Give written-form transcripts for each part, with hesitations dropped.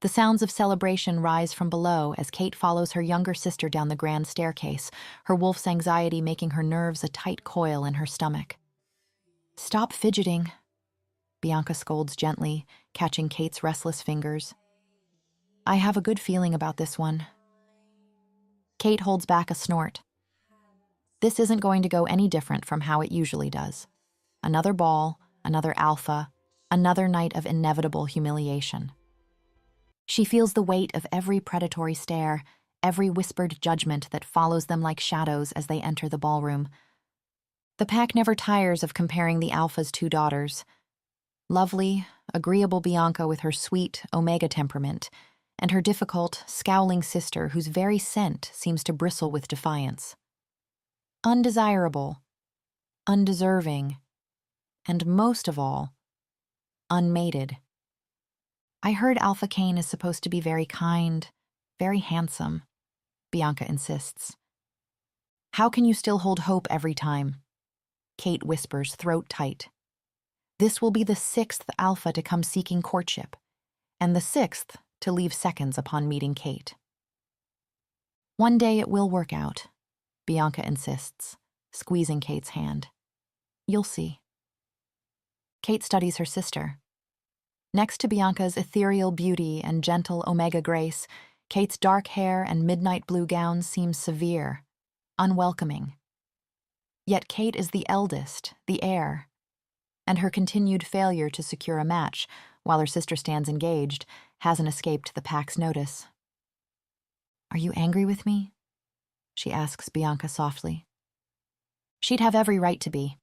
The sounds of celebration rise from below as Kate follows her younger sister down the grand staircase, her wolf's anxiety making her nerves a tight coil in her stomach. "Stop fidgeting," Bianca scolds gently, catching Kate's restless fingers. "I have a good feeling about this one." Kate holds back a snort. This isn't going to go any different from how it usually does. Another ball, another alpha, another night of inevitable humiliation. She feels the weight of every predatory stare, every whispered judgment that follows them like shadows as they enter the ballroom. The pack never tires of comparing the alpha's two daughters. Lovely, agreeable Bianca with her sweet, omega temperament, and her difficult, scowling sister whose very scent seems to bristle with defiance. Undesirable, undeserving, and most of all, unmated. "I heard Alpha Cain is supposed to be very kind, very handsome," Bianca insists. "How can you still hold hope every time?" Kate whispers, throat tight. This will be the 6th alpha to come seeking courtship, and the 6th to leave seconds upon meeting Kate. "One day it will work out," Bianca insists, squeezing Kate's hand. "You'll see." Kate studies her sister. Next to Bianca's ethereal beauty and gentle omega grace, Kate's dark hair and midnight blue gown seem severe, unwelcoming. Yet Kate is the eldest, the heir, and her continued failure to secure a match, while her sister stands engaged, hasn't escaped the pack's notice. "Are you angry with me?" she asks Bianca softly. She'd have every right to be.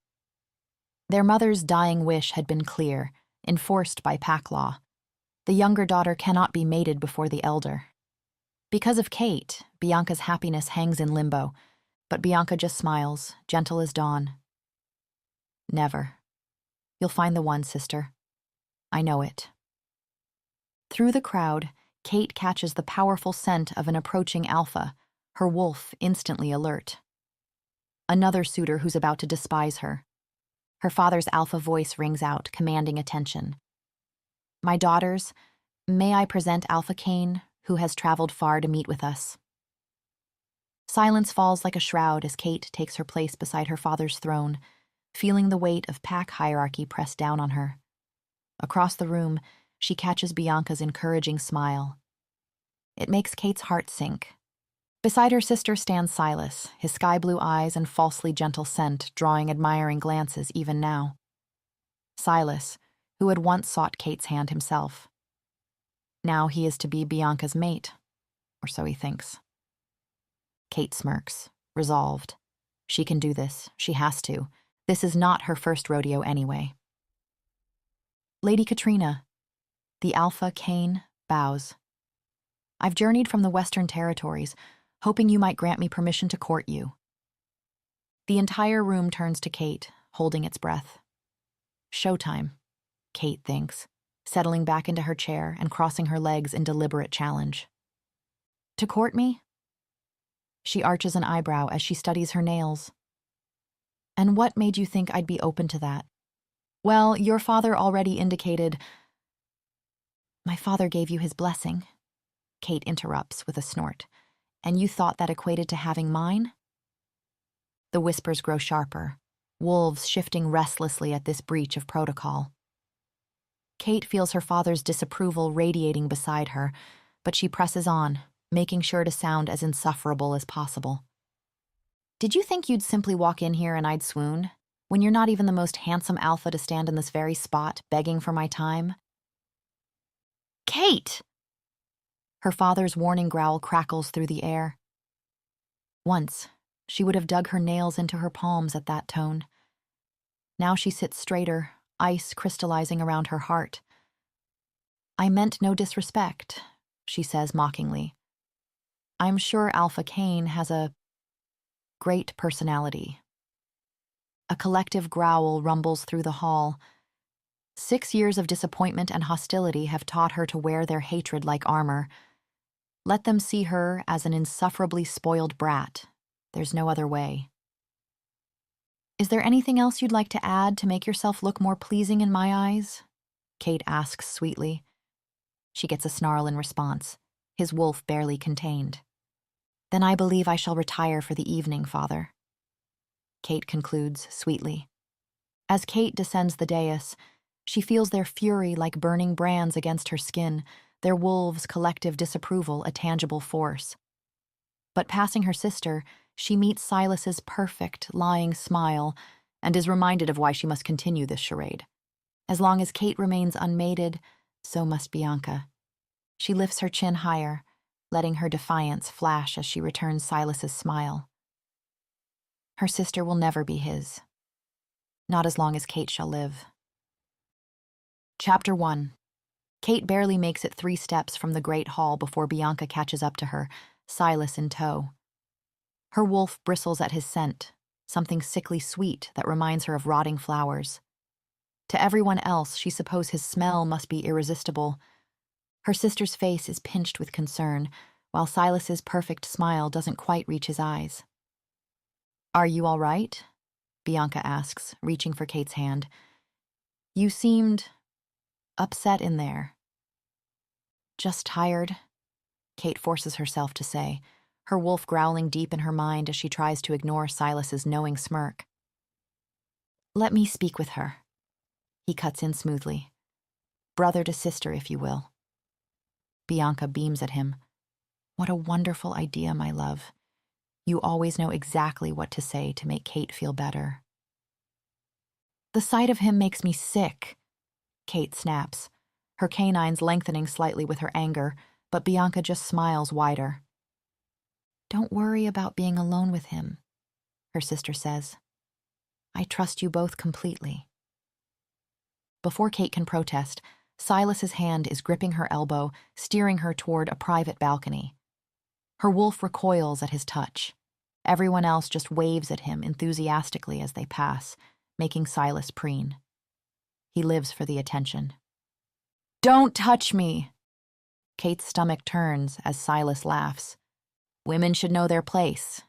Their mother's dying wish had been clear, enforced by pack law. The younger daughter cannot be mated before the elder. Because of Kate, Bianca's happiness hangs in limbo, but Bianca just smiles, gentle as dawn. "Never. You'll find the one, sister. I know it." Through the crowd, Kate catches the powerful scent of an approaching alpha, her wolf instantly alert. Another suitor who's about to despise her. Her father's alpha voice rings out, commanding attention. "My daughters, may I present Alpha Cain, who has traveled far to meet with us." Silence falls like a shroud as Kate takes her place beside her father's throne, feeling the weight of pack hierarchy press down on her. Across the room, she catches Bianca's encouraging smile. It makes Kate's heart sink. Beside her sister stands Silas, his sky-blue eyes and falsely gentle scent drawing admiring glances even now. Silas, who had once sought Kate's hand himself. Now he is to be Bianca's mate, or so he thinks. Kate smirks, resolved. She can do this. She has to. This is not her first rodeo anyway. "Lady Katrina," the Alpha Cain bows. "I've journeyed from the Western Territories, hoping you might grant me permission to court you." The entire room turns to Kate, holding its breath. Showtime, Kate thinks, settling back into her chair and crossing her legs in deliberate challenge. "To court me?" She arches an eyebrow as she studies her nails. "And what made you think I'd be open to that?" "Well, your father already indicated—" "My father gave you his blessing," Kate interrupts with a snort. "And you thought that equated to having mine?" The whispers grow sharper, wolves shifting restlessly at this breach of protocol. Kate feels her father's disapproval radiating beside her, but she presses on, making sure to sound as insufferable as possible. "Did you think you'd simply walk in here and I'd swoon, when you're not even the most handsome alpha to stand in this very spot, begging for my time?" "Kate!" Her father's warning growl crackles through the air. Once, she would have dug her nails into her palms at that tone. Now she sits straighter, ice crystallizing around her heart. "I meant no disrespect," she says mockingly. "I'm sure Alpha Cain has a great personality." A collective growl rumbles through the hall. 6 years of disappointment and hostility have taught her to wear their hatred like armor. Let them see her as an insufferably spoiled brat. There's no other way. "Is there anything else you'd like to add to make yourself look more pleasing in my eyes?" Kate asks sweetly. She gets a snarl in response, his wolf barely contained. Then I believe I shall retire for the evening, father. Kate concludes sweetly. As Kate descends the dais, she feels their fury like burning brands against her skin, their wolves' collective disapproval a tangible force. But passing her sister, she meets Silas's perfect, lying smile and is reminded of why she must continue this charade. As long as Kate remains unmated, so must Bianca. She lifts her chin higher, letting her defiance flash as she returns Silas's smile. Her sister will never be his. Not as long as Kate shall live. Chapter 1. Kate barely makes it 3 steps from the great hall before Bianca catches up to her, Silas in tow. Her wolf bristles at his scent, something sickly sweet that reminds her of rotting flowers. To everyone else, she supposes his smell must be irresistible. Her sister's face is pinched with concern, while Silas's perfect smile doesn't quite reach his eyes. "Are you all right?" Bianca asks, reaching for Kate's hand. "You seemed upset in there." "Just tired," Kate forces herself to say, her wolf growling deep in her mind as she tries to ignore Silas's knowing smirk. "Let me speak with her," he cuts in smoothly. "Brother to sister, if you will." Bianca beams at him. "What a wonderful idea, my love. You always know exactly what to say to make Kate feel better." "The sight of him makes me sick," Kate snaps, her canines lengthening slightly with her anger, but Bianca just smiles wider. "Don't worry about being alone with him," her sister says. "I trust you both completely." Before Kate can protest, Silas's hand is gripping her elbow, steering her toward a private balcony. Her wolf recoils at his touch. Everyone else just waves at him enthusiastically as they pass, making Silas preen. He lives for the attention. "Don't touch me!" Kate's stomach turns as Silas laughs. "Women should know their place,"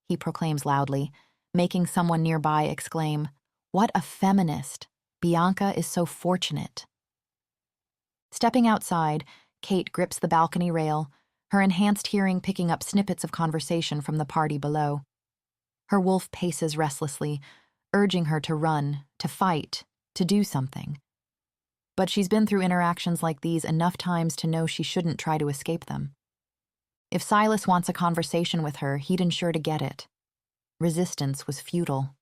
he proclaims loudly, making someone nearby exclaim, "What a feminist! Bianca is so fortunate." Stepping outside, Kate grips the balcony rail, her enhanced hearing picking up snippets of conversation from the party below. Her wolf paces restlessly, urging her to run, to fight, to do something. But she's been through interactions like these enough times to know she shouldn't try to escape them. If Silas wants a conversation with her, he'd ensure to get it. Resistance was futile.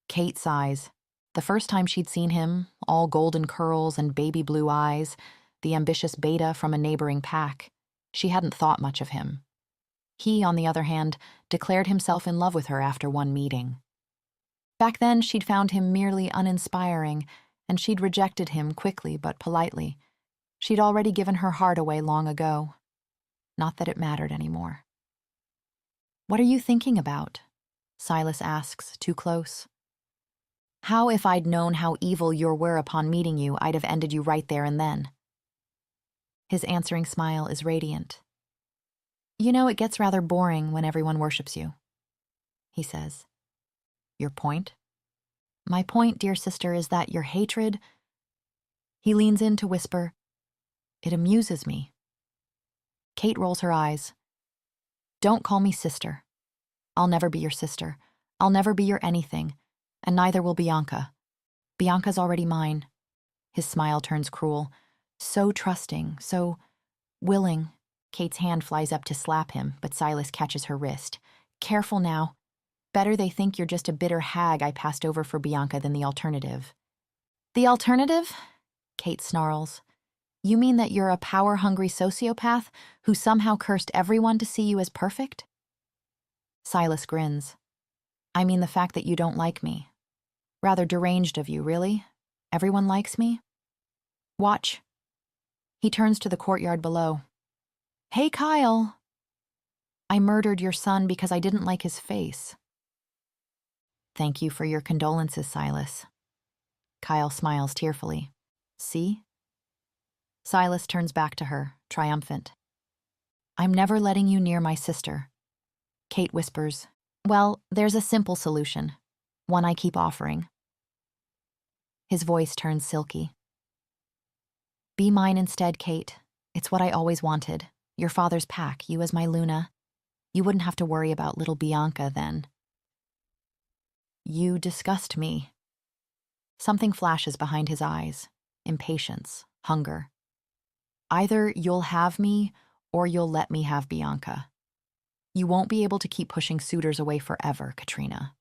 Kate sighs. The first time she'd seen him, all golden curls and baby blue eyes, the ambitious beta from a neighboring pack, she hadn't thought much of him. He, on the other hand, declared himself in love with her after one meeting. Back then, she'd found him merely uninspiring, and she'd rejected him quickly but politely. She'd already given her heart away long ago. Not that it mattered anymore. "What are you thinking about?" Silas asks, too close. "How if I'd known how evil you were upon meeting you, I'd have ended you right there and then." His answering smile is radiant. "You know, it gets rather boring when everyone worships you," he says. "Your point?" "My point, dear sister, is that your hatred—" He leans in to whisper, "It amuses me." Kate rolls her eyes. "Don't call me sister. I'll never be your sister. I'll never be your anything, and neither will Bianca. Bianca's already mine." His smile turns cruel. So trusting, so willing. Kate's hand flies up to slap him, but Silas catches her wrist. "Careful now. Better they think you're just a bitter hag I passed over for Bianca than the alternative." "The alternative?" Kate snarls. "You mean that you're a power-hungry sociopath who somehow cursed everyone to see you as perfect?" Silas grins. "I mean the fact that you don't like me. Rather deranged of you, really. Everyone likes me. Watch." He turns to the courtyard below. "Hey, Kyle. I murdered your son because I didn't like his face." "Thank you for your condolences, Silas." Kyle smiles tearfully. "See?" Silas turns back to her, triumphant. "I'm never letting you near my sister." Kate whispers, "Well, there's a simple solution, one I keep offering." His voice turns silky. "Be mine instead, Kate, It's what I always wanted. Your father's pack, you as my Luna. You wouldn't have to worry about little Bianca then. You disgust me. Something flashes behind his eyes. Impatience, hunger. Either you'll have me, or you'll let me have Bianca. You won't be able to keep pushing suitors away forever, Katrina.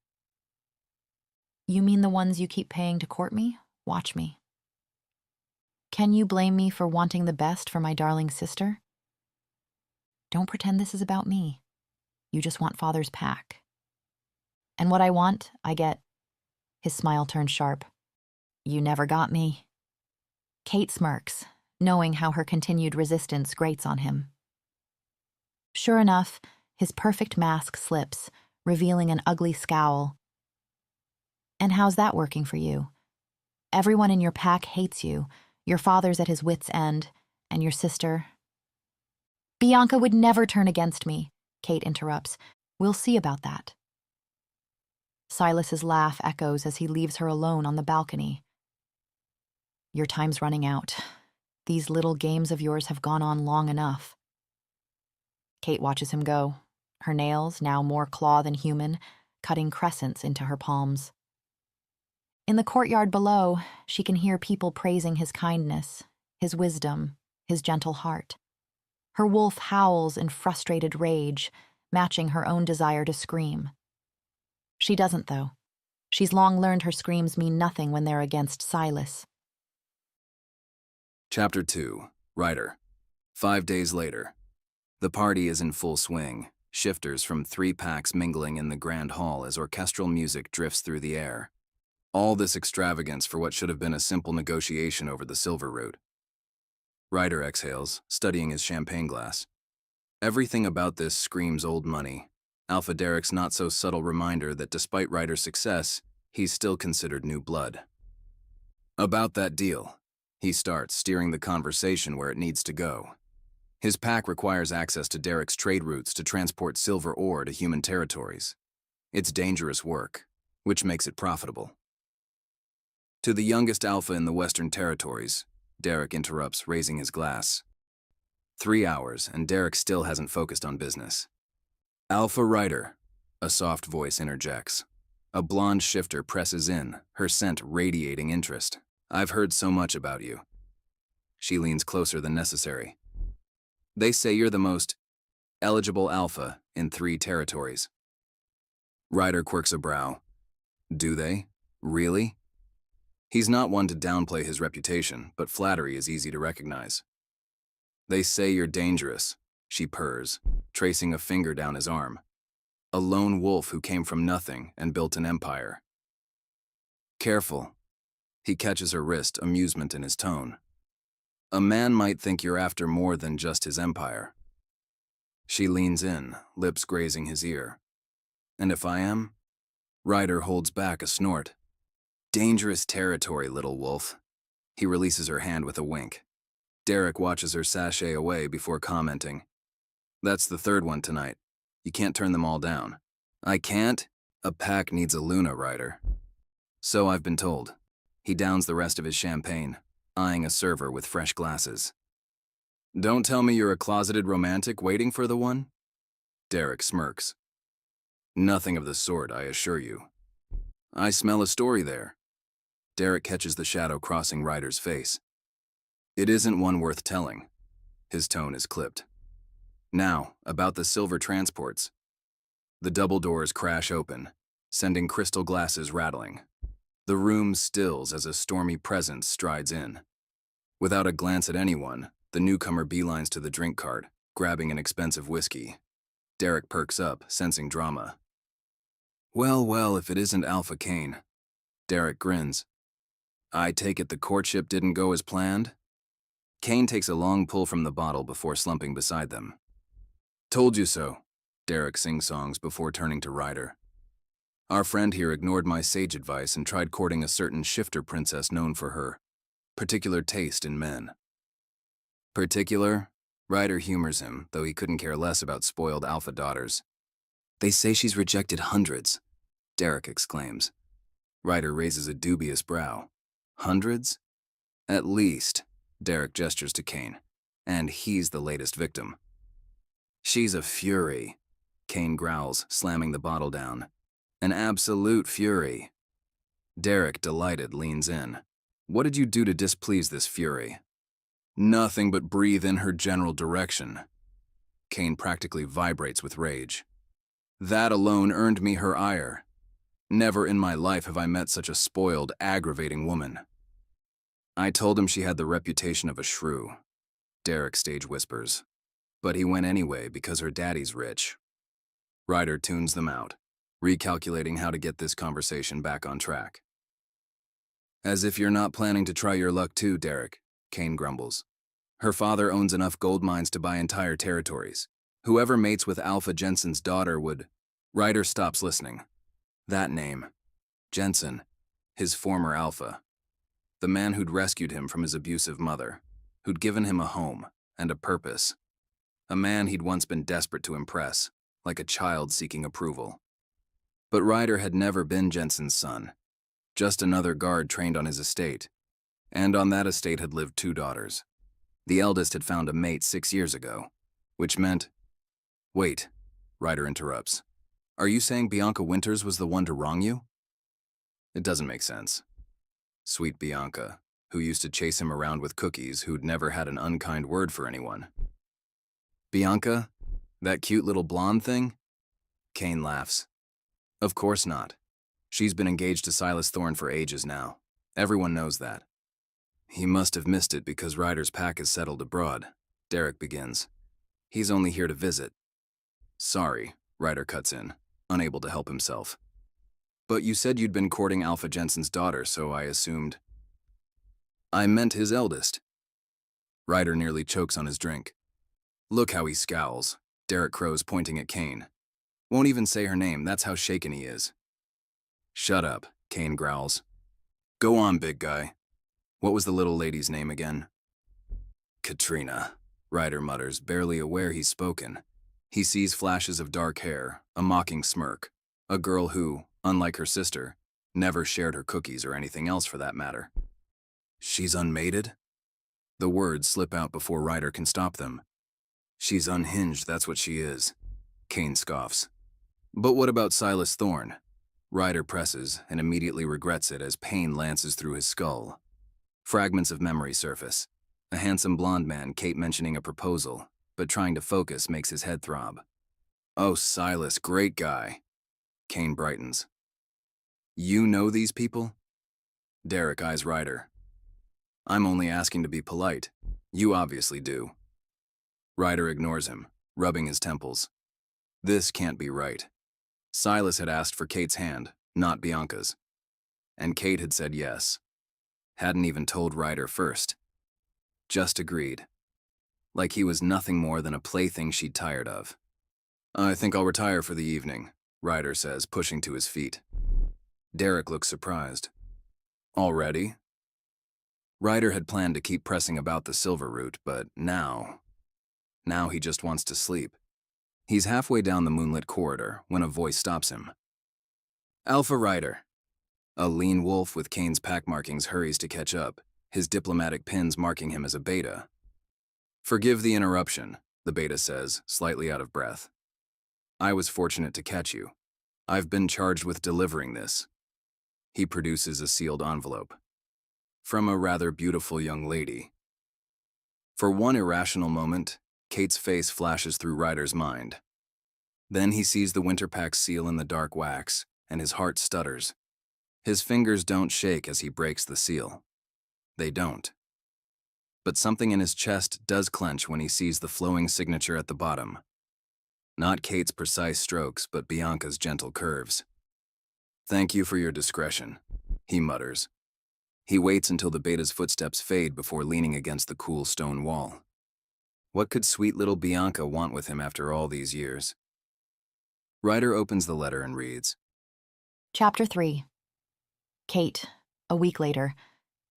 You mean the ones you keep paying to court me? Watch me. Can you blame me for wanting the best for my darling sister? Don't pretend this is about me. You just want father's pack. And what I want, I get. His smile turned sharp. You never got me. Kate smirks, knowing how her continued resistance grates on him. Sure enough, his perfect mask slips, revealing an ugly scowl. And how's that working for you? Everyone in your pack hates you. Your father's at his wit's end, and your sister. Bianca would never turn against me, Kate interrupts. We'll see about that. Silas's laugh echoes as he leaves her alone on the balcony. Your time's running out. These little games of yours have gone on long enough. Kate watches him go, her nails, now more claw than human, cutting crescents into her palms. In the courtyard below, she can hear people praising his kindness, his wisdom, his gentle heart. Her wolf howls in frustrated rage, matching her own desire to scream. She doesn't, though. She's long learned her screams mean nothing when they're against Silas. Chapter 2. Ryder. 5 days later. The party is in full swing, shifters from 3 packs mingling in the grand hall as orchestral music drifts through the air. All this extravagance for what should have been a simple negotiation over the silver route. Ryder exhales, studying his champagne glass. Everything about this screams old money. Alpha Derek's not-so-subtle reminder that despite Ryder's success, he's still considered new blood. About that deal, he starts, steering the conversation where it needs to go. His pack requires access to Derek's trade routes to transport silver ore to human territories. It's dangerous work, which makes it profitable. To the youngest alpha in the Western Territories, Derek interrupts, raising his glass. 3 hours, and Derek still hasn't focused on business. Alpha Ryder, a soft voice interjects. A blonde shifter presses in, her scent radiating interest. I've heard so much about you. She leans closer than necessary. They say you're the most eligible alpha in 3 territories. Ryder quirks a brow. Do they? Really? He's not one to downplay his reputation, but flattery is easy to recognize. They say you're dangerous, she purrs, tracing a finger down his arm. A lone wolf who came from nothing and built an empire. Careful. He catches her wrist, amusement in his tone. A man might think you're after more than just his empire. She leans in, lips grazing his ear. And if I am? Ryder holds back a snort. Dangerous territory, little wolf. He releases her hand with a wink. Derek watches her sashay away before commenting. That's the 3rd one tonight. You can't turn them all down. I can't? A pack needs a Luna, Ryder. So I've been told. He downs the rest of his champagne, eyeing a server with fresh glasses. Don't tell me you're a closeted romantic waiting for the one? Derek smirks. Nothing of the sort, I assure you. I smell a story there. Derek catches the shadow crossing Ryder's face. It isn't one worth telling. His tone is clipped. Now, about the silver transports. The double doors crash open, sending crystal glasses rattling. The room stills as a stormy presence strides in. Without a glance at anyone, the newcomer beelines to the drink cart, grabbing an expensive whiskey. Derek perks up, sensing drama. Well, if it isn't Alpha Kane. Derek grins. I take it the courtship didn't go as planned? Kane takes a long pull from the bottle before slumping beside them. Told you so, Derek sing-songs before turning to Ryder. Our friend here ignored my sage advice and tried courting a certain shifter princess known for her particular taste in men. Particular? Ryder humors him, though he couldn't care less about spoiled alpha daughters. They say she's rejected hundreds, Derek exclaims. Ryder raises a dubious brow. Hundreds? At least, Derek gestures to Kane. And he's the latest victim. She's a fury, Kane growls, slamming the bottle down. An absolute fury. Derek, delighted, leans in. What did you do to displease this fury? Nothing but breathe in her general direction. Kane practically vibrates with rage. That alone earned me her ire. Never in my life have I met such a spoiled, aggravating woman. I told him she had the reputation of a shrew, Derek stage whispers. But he went anyway because her daddy's rich. Ryder tunes them out, recalculating how to get this conversation back on track. As if you're not planning to try your luck too, Derek, Kane grumbles. Her father owns enough gold mines to buy entire territories. Whoever mates with Alpha Jensen's daughter would... Ryder stops listening. That name. Jensen. His former Alpha. The man who'd rescued him from his abusive mother. Who'd given him a home and a purpose. A man he'd once been desperate to impress, like a child seeking approval. But Ryder had never been Jensen's son. Just another guard trained on his estate. And on that estate had lived 2 daughters. The eldest had found a mate 6 years ago, which meant... Wait, Ryder interrupts. Are you saying Bianca Winters was the one to wrong you? It doesn't make sense. Sweet Bianca, who used to chase him around with cookies, who'd never had an unkind word for anyone. Bianca? That cute little blonde thing? Kane laughs. Of course not. She's been engaged to Silas Thorne for ages now. Everyone knows that. He must have missed it because Ryder's pack is settled abroad, Derek begins. He's only here to visit. Sorry, Ryder cuts in, unable to help himself. But you said you'd been courting Alpha Jensen's daughter, so I assumed... I meant his eldest. Ryder nearly chokes on his drink. Look how he scowls, Derek crows, pointing at Kane. Won't even say her name, that's how shaken he is. Shut up, Kane growls. Go on, big guy. What was the little lady's name again? Katrina, Ryder mutters, barely aware he's spoken. He sees flashes of dark hair, a mocking smirk, a girl who, unlike her sister, never shared her cookies or anything else for that matter. She's unmated? The words slip out before Ryder can stop them. She's unhinged, that's what she is. Kane scoffs. But what about Silas Thorne? Ryder presses and immediately regrets it as pain lances through his skull. Fragments of memory surface. A handsome blonde man, Kate mentioning a proposal, but trying to focus makes his head throb. Oh, Silas, great guy. Kane brightens. You know these people? Derek eyes Ryder. I'm only asking to be polite. You obviously do. Ryder ignores him, rubbing his temples. This can't be right. Silas had asked for Kate's hand, not Bianca's. And Kate had said yes. Hadn't even told Ryder first. Just agreed. Like he was nothing more than a plaything she'd tired of. I think I'll retire for the evening, Ryder says, pushing to his feet. Derek looks surprised. Already? Ryder had planned to keep pressing about the silver route, but now he just wants to sleep. He's halfway down the moonlit corridor when a voice stops him. Alpha Ryder. A lean wolf with Kane's pack markings hurries to catch up, his diplomatic pins marking him as a beta. Forgive the interruption, the beta says, slightly out of breath. I was fortunate to catch you. I've been charged with delivering this. He produces a sealed envelope. From a rather beautiful young lady. For one irrational moment, Kate's face flashes through Ryder's mind. Then he sees the Winterpack seal in the dark wax, and his heart stutters. His fingers don't shake as he breaks the seal. They don't. But something in his chest does clench when he sees the flowing signature at the bottom. Not Kate's precise strokes, but Bianca's gentle curves. Thank you for your discretion, he mutters. He waits until the beta's footsteps fade before leaning against the cool stone wall. What could sweet little Bianca want with him after all these years? Ryder opens the letter and reads. Chapter 3. Kate, a week later.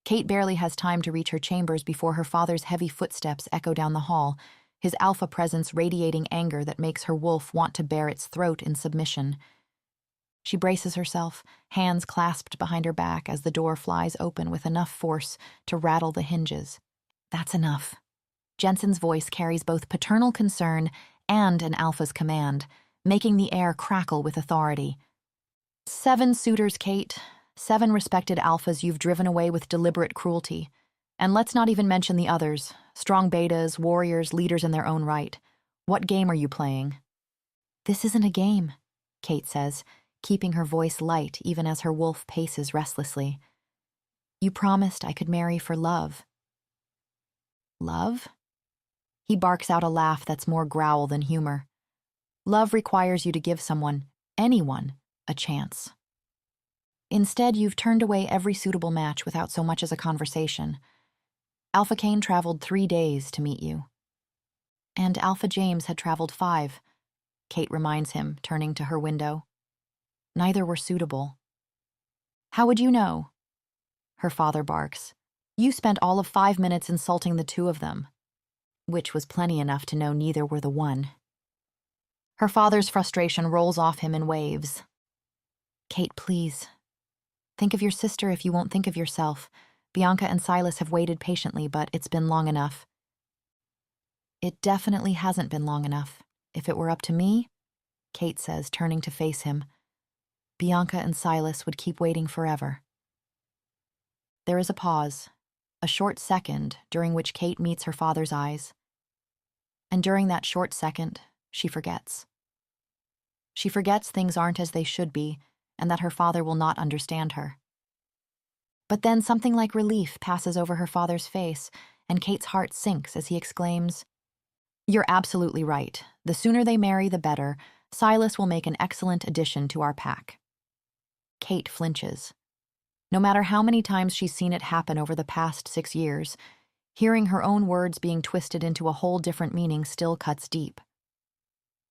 Kate barely has time to reach her chambers before her father's heavy footsteps echo down the hall, his alpha presence radiating anger that makes her wolf want to bare its throat in submission. She braces herself, hands clasped behind her back as the door flies open with enough force to rattle the hinges. That's enough. Jensen's voice carries both paternal concern and an alpha's command, making the air crackle with authority. 7 suitors, Kate. 7 respected alphas you've driven away with deliberate cruelty. And let's not even mention the others, strong betas, warriors, leaders in their own right. What game are you playing? This isn't a game, Kate says, keeping her voice light even as her wolf paces restlessly. You promised I could marry for love. Love? He barks out a laugh that's more growl than humor. Love requires you to give someone, anyone, a chance. Instead, you've turned away every suitable match without so much as a conversation. Alpha Kane traveled 3 days to meet you. And Alpha James had traveled 5, Kate reminds him, turning to her window. Neither were suitable. How would you know? Her father barks. You spent all of 5 minutes insulting the 2 of them, which was plenty enough to know neither were the one. Her father's frustration rolls off him in waves. Kate, please. Think of your sister if you won't think of yourself. Bianca and Silas have waited patiently, but it's been long enough. It definitely hasn't been long enough. If it were up to me, Kate says, turning to face him, Bianca and Silas would keep waiting forever. There is a pause, a short second during which Kate meets her father's eyes. And during that short second, she forgets. She forgets things aren't as they should be, and that her father will not understand her. But then something like relief passes over her father's face, and Kate's heart sinks as he exclaims, You're absolutely right. The sooner they marry, the better. Silas will make an excellent addition to our pack. Kate flinches. No matter how many times she's seen it happen over the past 6 years, hearing her own words being twisted into a whole different meaning still cuts deep.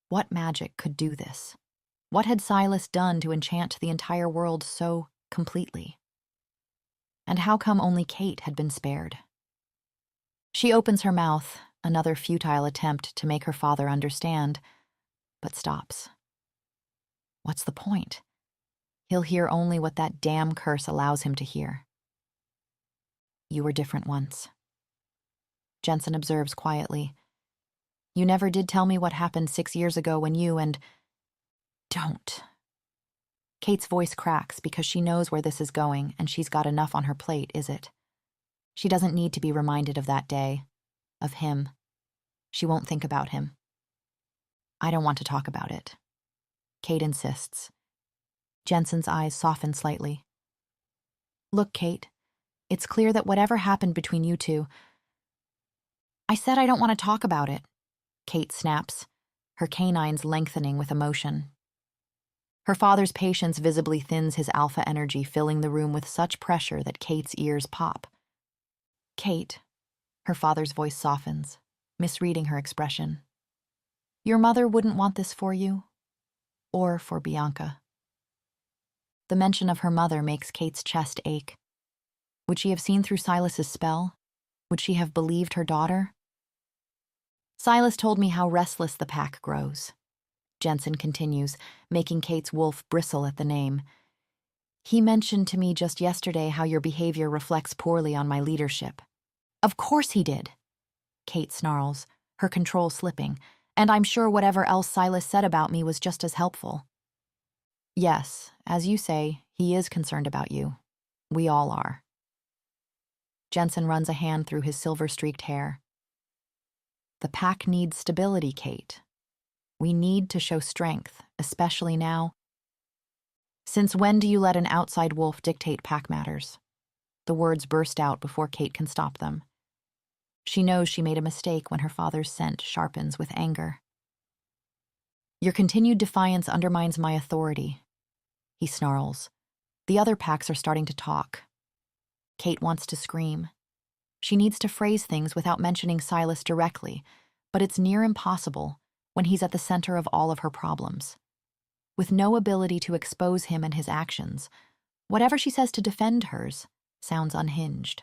What magic could do this? What had Silas done to enchant the entire world so completely? And how come only Kate had been spared? She opens her mouth, another futile attempt to make her father understand, but stops. What's the point? He'll hear only what that damn curse allows him to hear. You were different once. Jensen observes quietly. You never did tell me what happened 6 years ago when you and... Don't. Kate's voice cracks because she knows where this is going, and she's got enough on her plate, is it? She doesn't need to be reminded of that day, of him. She won't think about him. I don't want to talk about it. Kate insists. Jensen's eyes soften slightly. Look, Kate, it's clear that whatever happened between you two... I said I don't want to talk about it, Kate snaps, her canines lengthening with emotion. Her father's patience visibly thins his alpha energy, filling the room with such pressure that Kate's ears pop. Kate, her father's voice softens, misreading her expression. Your mother wouldn't want this for you, or for Bianca. The mention of her mother makes Kate's chest ache. Would she have seen through Silas's spell? Would she have believed her daughter? Silas told me how restless the pack grows. Jensen continues, making Kate's wolf bristle at the name. He mentioned to me just yesterday how your behavior reflects poorly on my leadership. Of course he did, Kate snarls, her control slipping, and I'm sure whatever else Silas said about me was just as helpful. Yes, as you say, he is concerned about you. We all are. Jensen runs a hand through his silver-streaked hair. The pack needs stability, Kate. We need to show strength, especially now. Since when do you let an outside wolf dictate pack matters? The words burst out before Kate can stop them. She knows she made a mistake when her father's scent sharpens with anger. Your continued defiance undermines my authority, he snarls. The other packs are starting to talk. Kate wants to scream. She needs to phrase things without mentioning Silas directly, but it's near impossible when he's at the center of all of her problems. With no ability to expose him and his actions, whatever she says to defend hers sounds unhinged.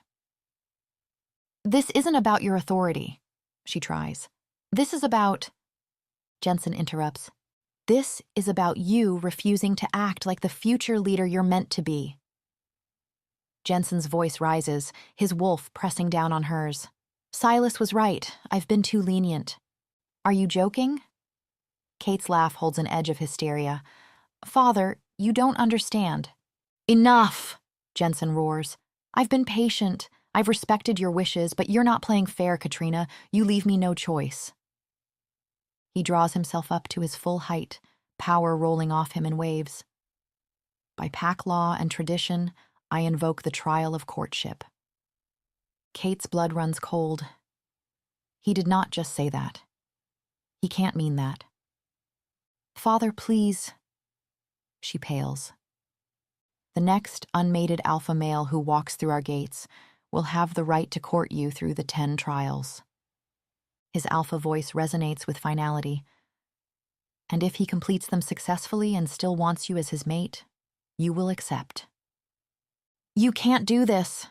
This isn't about your authority, she tries. This is about... Jensen interrupts. This is about you refusing to act like the future leader you're meant to be. Jensen's voice rises, his wolf pressing down on hers. Silas was right. I've been too lenient. Are you joking? Kate's laugh holds an edge of hysteria. Father, you don't understand. Enough, Jensen roars. I've been patient. I've respected your wishes, but you're not playing fair, Katrina. You leave me no choice. He draws himself up to his full height, power rolling off him in waves. By pack law and tradition, I invoke the trial of courtship. Kate's blood runs cold. He did not just say that. He can't mean that. Father, please. She pales. The next unmated alpha male who walks through our gates will have the right to court you through the 10 trials. His alpha voice resonates with finality. And if he completes them successfully and still wants you as his mate, you will accept. You can't do this,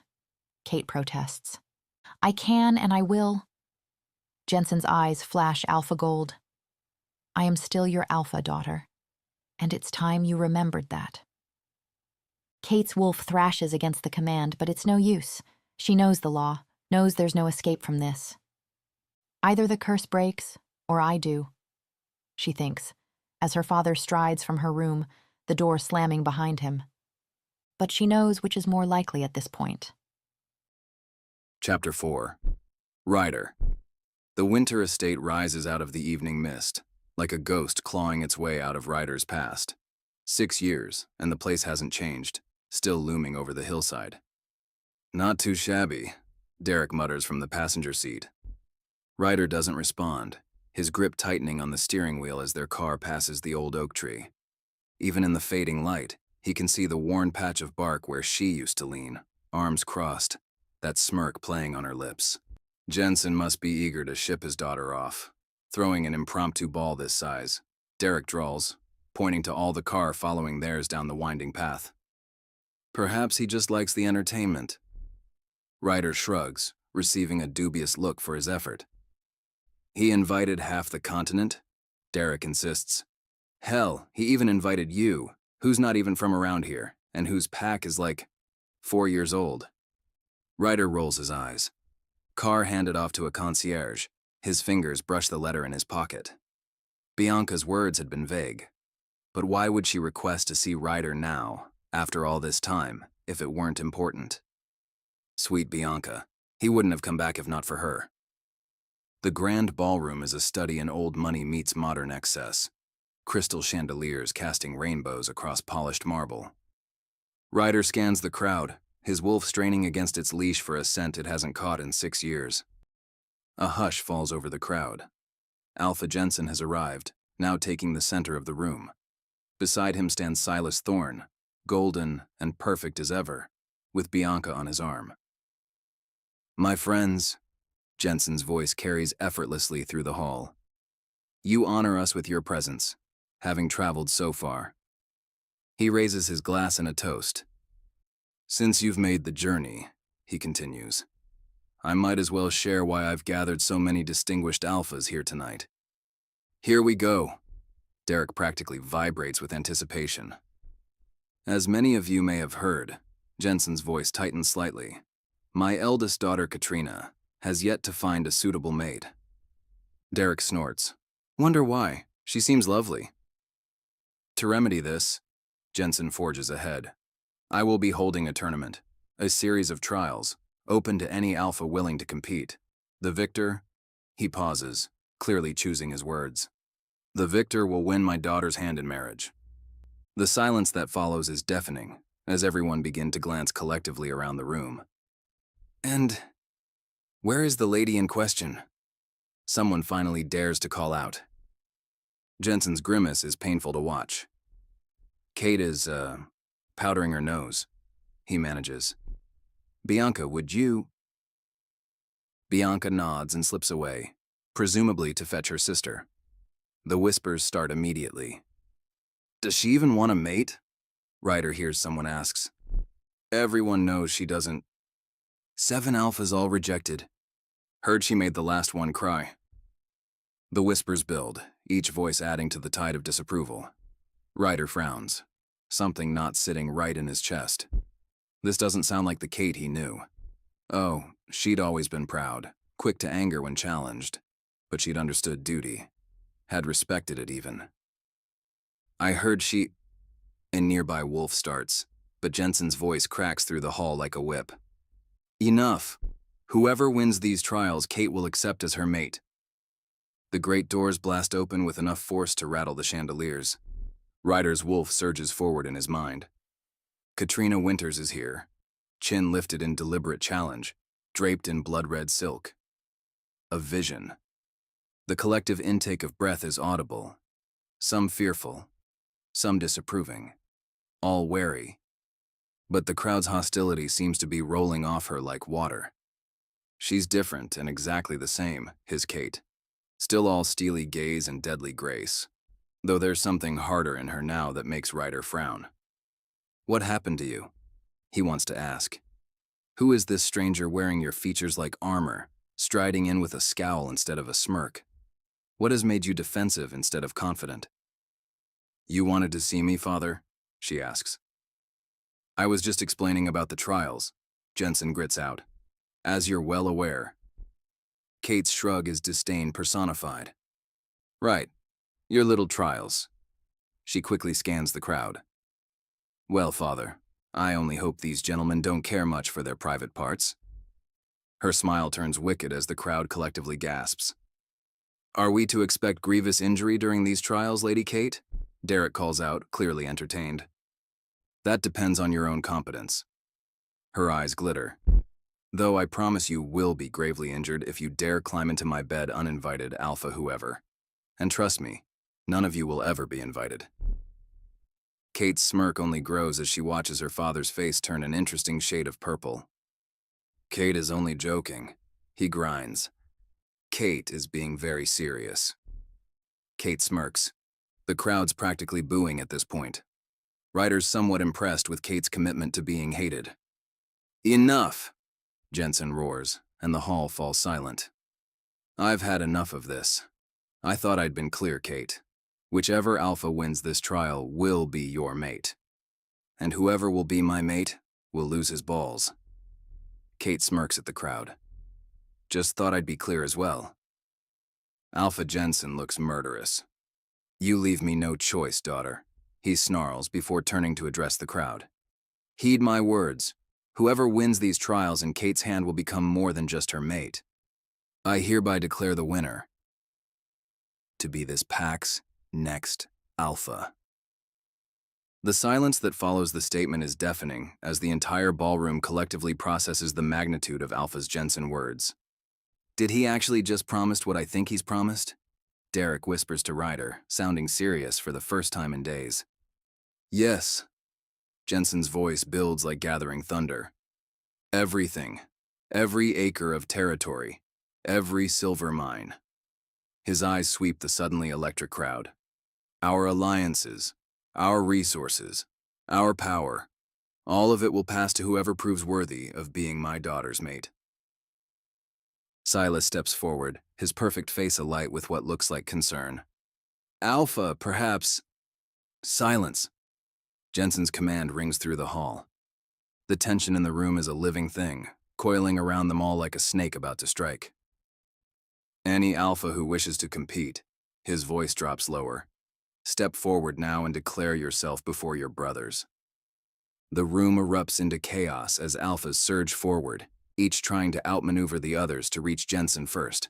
Kate protests. I can and I will. Jensen's eyes flash alpha gold. I am still your alpha, daughter, and it's time you remembered that. Kate's wolf thrashes against the command, but it's no use. She knows the law, knows there's no escape from this. Either the curse breaks, or I do, she thinks, as her father strides from her room, the door slamming behind him. But she knows which is more likely at this point. Chapter 4. Ryder. The winter estate rises out of the evening mist, like a ghost clawing its way out of Ryder's past. 6 years, and the place hasn't changed, still looming over the hillside. Not too shabby, Derek mutters from the passenger seat. Ryder doesn't respond, his grip tightening on the steering wheel as their car passes the old oak tree. Even in the fading light, he can see the worn patch of bark where she used to lean, arms crossed, that smirk playing on her lips. Jensen must be eager to ship his daughter off. Throwing an impromptu ball this size, Derek drawls, pointing to all the car following theirs down the winding path. Perhaps he just likes the entertainment. Ryder shrugs, receiving a dubious look for his effort. He invited half the continent? Derek insists. Hell, he even invited you, who's not even from around here, and whose pack is like 4 years old. Ryder rolls his eyes. Car handed off to a concierge. His fingers brush the letter in his pocket. Bianca's words had been vague. But why would she request to see Ryder now, after all this time, if it weren't important? Sweet Bianca. He wouldn't have come back if not for her. The grand ballroom is a study in old money meets modern excess. Crystal chandeliers casting rainbows across polished marble. Ryder scans the crowd, his wolf straining against its leash for a scent it hasn't caught in 6 years. A hush falls over the crowd. Alpha Jensen has arrived, now taking the center of the room. Beside him stands Silas Thorne, golden and perfect as ever, with Bianca on his arm. My friends, Jensen's voice carries effortlessly through the hall. You honor us with your presence, having traveled so far. He raises his glass in a toast. Since you've made the journey, he continues, I might as well share why I've gathered so many distinguished alphas here tonight. Here we go. Derek practically vibrates with anticipation. As many of you may have heard, Jensen's voice tightens slightly. My eldest daughter, Katrina, has yet to find a suitable mate. Derek snorts. Wonder why? She seems lovely. To remedy this, Jensen forges ahead. I will be holding a tournament, a series of trials, open to any alpha willing to compete. The victor, he pauses, clearly choosing his words. The victor will win my daughter's hand in marriage. The silence that follows is deafening, as everyone begin to glance collectively around the room. And where is the lady in question? Someone finally dares to call out. Jensen's grimace is painful to watch. Kate is, powdering her nose. He manages. Bianca, would you? Bianca nods and slips away, presumably to fetch her sister. The whispers start immediately. Does she even want a mate? Ryder hears someone asks. Everyone knows she doesn't. 7 alphas all rejected. Heard she made the last one cry. The whispers build, each voice adding to the tide of disapproval. Ryder frowns, something not sitting right in his chest. This doesn't sound like the Kate he knew. Oh, she'd always been proud, quick to anger when challenged, but she'd understood duty, had respected it even. I heard she... A nearby wolf starts, but Jensen's voice cracks through the hall like a whip. Enough! Whoever wins these trials, Kate will accept as her mate. The great doors blast open with enough force to rattle the chandeliers. Ryder's wolf surges forward in his mind. Katrina Winters is here, chin lifted in deliberate challenge, draped in blood-red silk. A vision. The collective intake of breath is audible, some fearful, some disapproving, all wary. But the crowd's hostility seems to be rolling off her like water. She's different and exactly the same, his Kate. Still all steely gaze and deadly grace, though there's something harder in her now that makes Ryder frown. What happened to you? He wants to ask. Who is this stranger wearing your features like armor, striding in with a scowl instead of a smirk? What has made you defensive instead of confident? You wanted to see me, father? She asks. I was just explaining about the trials, Jensen grits out. As you're well aware. Kate's shrug is disdain personified. Right, your little trials. She quickly scans the crowd. Well, father, I only hope these gentlemen don't care much for their private parts. Her smile turns wicked as the crowd collectively gasps. Are we to expect grievous injury during these trials, Lady Kate? Derek calls out, clearly entertained. That depends on your own competence. Her eyes glitter. Though I promise you will be gravely injured if you dare climb into my bed uninvited, alpha whoever. And trust me, none of you will ever be invited. Kate's smirk only grows as she watches her father's face turn an interesting shade of purple. Kate is only joking, he grinds. Kate is being very serious. Kate smirks. The crowd's practically booing at this point. Ryder's somewhat impressed with Kate's commitment to being hated. Enough! Jensen roars, and the hall falls silent. I've had enough of this. I thought I'd been clear, Kate. Whichever alpha wins this trial will be your mate. And whoever will be my mate will lose his balls. Kate smirks at the crowd. Just thought I'd be clear as well. Alpha Jensen looks murderous. You leave me no choice, daughter, he snarls before turning to address the crowd. Heed my words. Whoever wins these trials in Kate's hand will become more than just her mate. I hereby declare the winner to be this pack's next alpha. The silence that follows the statement is deafening as the entire ballroom collectively processes the magnitude of Alpha's Jensen words. Did he actually just promise what I think he's promised? Derek whispers to Ryder, sounding serious for the first time in days. Yes. Jensen's voice builds like gathering thunder. Everything. Every acre of territory. Every silver mine. His eyes sweep the suddenly electric crowd. Our alliances. Our resources. Our power. All of it will pass to whoever proves worthy of being my daughter's mate. Silas steps forward, his perfect face alight with what looks like concern. Alpha, perhaps... Silence. Jensen's command rings through the hall. The tension in the room is a living thing, coiling around them all like a snake about to strike. Any alpha who wishes to compete, his voice drops lower. Step forward now and declare yourself before your brothers. The room erupts into chaos as alphas surge forward, each trying to outmaneuver the others to reach Jensen first.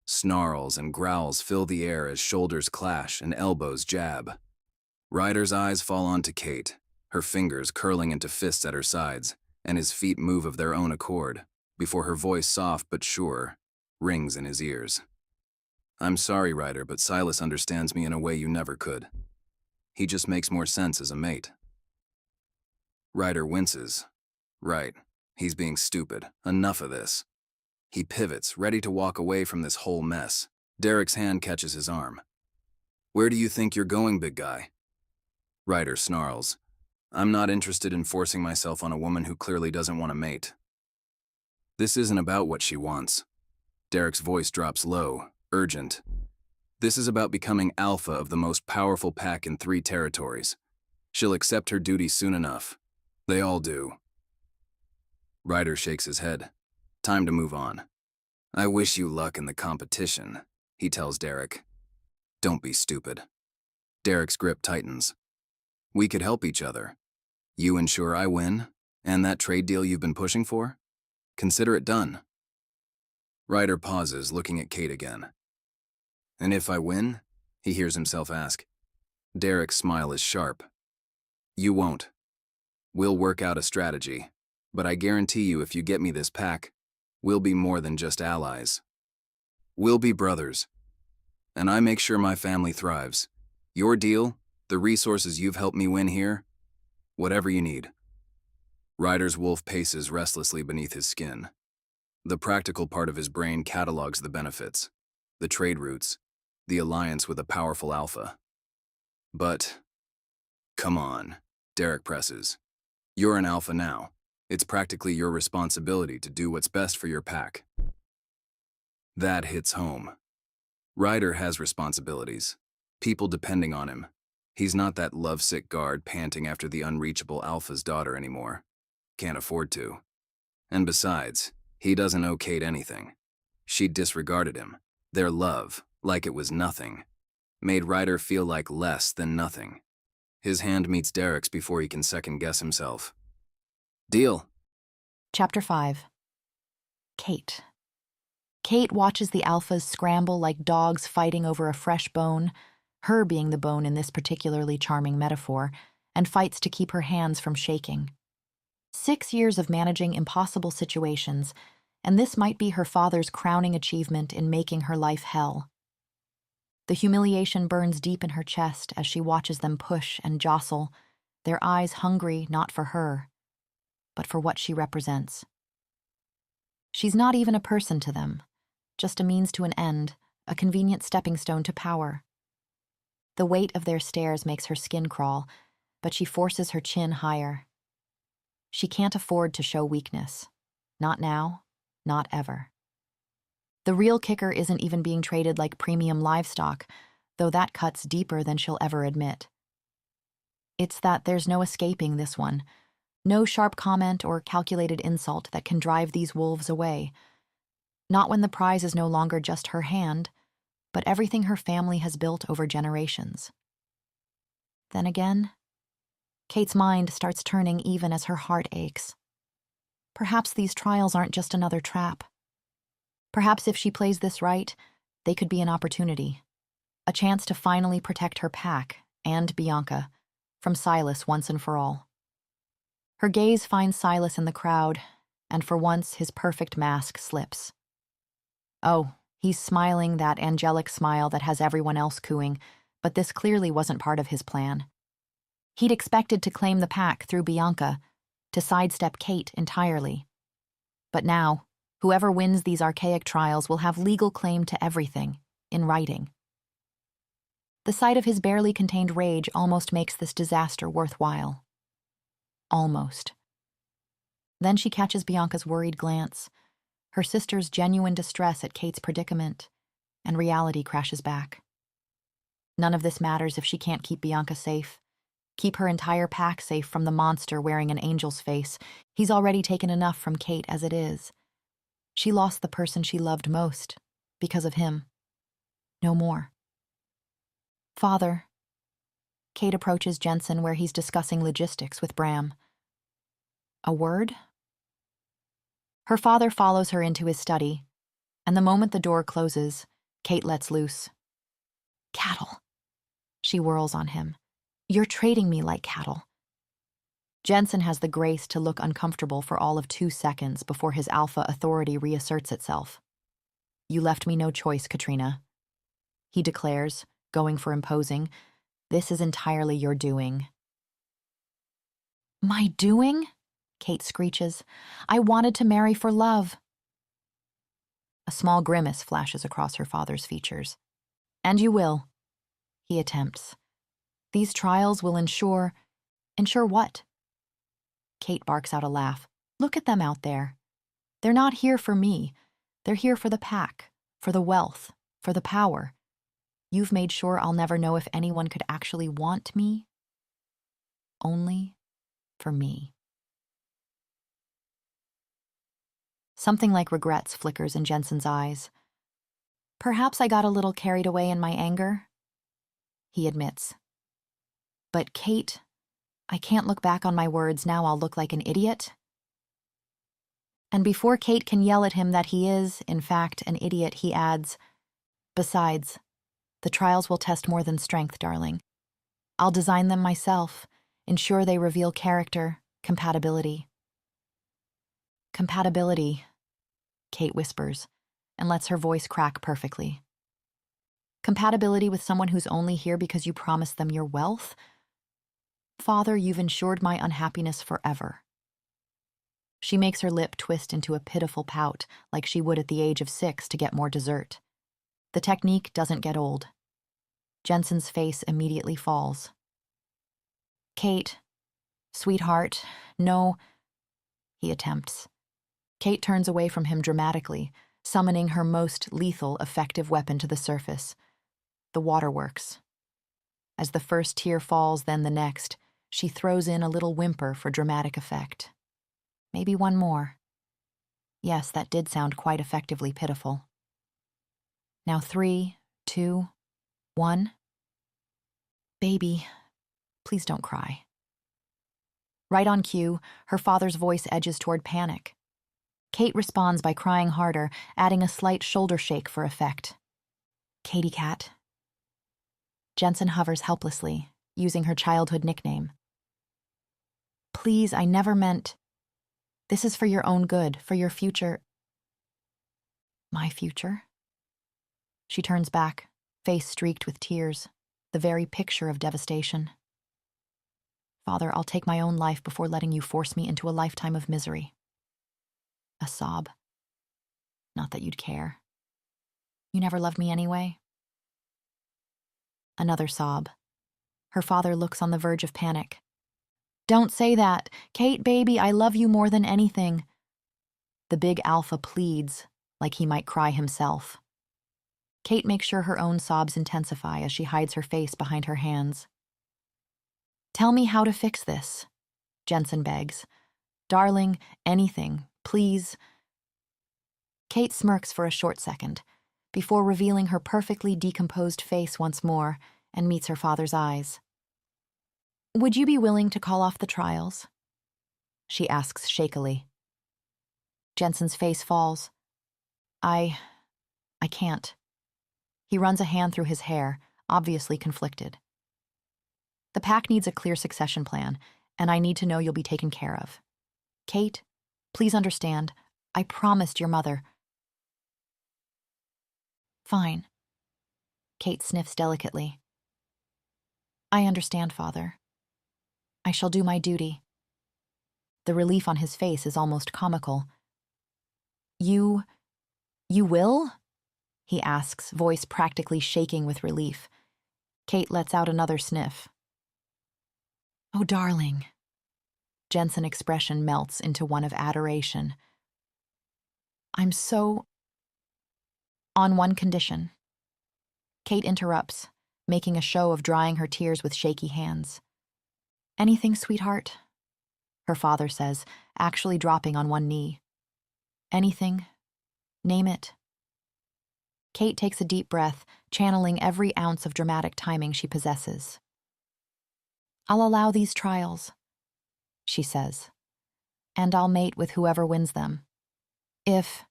Snarls and growls fill the air as shoulders clash and elbows jab. Ryder's eyes fall onto Kate, her fingers curling into fists at her sides, and his feet move of their own accord, before her voice, soft but sure, rings in his ears. I'm sorry, Ryder, but Silas understands me in a way you never could. He just makes more sense as a mate. Ryder winces. Right, he's being stupid. Enough of this. He pivots, ready to walk away from this whole mess. Derek's hand catches his arm. Where do you think you're going, big guy? Ryder snarls. I'm not interested in forcing myself on a woman who clearly doesn't want a mate. This isn't about what she wants. Derek's voice drops low, urgent. This is about becoming alpha of the most powerful pack in 3 territories. She'll accept her duty soon enough. They all do. Ryder shakes his head. Time to move on. I wish you luck in the competition, he tells Derek. Don't be stupid. Derek's grip tightens. We could help each other. You ensure I win, and that trade deal you've been pushing for? Consider it done. Ryder pauses, looking at Kate again. And if I win? He hears himself ask. Derek's smile is sharp. You won't. We'll work out a strategy, but I guarantee you if you get me this pack, we'll be more than just allies. We'll be brothers. And I make sure my family thrives. Your deal, the resources you've helped me win here, whatever you need. Ryder's wolf paces restlessly beneath his skin. The practical part of his brain catalogs the benefits, the trade routes, the alliance with a powerful alpha. But, come on, Derek presses. You're an alpha now. It's practically your responsibility to do what's best for your pack. That hits home. Ryder has responsibilities, people depending on him. He's not that lovesick guard panting after the unreachable alpha's daughter anymore. Can't afford to. And besides, he doesn't owe Kate anything. She disregarded him. Their love, like it was nothing, made Ryder feel like less than nothing. His hand meets Derek's before he can second-guess himself. Deal. Chapter 5. Kate. Kate watches the alphas scramble like dogs fighting over a fresh bone, her being the bone in this particularly charming metaphor, and fights to keep her hands from shaking. 6 years of managing impossible situations, and this might be her father's crowning achievement in making her life hell. The humiliation burns deep in her chest as she watches them push and jostle, their eyes hungry not for her, but for what she represents. She's not even a person to them, just a means to an end, a convenient stepping stone to power. The weight of their stares makes her skin crawl, but she forces her chin higher. She can't afford to show weakness. Not now, not ever. The real kicker isn't even being traded like premium livestock, though that cuts deeper than she'll ever admit. It's that there's no escaping this one, no sharp comment or calculated insult that can drive these wolves away. Not when the prize is no longer just her hand, but everything her family has built over generations. Then again, Kate's mind starts turning even as her heart aches. Perhaps these trials aren't just another trap. Perhaps if she plays this right, they could be an opportunity. A chance to finally protect her pack, and Bianca, from Silas once and for all. Her gaze finds Silas in the crowd, and for once his perfect mask slips. Oh, he's smiling that angelic smile that has everyone else cooing, but this clearly wasn't part of his plan. He'd expected to claim the pack through Bianca, to sidestep Kate entirely. But now, whoever wins these archaic trials will have legal claim to everything, in writing. The sight of his barely contained rage almost makes this disaster worthwhile. Almost. Then she catches Bianca's worried glance, her sister's genuine distress at Kate's predicament, and reality crashes back. None of this matters if she can't keep Bianca safe, keep her entire pack safe from the monster wearing an angel's face. He's already taken enough from Kate as it is. She lost the person she loved most, because of him. No more. Father. Kate approaches Jensen where he's discussing logistics with Bram. A word? Her father follows her into his study, and the moment the door closes, Kate lets loose. Cattle. She whirls on him. You're trading me like cattle. Jensen has the grace to look uncomfortable for all of 2 seconds before his alpha authority reasserts itself. You left me no choice, Katrina. He declares, going for imposing. This is entirely your doing. My doing? Kate screeches. I wanted to marry for love. A small grimace flashes across her father's features. And you will. He attempts. These trials will ensure what? Kate barks out a laugh. Look at them out there. They're not here for me. They're here for the pack, for the wealth, for the power. You've made sure I'll never know if anyone could actually want me. Only for me. Something like regrets flickers in Jensen's eyes. Perhaps I got a little carried away in my anger, he admits. But Kate, I can't look back on my words now. I'll look like an idiot. And before Kate can yell at him that he is, in fact, an idiot, he adds, besides, the trials will test more than strength, darling. I'll design them myself, ensure they reveal character, compatibility. Compatibility, Kate whispers, and lets her voice crack perfectly. Compatibility with someone who's only here because you promised them your wealth? Father, you've ensured my unhappiness forever. She makes her lip twist into a pitiful pout, like she would at the age of 6 to get more dessert. The technique doesn't get old. Jensen's face immediately falls. Kate, sweetheart, no, he attempts. Kate turns away from him dramatically, summoning her most lethal, effective weapon to the surface. The waterworks. As the first tear falls, then the next, she throws in a little whimper for dramatic effect. Maybe one more. Yes, that did sound quite effectively pitiful. Now 3, 2, 1. Baby, please don't cry. Right on cue, her father's voice edges toward panic. Kate responds by crying harder, adding a slight shoulder shake for effect. Katie Cat. Jensen hovers helplessly, using her childhood nickname. Please, I never meant... This is for your own good, for your future. My future? She turns back, face streaked with tears, the very picture of devastation. Father, I'll take my own life before letting you force me into a lifetime of misery. A sob. Not that you'd care. You never loved me anyway. Another sob. Her father looks on the verge of panic. Don't say that. Kate, baby, I love you more than anything. The big alpha pleads, like he might cry himself. Kate makes sure her own sobs intensify as she hides her face behind her hands. Tell me how to fix this, Jensen begs. Darling, anything, please. Kate smirks for a short second, before revealing her perfectly decomposed face once more and meets her father's eyes. Would you be willing to call off the trials? She asks shakily. Jensen's face falls. I can't. He runs a hand through his hair, obviously conflicted. The pack needs a clear succession plan, and I need to know you'll be taken care of. Kate, please understand, I promised your mother. Fine. Kate sniffs delicately. I understand, Father. I shall do my duty. The relief on his face is almost comical. You will? He asks, voice practically shaking with relief. Kate lets out another sniff. Oh, darling. Jensen's expression melts into one of adoration. I'm so... On one condition. Kate interrupts, making a show of drying her tears with shaky hands. Anything, sweetheart? Her father says, actually dropping on one knee. Anything. Name it. Kate takes a deep breath, channeling every ounce of dramatic timing she possesses. I'll allow these trials, she says, and I'll mate with whoever wins them. If,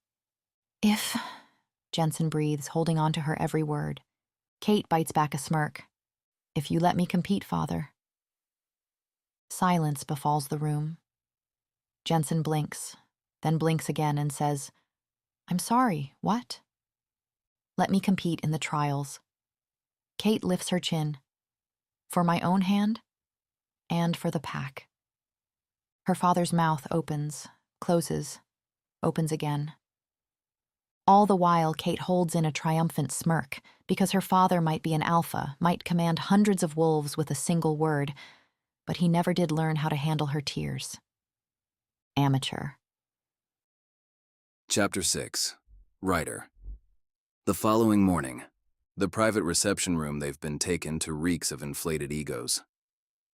Jensen breathes, holding on to her every word. Kate bites back a smirk. If you let me compete, Father. Silence befalls the room. Jensen blinks, then blinks again and says, I'm sorry, what? Let me compete in the trials. Kate lifts her chin. For my own hand, and for the pack. Her father's mouth opens, closes, opens again. All the while, Kate holds in a triumphant smirk, because her father might be an alpha, might command hundreds of wolves with a single word, but he never did learn how to handle her tears. Amateur. Chapter 6. Ryder. The following morning, the private reception room they've been taken to reeks of inflated egos.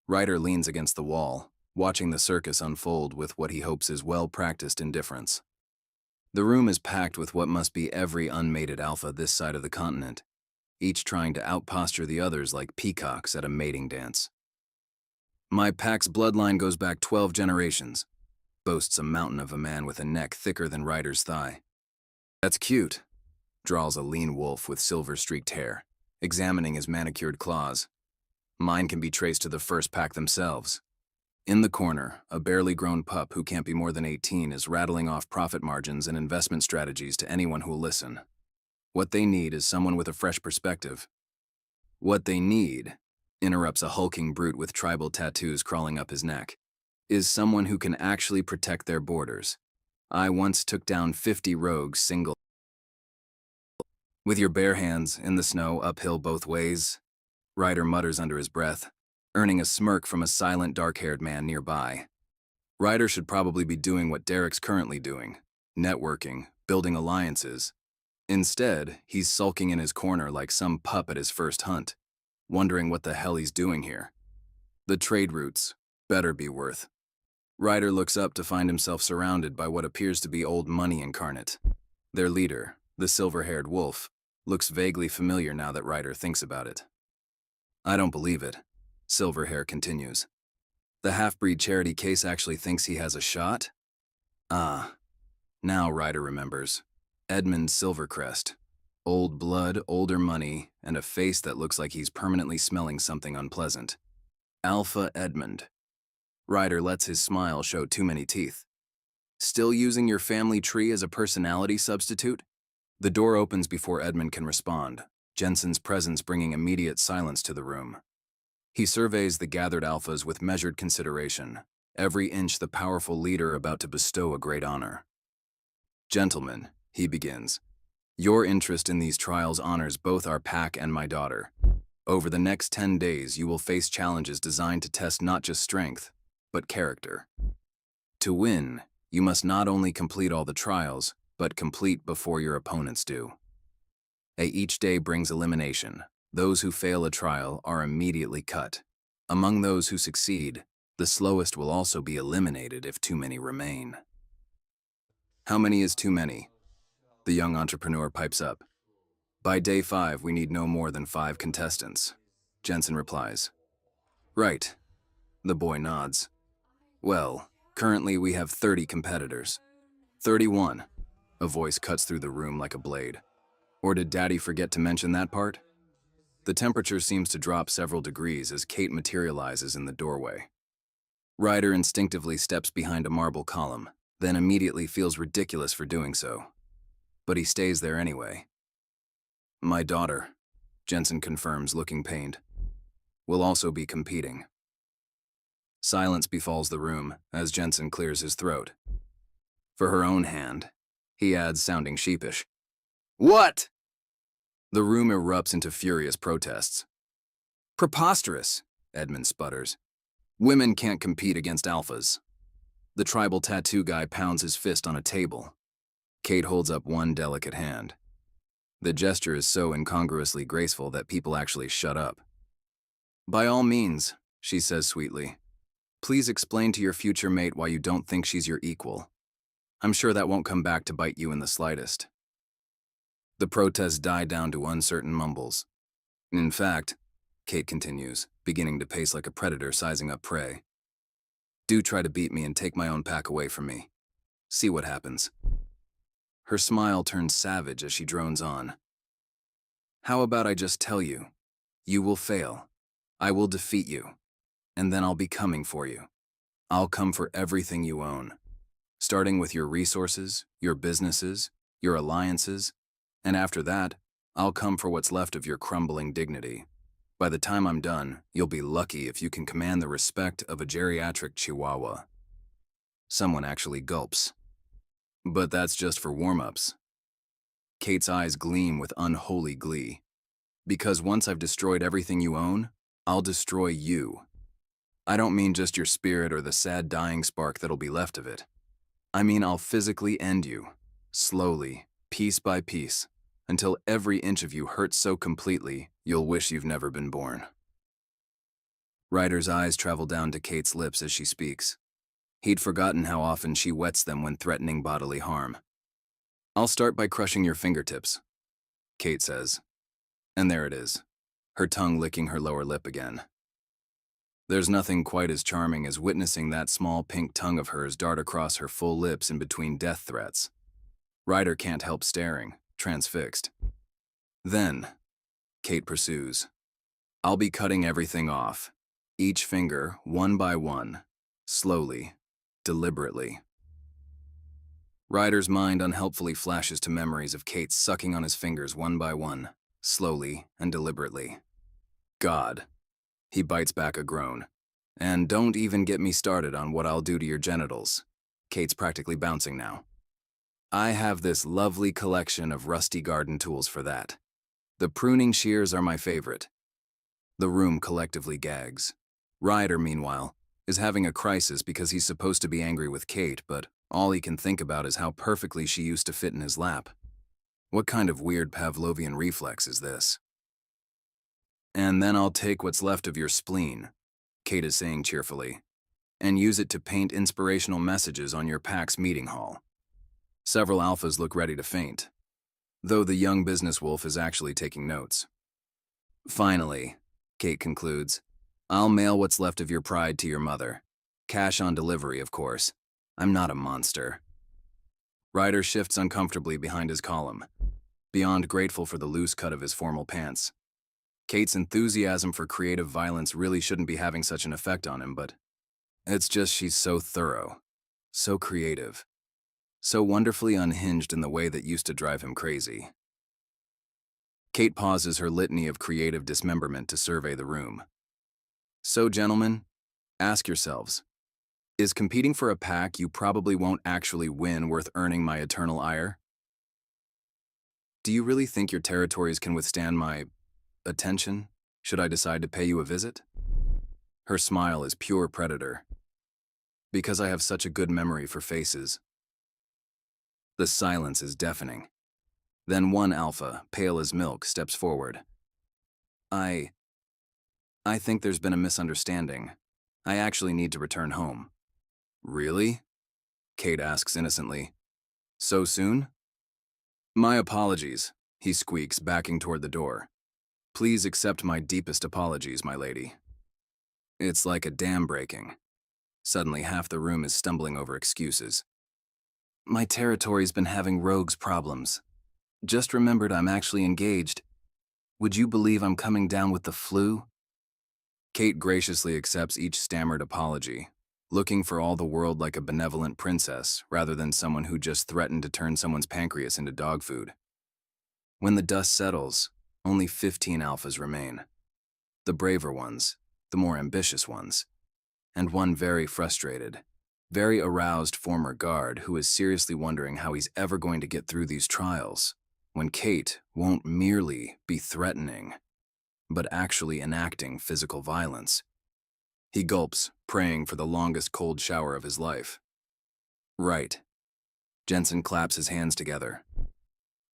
Ryder leans against the wall, watching the circus unfold with what he hopes is well-practiced indifference. The room is packed with what must be every unmated alpha this side of the continent, each trying to outposture the others like peacocks at a mating dance. My pack's bloodline goes back 12 generations, boasts a mountain of a man with a neck thicker than Ryder's thigh. That's cute, drawls a lean wolf with silver-streaked hair, examining his manicured claws. Mine can be traced to the first pack themselves. In the corner, a barely grown pup who can't be more than 18 is rattling off profit margins and investment strategies to anyone who'll listen. What they need is someone with a fresh perspective. What they need, interrupts a hulking brute with tribal tattoos crawling up his neck, is someone who can actually protect their borders. I once took down 50 rogues single. With your bare hands, in the snow, uphill both ways, Ryder mutters under his breath, earning a smirk from a silent, dark-haired man nearby. Ryder should probably be doing what Derek's currently doing, networking, building alliances. Instead, he's sulking in his corner like some pup at his first hunt, wondering what the hell he's doing here. The trade routes better be worth. Ryder looks up to find himself surrounded by what appears to be old money incarnate. Their leader, the silver-haired wolf, looks vaguely familiar now that Ryder thinks about it. I don't believe it, Silverhair continues. The half-breed charity case actually thinks he has a shot? Ah, now Ryder remembers. Edmund Silvercrest. Old blood, older money, and a face that looks like he's permanently smelling something unpleasant. Alpha Edmund. Ryder lets his smile show too many teeth. Still using your family tree as a personality substitute? The door opens before Edmund can respond, Jensen's presence bringing immediate silence to the room. He surveys the gathered alphas with measured consideration, every inch the powerful leader about to bestow a great honor. Gentlemen, he begins, your interest in these trials honors both our pack and my daughter. Over the next 10 days, you will face challenges designed to test not just strength, but character. To win, you must not only complete all the trials, but complete before your opponents do. Each day brings elimination. Those who fail a trial are immediately cut. Among those who succeed, the slowest will also be eliminated if too many remain. How many is too many? The young entrepreneur pipes up. By day 5, we need no more than 5 contestants. Jensen replies. Right. The boy nods. Well, currently we have 30 competitors. 31. A voice cuts through the room like a blade. Or did Daddy forget to mention that part? The temperature seems to drop several degrees as Kate materializes in the doorway. Ryder instinctively steps behind a marble column, then immediately feels ridiculous for doing so. But he stays there anyway. My daughter, Jensen confirms, looking pained, will also be competing. Silence befalls the room as Jensen clears his throat. For her own hand, he adds, sounding sheepish. What? The room erupts into furious protests. Preposterous, Edmund sputters. Women can't compete against alphas. The tribal tattoo guy pounds his fist on a table. Kate holds up one delicate hand. The gesture is so incongruously graceful that people actually shut up. By all means, she says sweetly. Please explain to your future mate why you don't think she's your equal. I'm sure that won't come back to bite you in the slightest. The protests die down to uncertain mumbles. In fact, Kate continues, beginning to pace like a predator sizing up prey. Do try to beat me and take my own pack away from me. See what happens. Her smile turns savage as she drones on. How about I just tell you? You will fail. I will defeat you. And then I'll be coming for you. I'll come for everything you own. Starting with your resources, your businesses, your alliances, and after that, I'll come for what's left of your crumbling dignity. By the time I'm done, you'll be lucky if you can command the respect of a geriatric chihuahua. Someone actually gulps. But that's just for warm-ups. Kate's eyes gleam with unholy glee. Because once I've destroyed everything you own, I'll destroy you. I don't mean just your spirit or the sad dying spark that'll be left of it. I mean I'll physically end you, slowly, piece by piece, until every inch of you hurts so completely you'll wish you've never been born. Ryder's eyes travel down to Kate's lips as she speaks. He'd forgotten how often she wets them when threatening bodily harm. I'll start by crushing your fingertips, Kate says. And there it is, her tongue licking her lower lip again. There's nothing quite as charming as witnessing that small pink tongue of hers dart across her full lips in between death threats. Ryder can't help staring, transfixed. Then, Kate pursues, I'll be cutting everything off, each finger, one by one, slowly, deliberately. Ryder's mind unhelpfully flashes to memories of Kate sucking on his fingers one by one, slowly and deliberately. God. He bites back a groan. And don't even get me started on what I'll do to your genitals. Kate's practically bouncing now. I have this lovely collection of rusty garden tools for that. The pruning shears are my favorite. The room collectively gags. Ryder, meanwhile, is having a crisis because he's supposed to be angry with Kate, but all he can think about is how perfectly she used to fit in his lap. What kind of weird Pavlovian reflex is this? And then I'll take what's left of your spleen, Kate is saying cheerfully, and use it to paint inspirational messages on your PAX meeting hall. Several alphas look ready to faint, though the young business wolf is actually taking notes. Finally, Kate concludes, I'll mail what's left of your pride to your mother. Cash on delivery, of course. I'm not a monster. Ryder shifts uncomfortably behind his column, beyond grateful for the loose cut of his formal pants. Kate's enthusiasm for creative violence really shouldn't be having such an effect on him, but it's just she's so thorough, so creative, so wonderfully unhinged in the way that used to drive him crazy. Kate pauses her litany of creative dismemberment to survey the room. So, gentlemen, ask yourselves, is competing for a pack you probably won't actually win worth earning my eternal ire? Do you really think your territories can withstand my attention, should I decide to pay you a visit? Her smile is pure predator. Because I have such a good memory for faces. The silence is deafening. Then one alpha, pale as milk, steps forward. I think there's been a misunderstanding. I actually need to return home. Really? Kate asks innocently. So soon? My apologies, he squeaks, backing toward the door. Please accept my deepest apologies, my lady. It's like a dam breaking. Suddenly, half the room is stumbling over excuses. My territory's been having rogues problems. Just remembered I'm actually engaged. Would you believe I'm coming down with the flu? Kate graciously accepts each stammered apology, looking for all the world like a benevolent princess rather than someone who just threatened to turn someone's pancreas into dog food. When the dust settles, only 15 alphas remain. The braver ones, the more ambitious ones, and one very frustrated, very aroused former guard who is seriously wondering how he's ever going to get through these trials when Kate won't merely be threatening, but actually enacting physical violence. He gulps, praying for the longest cold shower of his life. Right. Jensen claps his hands together.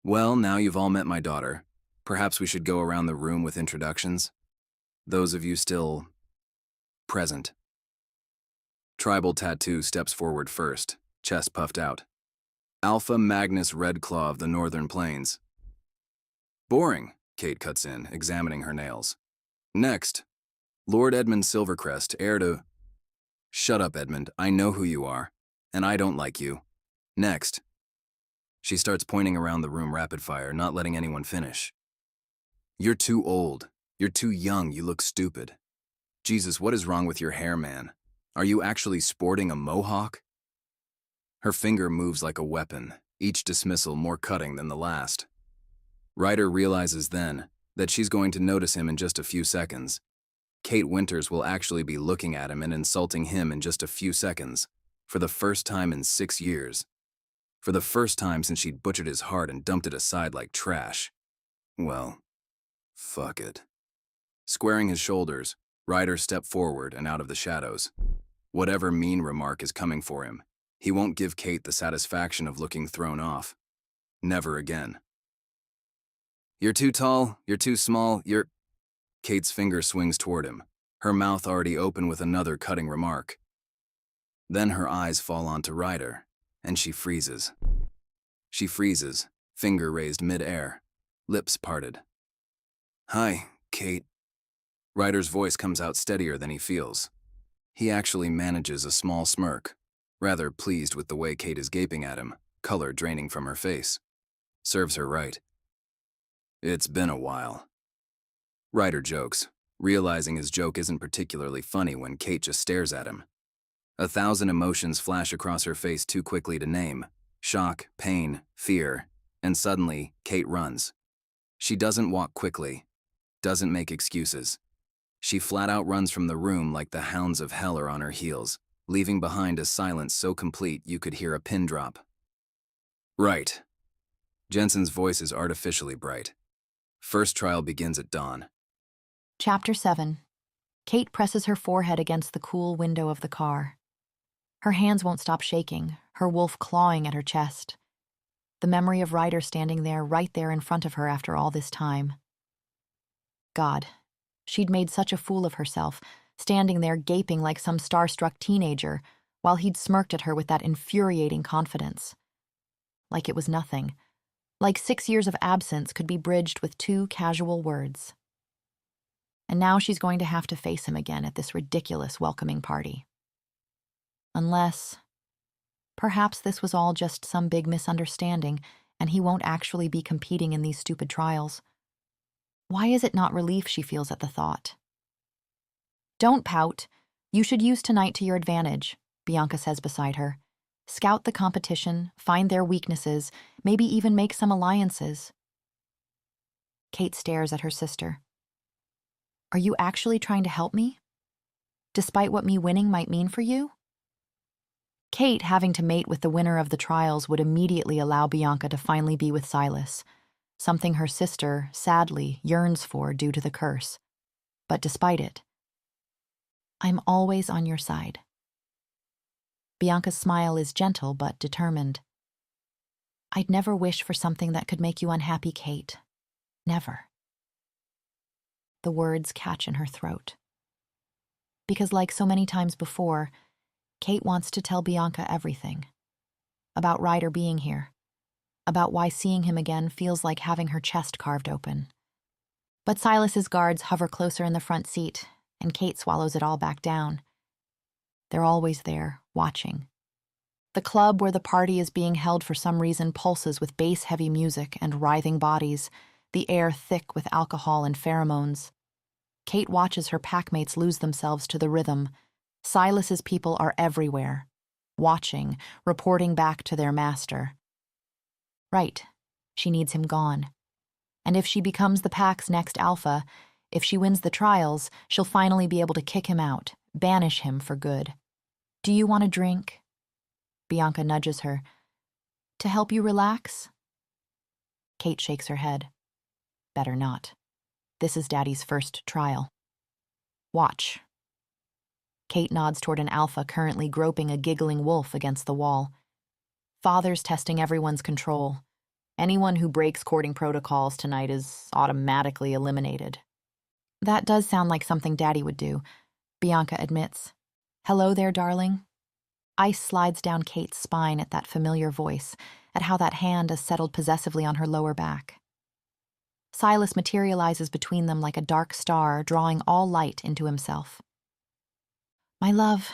Well, now you've all met my daughter. Perhaps we should go around the room with introductions. Those of you still present. Tribal Tattoo steps forward first, chest puffed out. Alpha Magnus Redclaw of the Northern Plains. Boring, Kate cuts in, examining her nails. Next, Lord Edmund Silvercrest, heir to... Shut up, Edmund. I know who you are, and I don't like you. Next. She starts pointing around the room rapid fire, not letting anyone finish. You're too old. You're too young. You look stupid. Jesus, what is wrong with your hair, man? Are you actually sporting a mohawk? Her finger moves like a weapon, each dismissal more cutting than the last. Ryder realizes then that she's going to notice him in just a few seconds. Kate Winters will actually be looking at him and insulting him in just a few seconds, for the first time in 6 years. For the first time since she'd butchered his heart and dumped it aside like trash. Well, fuck it. Squaring his shoulders, Ryder stepped forward and out of the shadows. Whatever mean remark is coming for him, he won't give Kate the satisfaction of looking thrown off. Never again. You're too tall, you're too small, you're... Kate's finger swings toward him, her mouth already open with another cutting remark. Then her eyes fall onto Ryder, and she freezes. She freezes, finger raised mid-air, lips parted. "Hi, Kate." Ryder's voice comes out steadier than he feels. He actually manages a small smirk, rather pleased with the way Kate is gaping at him, color draining from her face. Serves her right. "It's been a while." Ryder jokes, realizing his joke isn't particularly funny when Kate just stares at him. 1,000 emotions flash across her face too quickly to name. Shock, pain, fear, and suddenly, Kate runs. She doesn't walk quickly, doesn't make excuses. She flat out runs from the room like the hounds of hell are on her heels, leaving behind a silence so complete you could hear a pin drop. "Right." Jensen's voice is artificially bright. First trial begins at dawn. Chapter 7. Kate presses her forehead against the cool window of the car. Her hands won't stop shaking, her wolf clawing at her chest. The memory of Ryder standing there, right there in front of her after all this time. God, she'd made such a fool of herself, standing there gaping like some starstruck teenager, while he'd smirked at her with that infuriating confidence. Like it was nothing. Like 6 years of absence could be bridged with 2 casual words. And now she's going to have to face him again at this ridiculous welcoming party. Unless, perhaps this was all just some big misunderstanding, and he won't actually be competing in these stupid trials. Why is it not relief she feels at the thought? "Don't pout. You should use tonight to your advantage," Bianca says beside her. "Scout the competition, find their weaknesses, maybe even make some alliances." Kate stares at her sister. "Are you actually trying to help me? Despite what me winning might mean for you?" Kate having to mate with the winner of the trials would immediately allow Bianca to finally be with Silas, something her sister, sadly, yearns for due to the curse. But despite it, "I'm always on your side." Bianca's smile is gentle but determined. "I'd never wish for something that could make you unhappy, Kate. Never." The words catch in her throat. Because like so many times before, Kate wants to tell Bianca everything. About Ryder being here. About why seeing him again feels like having her chest carved open. But Silas's guards hover closer in the front seat, and Kate swallows it all back down. They're always there, watching. The club where the party is being held for some reason pulses with bass-heavy music and writhing bodies, the air thick with alcohol and pheromones. Kate watches her packmates lose themselves to the rhythm. Silas's people are everywhere, watching, reporting back to their master. Right, she needs him gone. And if she becomes the pack's next alpha, if she wins the trials, she'll finally be able to kick him out, banish him for good. "Do you want a drink?" Bianca nudges her. "To help you relax?" Kate shakes her head. Better not. This is Daddy's first trial. "Watch." Kate nods toward an alpha currently groping a giggling wolf against the wall. "Father's testing everyone's control. Anyone who breaks courting protocols tonight is automatically eliminated." That does sound like something Daddy would do, Bianca admits. "Hello there, darling." Ice slides down Kate's spine at that familiar voice, at how that hand is settled possessively on her lower back. Silas materializes between them like a dark star, drawing all light into himself. "My love,"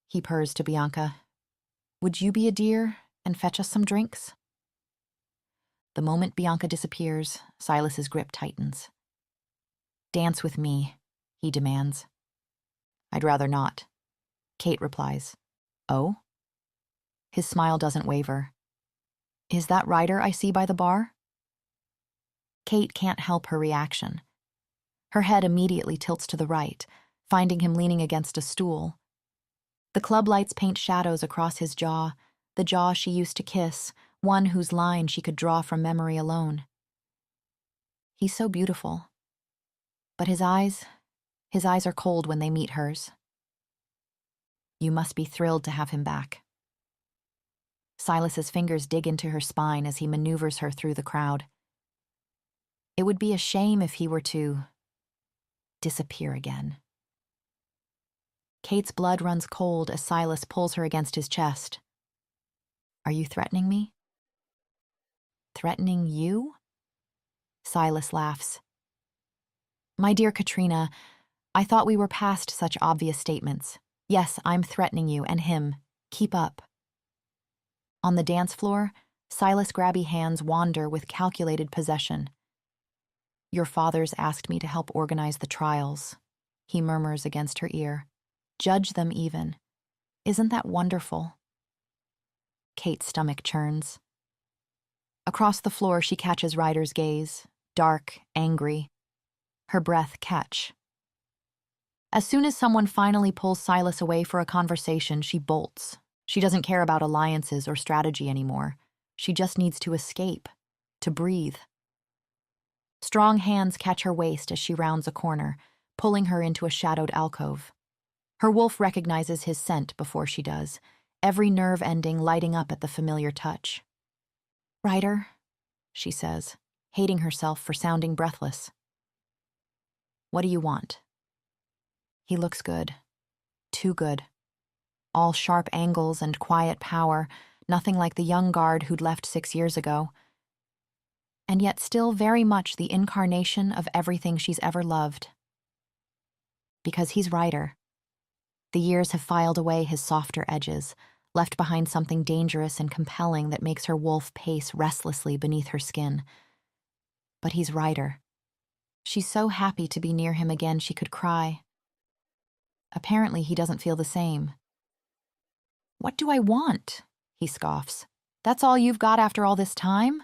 he purrs to Bianca, "would you be a dear and fetch us some drinks?" The moment Bianca disappears, Silas's grip tightens. "Dance with me," he demands. "I'd rather not," Kate replies. "Oh?" His smile doesn't waver. "Is that Ryder I see by the bar?" Kate can't help her reaction. Her head immediately tilts to the right, finding him leaning against a stool. The club lights paint shadows across his jaw, the jaw she used to kiss, one whose line she could draw from memory alone. He's so beautiful. But his eyes are cold when they meet hers. You must be thrilled to have him back. Silas's fingers dig into her spine as he maneuvers her through the crowd. It would be a shame if he were to disappear again. Kate's blood runs cold as Silas pulls her against his chest. "Are you threatening me?" Threatening you? Silas laughs. My dear Katrina, I thought we were past such obvious statements. Yes, I'm threatening you and him. Keep up. On the dance floor, Silas' grabby hands wander with calculated possession. Your father's asked me to help organize the trials, he murmurs against her ear. Judge them even. Isn't that wonderful? Kate's stomach churns. Across the floor, she catches Ryder's gaze, dark, angry. Her breath catch. As soon as someone finally pulls Silas away for a conversation, she bolts. She doesn't care about alliances or strategy anymore. She just needs to escape, to breathe. Strong hands catch her waist as she rounds a corner, pulling her into a shadowed alcove. Her wolf recognizes his scent before she does, every nerve ending lighting up at the familiar touch. Ryder, she says, hating herself for sounding breathless. What do you want? He looks good. Too good. All sharp angles and quiet power, nothing like the young guard who'd left 6 years ago. And yet still very much the incarnation of everything she's ever loved. Because he's Ryder. The years have filed away his softer edges, left behind something dangerous and compelling that makes her wolf pace restlessly beneath her skin. But he's Ryder. She's so happy to be near him again she could cry. Apparently he doesn't feel the same. What do I want? He scoffs. That's all you've got after all this time?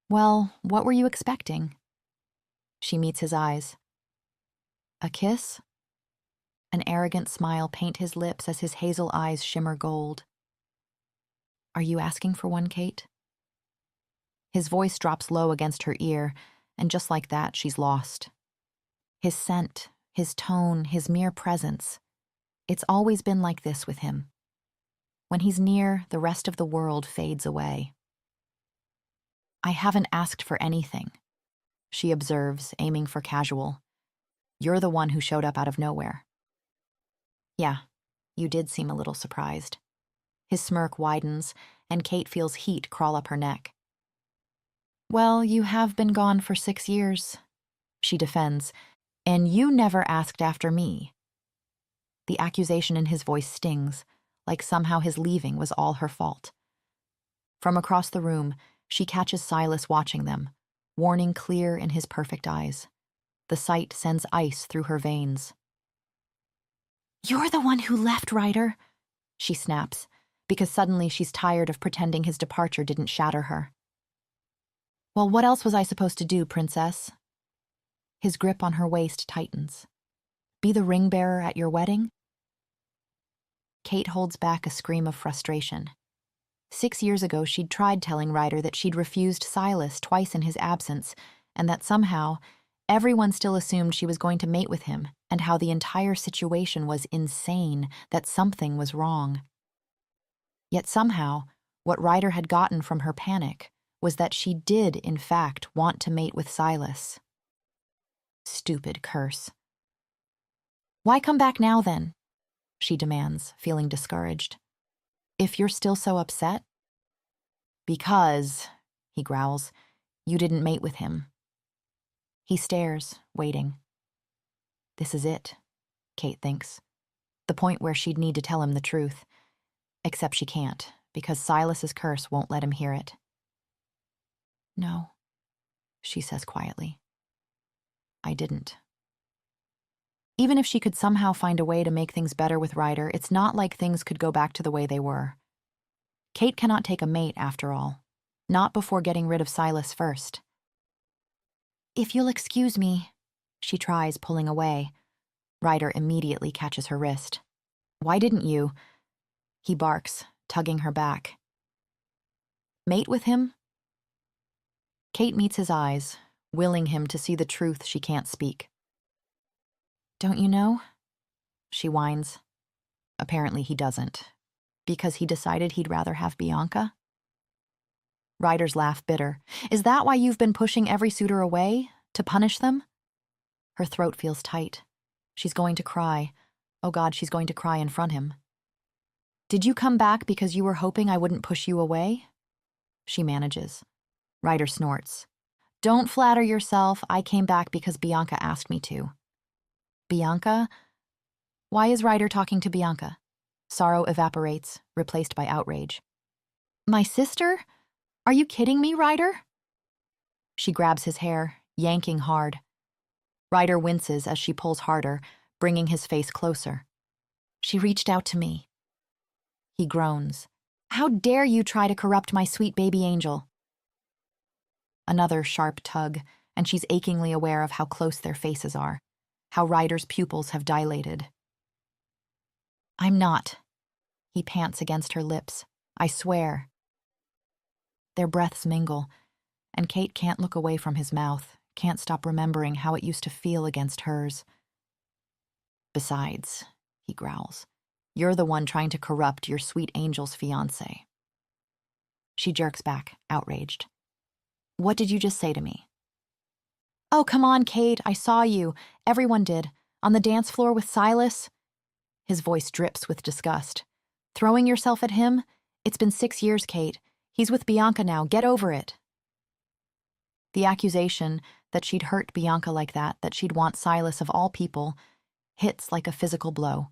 Well, what were you expecting? She meets his eyes. A kiss? An arrogant smile paints his lips as his hazel eyes shimmer gold. Are you asking for one, Kate? His voice drops low against her ear, and just like that, she's lost. His scent, his tone, his mere presence. It's always been like this with him. When he's near, the rest of the world fades away. I haven't asked for anything, she observes, aiming for casual. You're the one who showed up out of nowhere. Yeah, you did seem a little surprised. His smirk widens, and Kate feels heat crawl up her neck. Well, you have been gone for 6 years, she defends, and you never asked after me. The accusation in his voice stings, like somehow his leaving was all her fault. From across the room, she catches Silas watching them, warning clear in his perfect eyes. The sight sends ice through her veins. You're the one who left, Ryder, she snaps, because suddenly she's tired of pretending his departure didn't shatter her. Well, what else was I supposed to do, princess? His grip on her waist tightens. Be the ring bearer at your wedding? Kate holds back a scream of frustration. 6 years ago, she'd tried telling Ryder that she'd refused Silas twice in his absence, and that somehow everyone still assumed she was going to mate with him, and how the entire situation was insane, that something was wrong. Yet somehow, what Ryder had gotten from her panic was that she did, in fact, want to mate with Silas. Stupid curse. Why come back now, then? She demands, feeling discouraged. If you're still so upset? Because, he growls, you didn't mate with him. He stares, waiting. This is it, Kate thinks. The point where she'd need to tell him the truth. Except she can't, because Silas's curse won't let him hear it. No, she says quietly. I didn't. Even if she could somehow find a way to make things better with Ryder, it's not like things could go back to the way they were. Kate cannot take a mate, after all. Not before getting rid of Silas first. If you'll excuse me, she tries, pulling away. Ryder immediately catches her wrist. Why didn't you? He barks, tugging her back. Mate with him? Kate meets his eyes, willing him to see the truth she can't speak. Don't you know? She whines. Apparently he doesn't. Because he decided he'd rather have Bianca? Ryder's laugh bitter. Is that why you've been pushing every suitor away? To punish them? Her throat feels tight. She's going to cry. Oh God, she's going to cry in front of him. Did you come back because you were hoping I wouldn't push you away? She manages. Ryder snorts. Don't flatter yourself. I came back because Bianca asked me to. Bianca? Why is Ryder talking to Bianca? Sorrow evaporates, replaced by outrage. My sister? Are you kidding me, Ryder? She grabs his hair, yanking hard. Ryder winces as she pulls harder, bringing his face closer. She reached out to me. He groans. How dare you try to corrupt my sweet baby angel? Another sharp tug, and she's achingly aware of how close their faces are, how Ryder's pupils have dilated. I'm not. He pants against her lips. I swear. Their breaths mingle, and Kate can't look away from his mouth, can't stop remembering how it used to feel against hers. Besides, he growls, you're the one trying to corrupt your sweet angel's fiancé. She jerks back, outraged. What did you just say to me? Oh, come on, Kate, I saw you. Everyone did. On the dance floor with Silas. His voice drips with disgust. Throwing yourself at him? It's been 6 years, Kate. He's with Bianca now. Get over it. The accusation that she'd hurt Bianca like that she'd want Silas of all people, hits like a physical blow.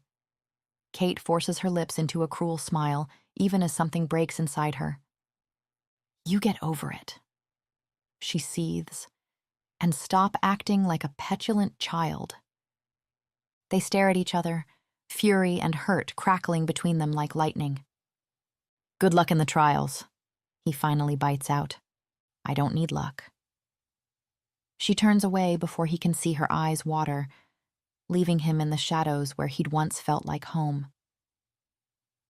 Kate forces her lips into a cruel smile, even as something breaks inside her. You get over it. She seethes, and stop acting like a petulant child. They stare at each other, fury and hurt crackling between them like lightning. Good luck in the trials, he finally bites out. I don't need luck. She turns away before he can see her eyes water, leaving him in the shadows where he'd once felt like home.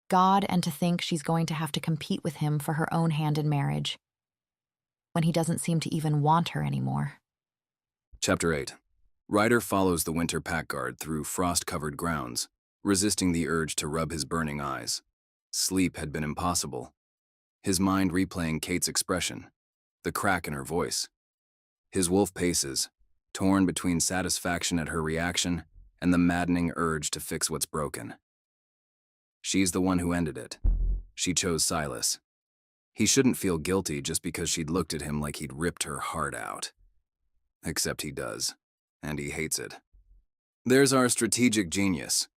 God, and to think she's going to have to compete with him for her own hand in marriage, when he doesn't seem to even want her anymore. Chapter 8. Ryder follows the winter pack guard through frost-covered grounds, resisting the urge to rub his burning eyes. Sleep had been impossible. His mind replaying Kate's expression, the crack in her voice. His wolf paces, torn between satisfaction at her reaction and the maddening urge to fix what's broken. She's the one who ended it. She chose Silas. He shouldn't feel guilty just because she'd looked at him like he'd ripped her heart out. Except he does, and he hates it. There's our strategic genius,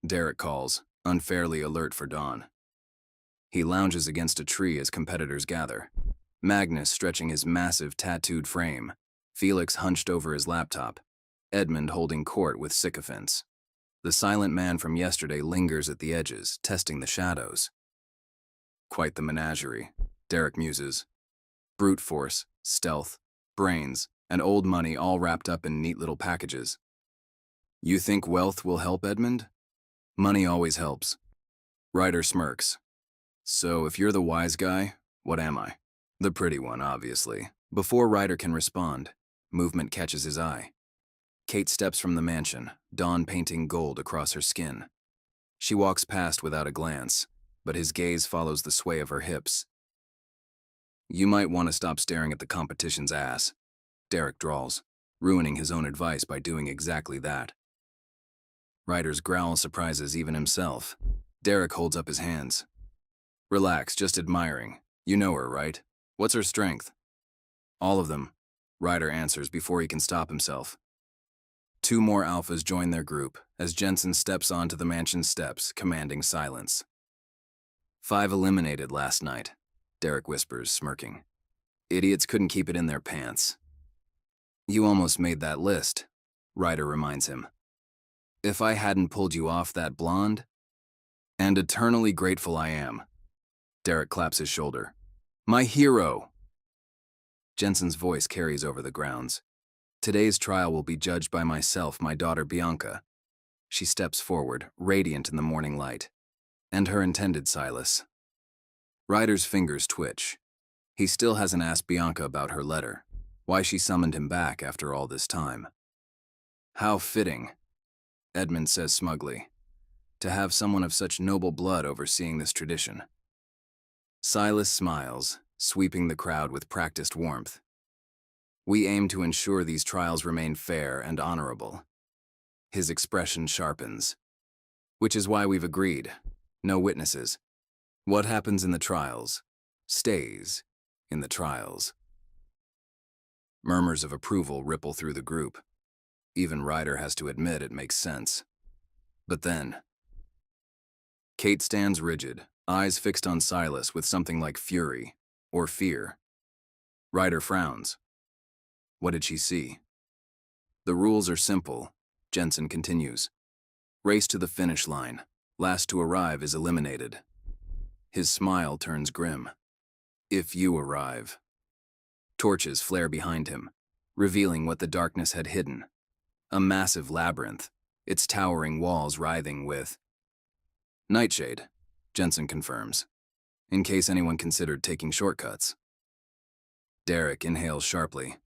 Derek calls, unfairly alert for dawn. He lounges against a tree as competitors gather, Magnus stretching his massive tattooed frame, Felix hunched over his laptop, Edmund holding court with sycophants. The silent man from yesterday lingers at the edges, testing the shadows. Quite the menagerie, Derek muses. Brute force, stealth, brains, and old money all wrapped up in neat little packages. You think wealth will help, Edmund? Money always helps. Ryder smirks. So if you're the wise guy, what am I? The pretty one, obviously. Before Ryder can respond, movement catches his eye. Kate steps from the mansion, dawn painting gold across her skin. She walks past without a glance, but his gaze follows the sway of her hips. You might want to stop staring at the competition's ass, Derek drawls, ruining his own advice by doing exactly that. Ryder's growl surprises even himself. Derek holds up his hands. Relax, just admiring. You know her, right? What's her strength? All of them, Ryder answers before he can stop himself. 2 more alphas join their group as Jensen steps onto the mansion steps, commanding silence. 5 eliminated last night, Derek whispers, smirking. Idiots couldn't keep it in their pants. You almost made that list, Ryder reminds him. If I hadn't pulled you off that blonde? And eternally grateful I am. Derek claps his shoulder. My hero! Jensen's voice carries over the grounds. Today's trial will be judged by myself, my daughter Bianca. She steps forward, radiant in the morning light. And her intended Silas. Ryder's fingers twitch. He still hasn't asked Bianca about her letter, why she summoned him back after all this time. How fitting, Edmund says smugly, to have someone of such noble blood overseeing this tradition. Silas smiles, sweeping the crowd with practiced warmth. We aim to ensure these trials remain fair and honorable. His expression sharpens. Which is why we've agreed. No witnesses. What happens in the trials stays in the trials. Murmurs of approval ripple through the group. Even Ryder has to admit it makes sense. But then, Kate stands rigid, eyes fixed on Silas with something like fury or fear. Ryder frowns. What did she see? The rules are simple, Jensen continues. Race to the finish line. Last to arrive is eliminated. His smile turns grim. If you arrive. Torches flare behind him, revealing what the darkness had hidden. A massive labyrinth, its towering walls writhing with nightshade, Jensen confirms, in case anyone considered taking shortcuts. Derek inhales sharply.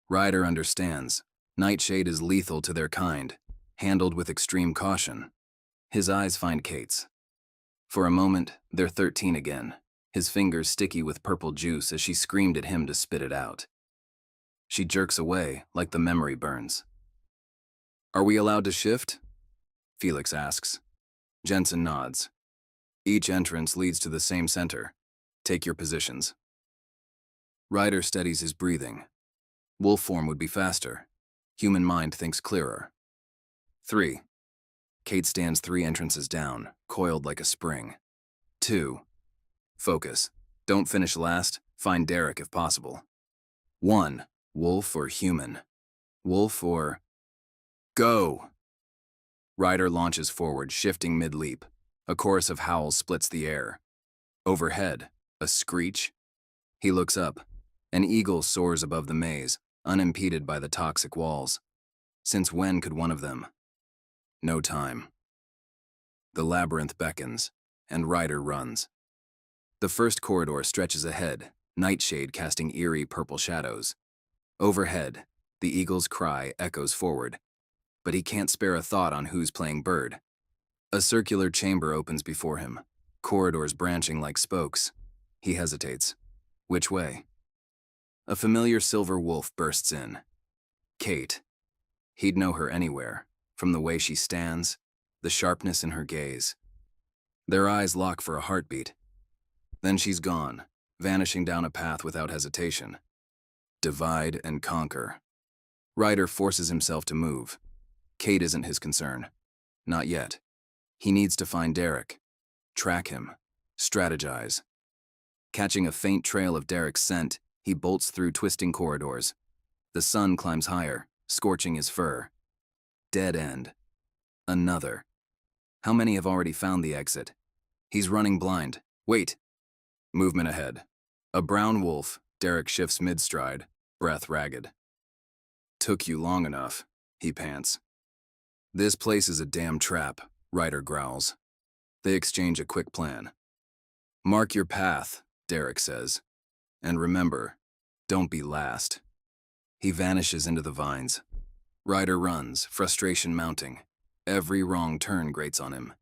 Ryder understands. Nightshade is lethal to their kind, handled with extreme caution. His eyes find Kate's. For a moment, they're 13 again, his fingers sticky with purple juice as she screamed at him to spit it out. She jerks away, like the memory burns. Are we allowed to shift? Felix asks. Jensen nods. Each entrance leads to the same center. Take your positions. Ryder steadies his breathing. Wolf form would be faster. Human mind thinks clearer. 3. Kate stands 3 entrances down, coiled like a spring. 2. Focus. Don't finish last. Find Derek if possible. 1. Wolf or human. Wolf or... Go! Ryder launches forward, shifting mid-leap. A chorus of howls splits the air. Overhead, a screech. He looks up. An eagle soars above the maze, unimpeded by the toxic walls. Since when could one of them? No time. The labyrinth beckons, and Ryder runs. The first corridor stretches ahead, nightshade casting eerie purple shadows. Overhead, the eagle's cry echoes forward, but he can't spare a thought on who's playing bird. A circular chamber opens before him, corridors branching like spokes. He hesitates. Which way? A familiar silver wolf bursts in. Kate. He'd know her anywhere, from the way she stands, the sharpness in her gaze. Their eyes lock for a heartbeat. Then she's gone, vanishing down a path without hesitation. Divide and conquer. Ryder forces himself to move. Kate isn't his concern. Not yet. He needs to find Derek. Track him. Strategize. Catching a faint trail of Derek's scent, he bolts through twisting corridors. The sun climbs higher, scorching his fur. Dead end. Another. How many have already found the exit? He's running blind. Wait. Movement ahead. A brown wolf, Derek shifts mid-stride, breath ragged. Took you long enough, he pants. This place is a damn trap, Ryder growls. They exchange a quick plan. Mark your path, Derek says. And remember, don't be last. He vanishes into the vines. Ryder runs, frustration mounting. Every wrong turn grates on him.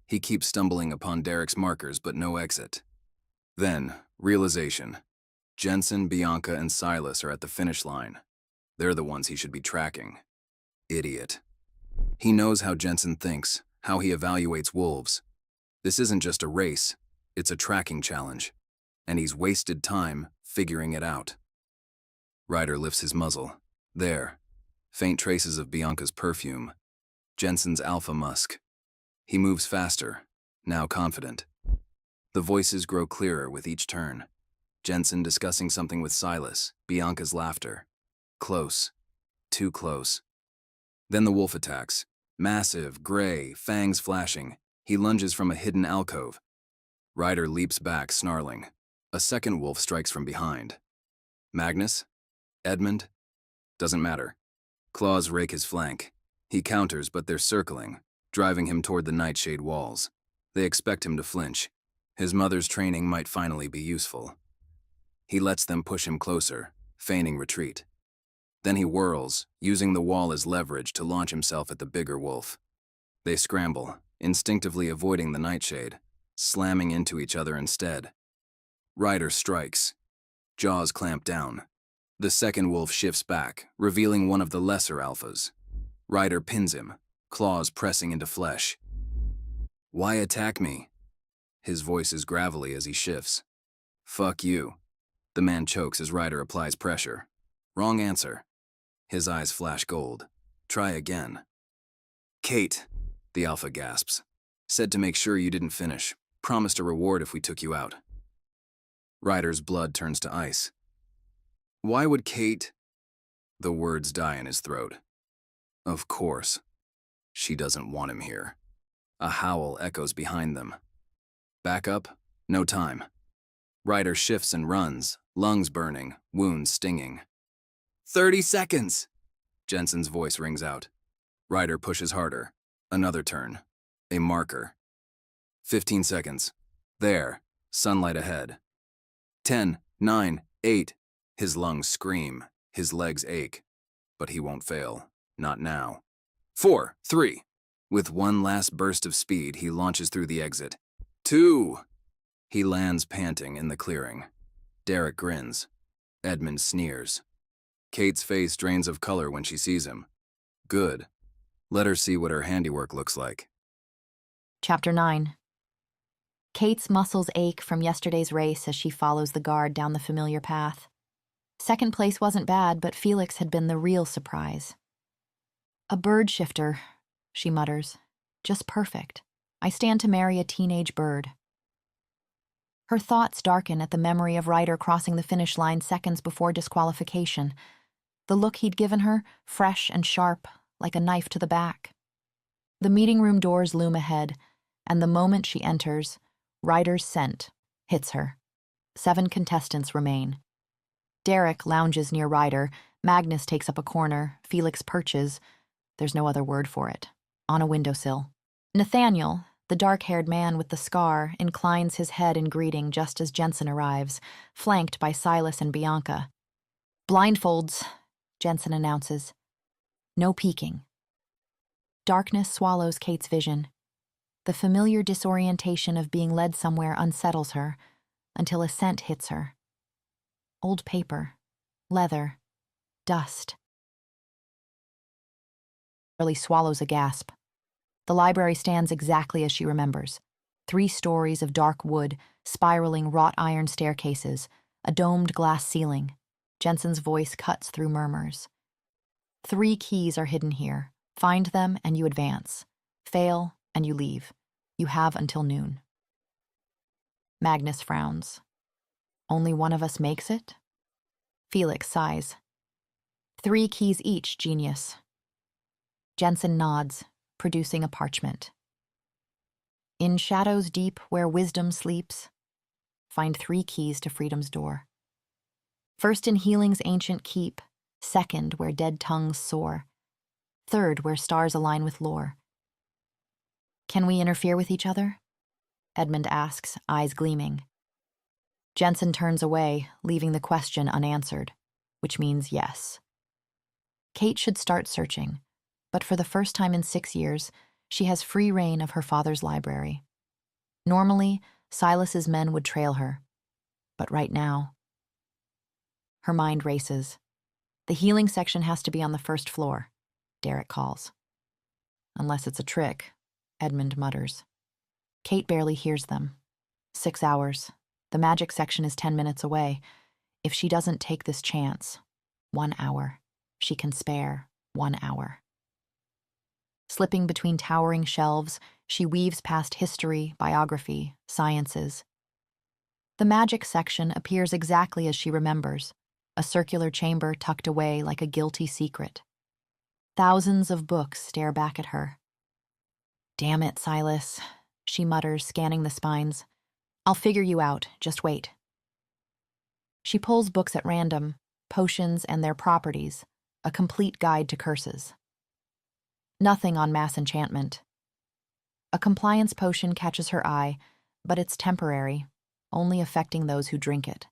He keeps stumbling upon Derek's markers, but no exit. Then, realization. Jensen, Bianca, and Silas are at the finish line. They're the ones he should be tracking. Idiot. He knows how Jensen thinks, how he evaluates wolves. This isn't just a race, it's a tracking challenge. And he's wasted time figuring it out. Ryder lifts his muzzle. There. Faint traces of Bianca's perfume. Jensen's alpha musk. He moves faster, now confident. The voices grow clearer with each turn. Jensen discussing something with Silas, Bianca's laughter. Close. Too close. Then the wolf attacks. Massive, gray, fangs flashing. He lunges from a hidden alcove. Ryder leaps back, snarling. A second wolf strikes from behind. Magnus? Edmund? Doesn't matter. Claws rake his flank. He counters, but they're circling, driving him toward the nightshade walls. They expect him to flinch. His mother's training might finally be useful. He lets them push him closer, feigning retreat. Then he whirls, using the wall as leverage to launch himself at the bigger wolf. They scramble, instinctively avoiding the nightshade, slamming into each other instead. Ryder strikes. Jaws clamp down. The second wolf shifts back, revealing one of the lesser alphas. Ryder pins him, claws pressing into flesh. Why attack me? His voice is gravelly as he shifts. Fuck you. The man chokes as Ryder applies pressure. Wrong answer. His eyes flash gold. Try again. Kate, the alpha gasps. Said to make sure you didn't finish. Promised a reward if we took you out. Ryder's blood turns to ice. Why would Kate... The words die in his throat. Of course. She doesn't want him here. A howl echoes behind them. Back up? No time. Ryder shifts and runs, lungs burning, wounds stinging. 30 seconds! Jensen's voice rings out. Ryder pushes harder. Another turn. A marker. 15 seconds. There. Sunlight ahead. 10, 9, 8. His lungs scream. His legs ache. But he won't fail. Not now. 4, 3. With one last burst of speed, he launches through the exit. 2. He lands panting in the clearing. Derek grins. Edmund sneers. Kate's face drains of color when she sees him. Good. Let her see what her handiwork looks like. Chapter 9. Kate's muscles ache from yesterday's race as she follows the guard down the familiar path. Second place wasn't bad, but Felix had been the real surprise. A bird shifter, she mutters. Just perfect. I stand to marry a teenage bird. Her thoughts darken at the memory of Ryder crossing the finish line seconds before disqualification. The look he'd given her, fresh and sharp, like a knife to the back. The meeting room doors loom ahead, and the moment she enters, Ryder's scent hits her. 7 contestants remain. Derek lounges near Ryder, Magnus takes up a corner, Felix perches, there's no other word for it, on a windowsill. Nathaniel, the dark-haired man with the scar, inclines his head in greeting just as Jensen arrives, flanked by Silas and Bianca. Blindfolds, Jensen announces. No peeking. Darkness swallows Kate's vision. The familiar disorientation of being led somewhere unsettles her, until a scent hits her. Old paper, leather, dust. Really swallows a gasp. The library stands exactly as she remembers. 3 stories of dark wood, spiraling wrought iron staircases, a domed glass ceiling. Jensen's voice cuts through murmurs. 3 keys are hidden here. Find them and you advance. Fail and you leave. You have until noon. Magnus frowns. Only one of us makes it? Felix sighs. 3 keys each, genius. Jensen nods, producing a parchment. In shadows deep where wisdom sleeps, find 3 keys to freedom's door. First in healing's ancient keep, second where dead tongues soar, third where stars align with lore. Can we interfere with each other? Edmund asks, eyes gleaming. Jensen turns away, leaving the question unanswered, which means yes. Kate should start searching, but for the first time in 6 years, she has free reign of her father's library. Normally, Silas's men would trail her, but right now... Her mind races. The healing section has to be on the 1st floor, Derek calls. Unless it's a trick, Edmund mutters. Kate barely hears them. 6 hours. The magic section is 10 minutes away. If she doesn't take this chance, 1 hour. She can spare 1 hour. Slipping between towering shelves, she weaves past history, biography, sciences. The magic section appears exactly as she remembers, a circular chamber tucked away like a guilty secret. Thousands of books stare back at her. Damn it, Silas, she mutters, scanning the spines. I'll figure you out, just wait. She pulls books at random, potions and their properties, a complete guide to curses. Nothing on mass enchantment. A compliance potion catches her eye, but it's temporary, only affecting those who drink it.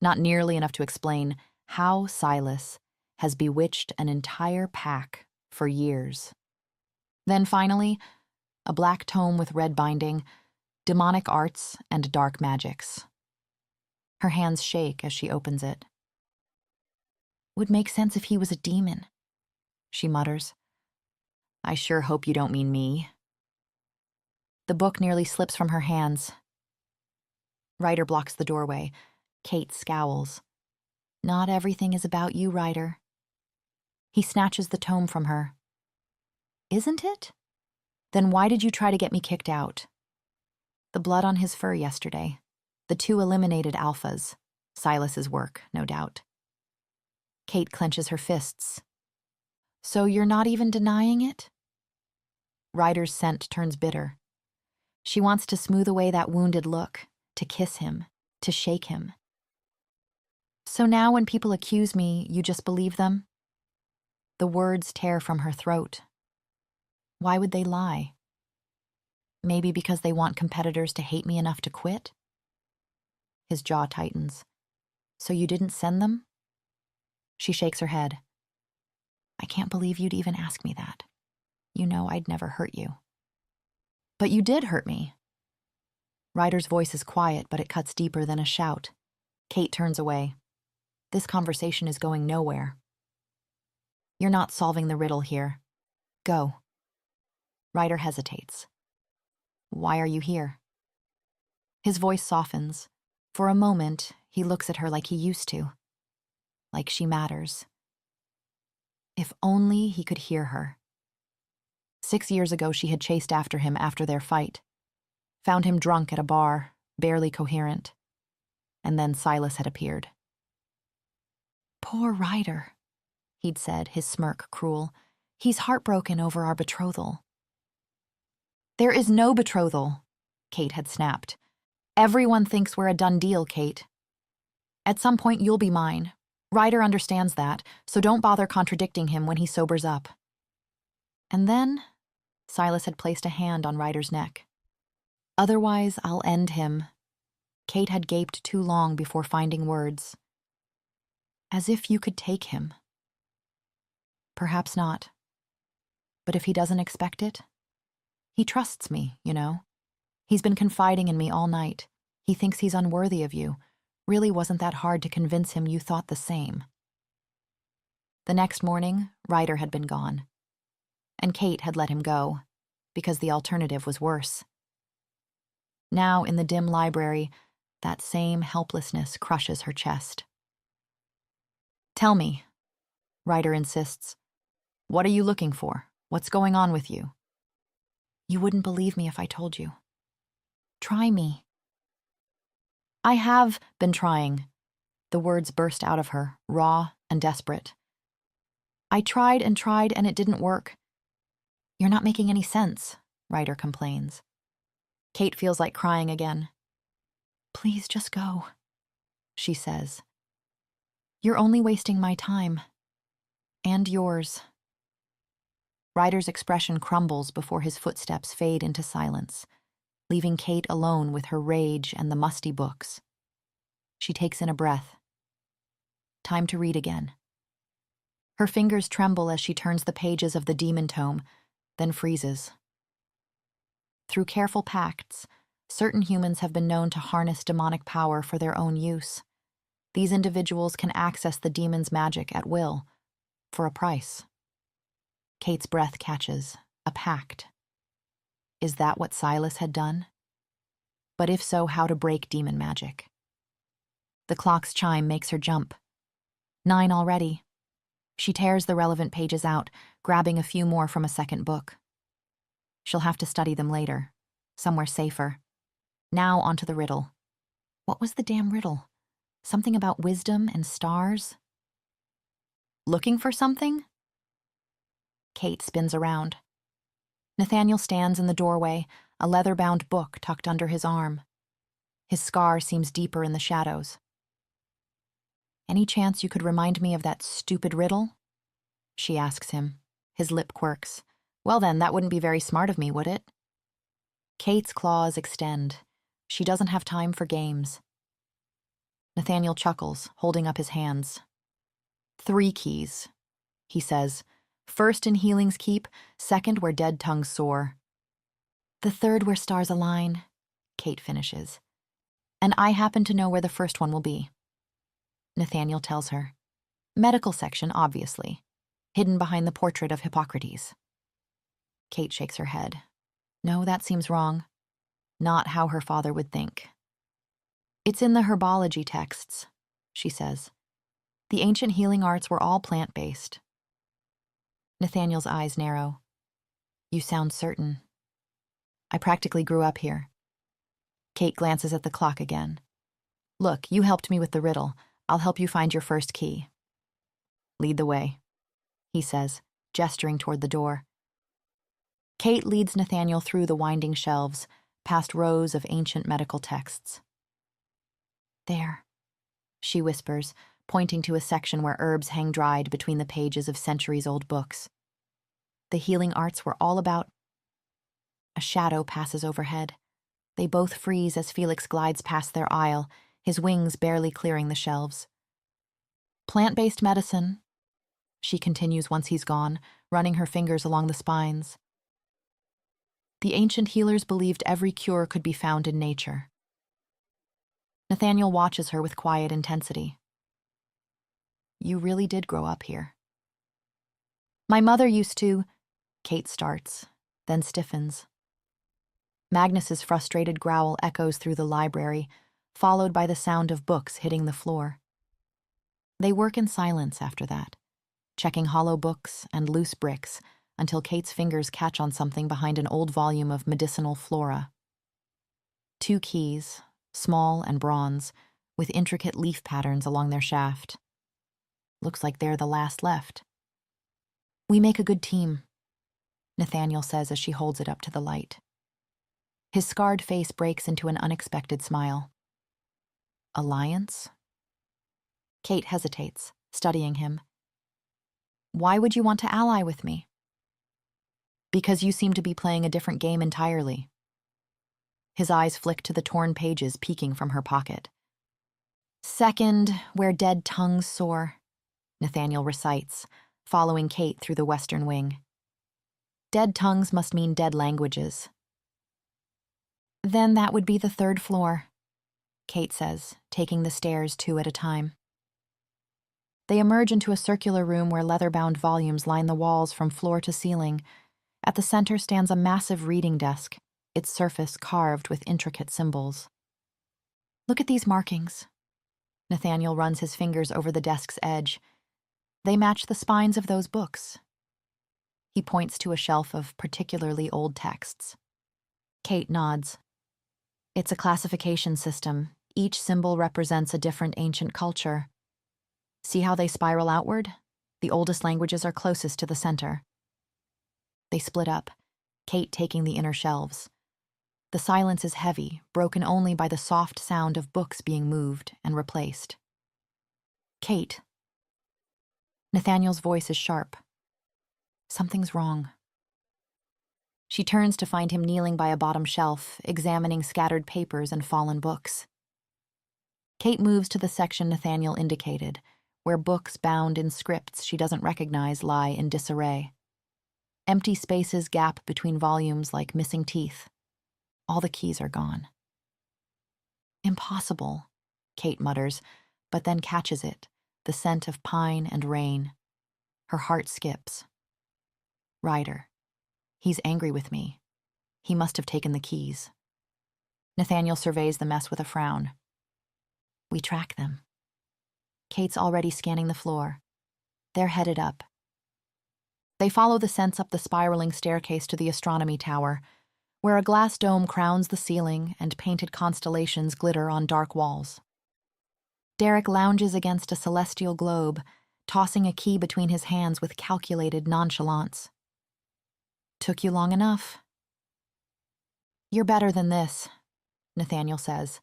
Not nearly enough to explain how Silas has bewitched an entire pack for years. Then finally, a black tome with red binding, demonic arts and dark magics. Her hands shake as she opens it. Would make sense if he was a demon, she mutters. I sure hope you don't mean me. The book nearly slips from her hands. Ryder blocks the doorway. Kate scowls. Not everything is about you, Ryder. He snatches the tome from her. Isn't it? Then why did you try to get me kicked out? The blood on his fur yesterday. The 2 eliminated alphas. Silas's work, no doubt. Kate clenches her fists. So you're not even denying it? Ryder's scent turns bitter. She wants to smooth away that wounded look, to kiss him, to shake him. So now when people accuse me, you just believe them? The words tear from her throat. Why would they lie? Maybe because they want competitors to hate me enough to quit? His jaw tightens. So you didn't send them? She shakes her head. I can't believe you'd even ask me that. You know I'd never hurt you. But you did hurt me. Ryder's voice is quiet, but it cuts deeper than a shout. Kate turns away. This conversation is going nowhere. You're not solving the riddle here. Go. Ryder hesitates. Why are you here? His voice softens. For a moment, he looks at her like he used to. Like she matters. If only he could hear her. 6 years ago, she had chased after him after their fight. Found him drunk at a bar, barely coherent. And then Silas had appeared. Poor Ryder, he'd said, his smirk cruel. He's heartbroken over our betrothal. There is no betrothal, Kate had snapped. Everyone thinks we're a done deal, Kate. At some point, you'll be mine. Ryder understands that, so don't bother contradicting him when he sobers up. And then, Silas had placed a hand on Ryder's neck. Otherwise, I'll end him. Kate had gaped too long before finding words. As if you could take him. Perhaps not. But if he doesn't expect it? He trusts me, you know. He's been confiding in me all night. He thinks he's unworthy of you. Really wasn't that hard to convince him you thought the same. The next morning, Ryder had been gone. And Kate had let him go, because the alternative was worse. Now, in the dim library, that same helplessness crushes her chest. Tell me, Ryder insists. What are you looking for? What's going on with you? You wouldn't believe me if I told you. Try me. I have been trying. The words burst out of her, raw and desperate. I tried and it didn't work. You're not making any sense, Ryder complains. Kate feels like crying again. Please just go, she says. You're only wasting my time. And yours. Ryder's expression crumbles before his footsteps fade into silence, leaving Kate alone with her rage and the musty books. She takes in a breath. Time to read again. Her fingers tremble as she turns the pages of the demon tome, then freezes. Through careful pacts, certain humans have been known to harness demonic power for their own use. These individuals can access the demon's magic at will, for a price. Kate's breath catches. A pact. Is that what Silas had done? But if so, how to break demon magic? The clock's chime makes her jump. 9 already. She tears the relevant pages out, grabbing a few more from a second book. She'll have to study them later, somewhere safer. Now onto the riddle. What was the damn riddle? Something about wisdom and stars? Looking for something? Kate spins around. Nathaniel stands in the doorway, a leather-bound book tucked under his arm. His scar seems deeper in the shadows. Any chance you could remind me of that stupid riddle? She asks him. His lip quirks. Well then, that wouldn't be very smart of me, would it? Kate's claws extend. She doesn't have time for games. Nathaniel chuckles, holding up his hands. 3 keys, he says. First in healing's keep, second where dead tongues soar. The third where stars align, Kate finishes. And I happen to know where the first one will be. Nathaniel tells her. Medical section, obviously. Hidden behind the portrait of Hippocrates. Kate shakes her head. No, that seems wrong. Not how her father would think. It's in the herbology texts, she says. The ancient healing arts were all plant-based. Nathaniel's eyes narrow. You sound certain. I practically grew up here. Kate glances at the clock again. Look, you helped me with the riddle. I'll help you find your first key. Lead the way, he says, gesturing toward the door. Kate leads Nathaniel through the winding shelves, past rows of ancient medical texts. There, she whispers, pointing to a section where herbs hang dried between the pages of centuries-old books. The healing arts were all about... A shadow passes overhead. They both freeze as Felix glides past their aisle, his wings barely clearing the shelves. Plant-based medicine, she continues once he's gone, running her fingers along the spines. The ancient healers believed every cure could be found in nature. Nathaniel watches her with quiet intensity. You really did grow up here. My mother used to... Kate starts, then stiffens. Magnus's frustrated growl echoes through the library, followed by the sound of books hitting the floor. They work in silence after that, checking hollow books and loose bricks until Kate's fingers catch on something behind an old volume of medicinal flora. 2 keys, small and bronze, with intricate leaf patterns along their shaft. Looks like they're the last left. We make a good team, Nathaniel says as she holds it up to the light. His scarred face breaks into an unexpected smile. Alliance? Kate hesitates, studying him. Why would you want to ally with me? Because you seem to be playing a different game entirely. His eyes flick to the torn pages peeking from her pocket. Second, where dead tongues soar, Nathaniel recites, following Kate through the western wing. Dead tongues must mean dead languages. Then that would be the 3rd floor, Kate says, taking the stairs 2 at a time. They emerge into a circular room where leather-bound volumes line the walls from floor to ceiling. At the center stands a massive reading desk, its surface carved with intricate symbols. Look at these markings. Nathaniel runs his fingers over the desk's edge. They match the spines of those books. He points to a shelf of particularly old texts. Kate nods. It's a classification system. Each symbol represents a different ancient culture. See how they spiral outward? The oldest languages are closest to the center. They split up, Kate taking the inner shelves. The silence is heavy, broken only by the soft sound of books being moved and replaced. Kate. Nathaniel's voice is sharp. Something's wrong. She turns to find him kneeling by a bottom shelf, examining scattered papers and fallen books. Kate moves to the section Nathaniel indicated, where books bound in scripts she doesn't recognize lie in disarray. Empty spaces gap between volumes like missing teeth. All the keys are gone. Impossible, Kate mutters, but then catches it, the scent of pine and rain. Her heart skips. Ryder. He's angry with me. He must have taken the keys. Nathaniel surveys the mess with a frown. We track them. Kate's already scanning the floor. They're headed up. They follow the scents up the spiraling staircase to the astronomy tower, where a glass dome crowns the ceiling and painted constellations glitter on dark walls. Derek lounges against a celestial globe, tossing a key between his hands with calculated nonchalance. Took you long enough. You're better than this, Nathaniel says,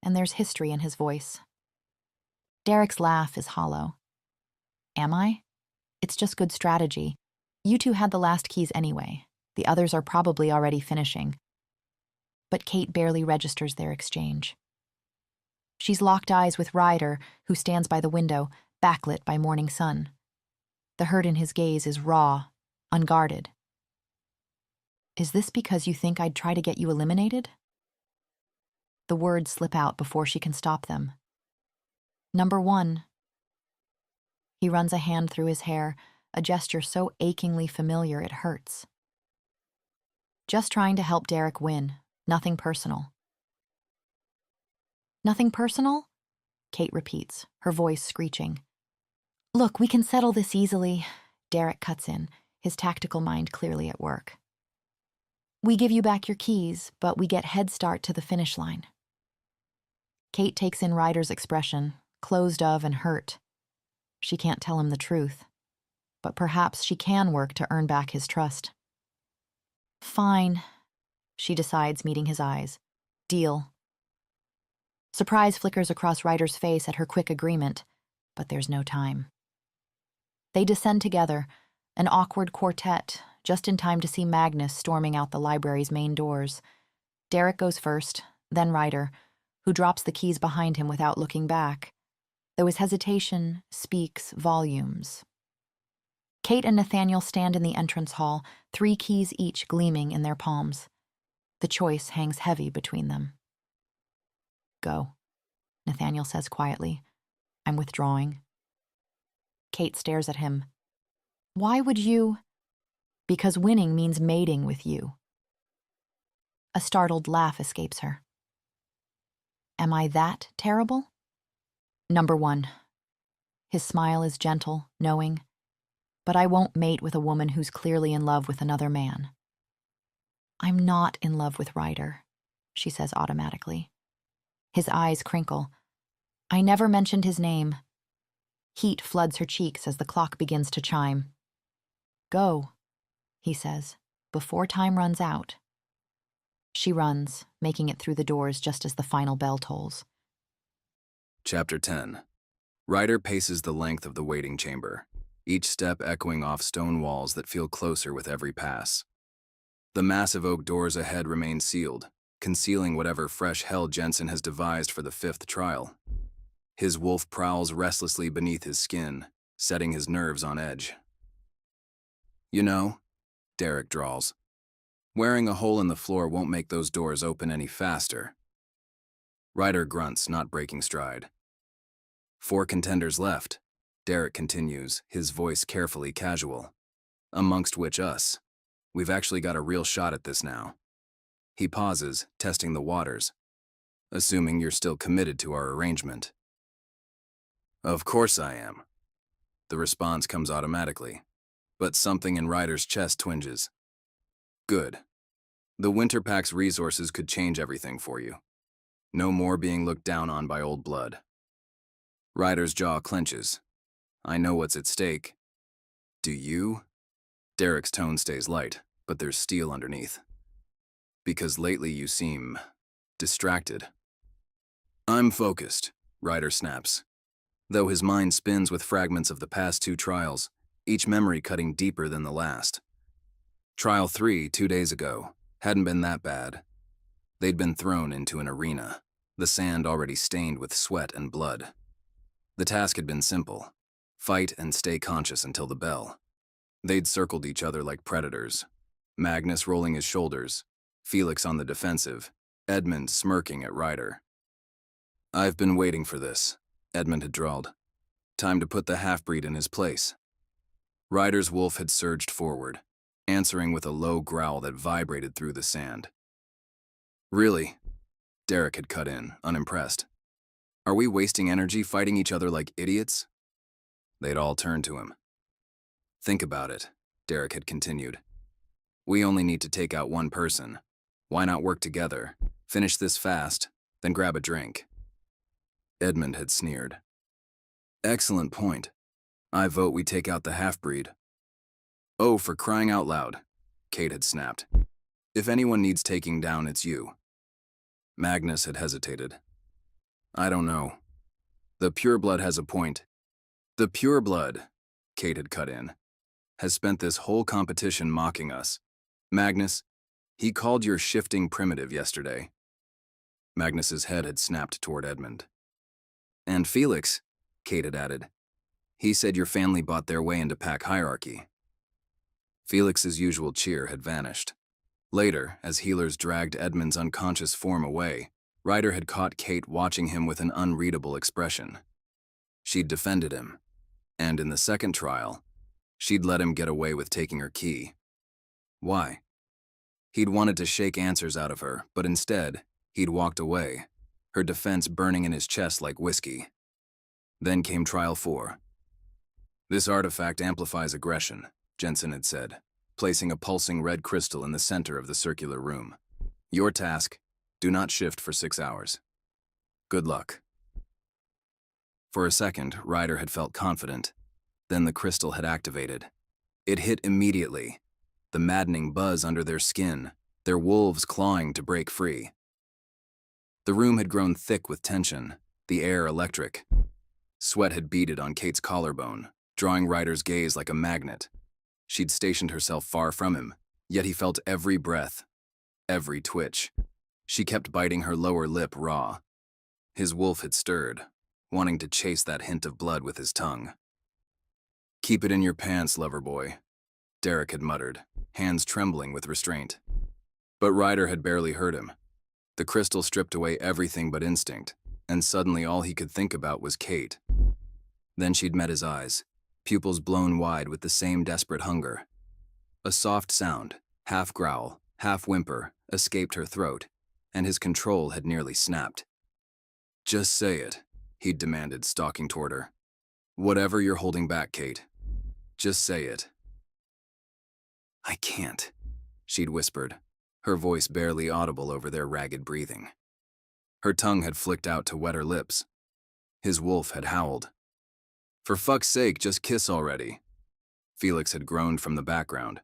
and there's history in his voice. Derek's laugh is hollow. Am I? It's just good strategy. You two had the last keys anyway. The others are probably already finishing. But Kate barely registers their exchange. She's locked eyes with Ryder, who stands by the window, backlit by morning sun. The hurt in his gaze is raw, unguarded. Is this because you think I'd try to get you eliminated? The words slip out before she can stop them. Number 1. He runs a hand through his hair, a gesture so achingly familiar it hurts. Just trying to help Derek win, nothing personal. Nothing personal? Kate repeats, her voice screeching. Look, we can settle this easily. Derek cuts in, his tactical mind clearly at work. We give you back your keys, but we get head start to the finish line. Kate takes in Ryder's expression, closed of and hurt. She can't tell him the truth, but perhaps she can work to earn back his trust. Fine, she decides, meeting his eyes. Deal. Surprise flickers across Ryder's face at her quick agreement, but there's no time. They descend together, an awkward quartet, just in time to see Magnus storming out the library's main doors. Derek goes first, then Ryder, who drops the keys behind him without looking back, though his hesitation speaks volumes. Kate and Nathaniel stand in the entrance hall, 3 keys each gleaming in their palms. The choice hangs heavy between them. Go, Nathaniel says quietly. I'm withdrawing. Kate stares at him. Why would you? Because winning means mating with you. A startled laugh escapes her. Am I that terrible? Number 1. His smile is gentle, knowing, but I won't mate with a woman who's clearly in love with another man. I'm not in love with Ryder, she says automatically. His eyes crinkle. I never mentioned his name. Heat floods her cheeks as the clock begins to chime. Go, he says, before time runs out. She runs, making it through the doors just as the final bell tolls. Chapter 10. Ryder paces the length of the waiting chamber, each step echoing off stone walls that feel closer with every pass. The massive oak doors ahead remain sealed, concealing whatever fresh hell Jensen has devised for the 5th trial. His wolf prowls restlessly beneath his skin, setting his nerves on edge. You know, Derek drawls, wearing a hole in the floor won't make those doors open any faster. Ryder grunts, not breaking stride. 4 contenders left, Derek continues, his voice carefully casual. Amongst which us. We've actually got a real shot at this now. He pauses, testing the waters. Assuming you're still committed to our arrangement. Of course I am. The response comes automatically, but something in Ryder's chest twinges. Good. The Winter Pack's resources could change everything for you. No more being looked down on by old blood. Ryder's jaw clenches. I know what's at stake. Do you? Derek's tone stays light, but there's steel underneath. Because lately you seem distracted. I'm focused, Ryder snaps. Though his mind spins with fragments of the past 2 trials, each memory cutting deeper than the last. Trial 3, 2 days ago, hadn't been that bad. They'd been thrown into an arena, the sand already stained with sweat and blood. The task had been simple. Fight and stay conscious until the bell. They'd circled each other like predators. Magnus rolling his shoulders, Felix on the defensive, Edmund smirking at Ryder. I've been waiting for this, Edmund had drawled. Time to put the half-breed in his place. Ryder's wolf had surged forward, answering with a low growl that vibrated through the sand. Really? Derek had cut in, unimpressed. Are we wasting energy fighting each other like idiots? They'd all turned to him. Think about it, Derek had continued. We only need to take out one person. Why not work together, finish this fast, then grab a drink? Edmund had sneered. Excellent point. I vote we take out the half-breed. Oh, for crying out loud, Kate had snapped. If anyone needs taking down, it's you. Magnus had hesitated. I don't know. The pureblood has a point. The pureblood, Kate had cut in, has spent this whole competition mocking us. Magnus, he called your shifting primitive yesterday. Magnus's head had snapped toward Edmund. And Felix, Kate had added. He said your family bought their way into pack hierarchy. Felix's usual cheer had vanished. Later, as healers dragged Edmund's unconscious form away, Ryder had caught Kate watching him with an unreadable expression. She'd defended him, and in the 2nd trial, she'd let him get away with taking her key. Why? He'd wanted to shake answers out of her, but instead, he'd walked away, her defense burning in his chest like whiskey. Then came trial 4. This artifact amplifies aggression, Jensen had said, placing a pulsing red crystal in the center of the circular room. Your task, do not shift for 6 hours. Good luck. For a second, Ryder had felt confident. Then the crystal had activated. It hit immediately, the maddening buzz under their skin, their wolves clawing to break free. The room had grown thick with tension, the air electric. Sweat had beaded on Kate's collarbone, drawing Ryder's gaze like a magnet. She'd stationed herself far from him, yet he felt every breath, every twitch. She kept biting her lower lip raw. His wolf had stirred, wanting to chase that hint of blood with his tongue. Keep it in your pants, lover boy, Derek had muttered, hands trembling with restraint. But Ryder had barely heard him. The crystal stripped away everything but instinct, and suddenly all he could think about was Kate. Then she'd met his eyes, pupils blown wide with the same desperate hunger. A soft sound, half growl, half whimper, escaped her throat, and his control had nearly snapped. Just say it, he'd demanded, stalking toward her. Whatever you're holding back, Kate. Just say it. I can't, she'd whispered, her voice barely audible over their ragged breathing. Her tongue had flicked out to wet her lips. His wolf had howled. For fuck's sake, just kiss already. Felix had groaned from the background.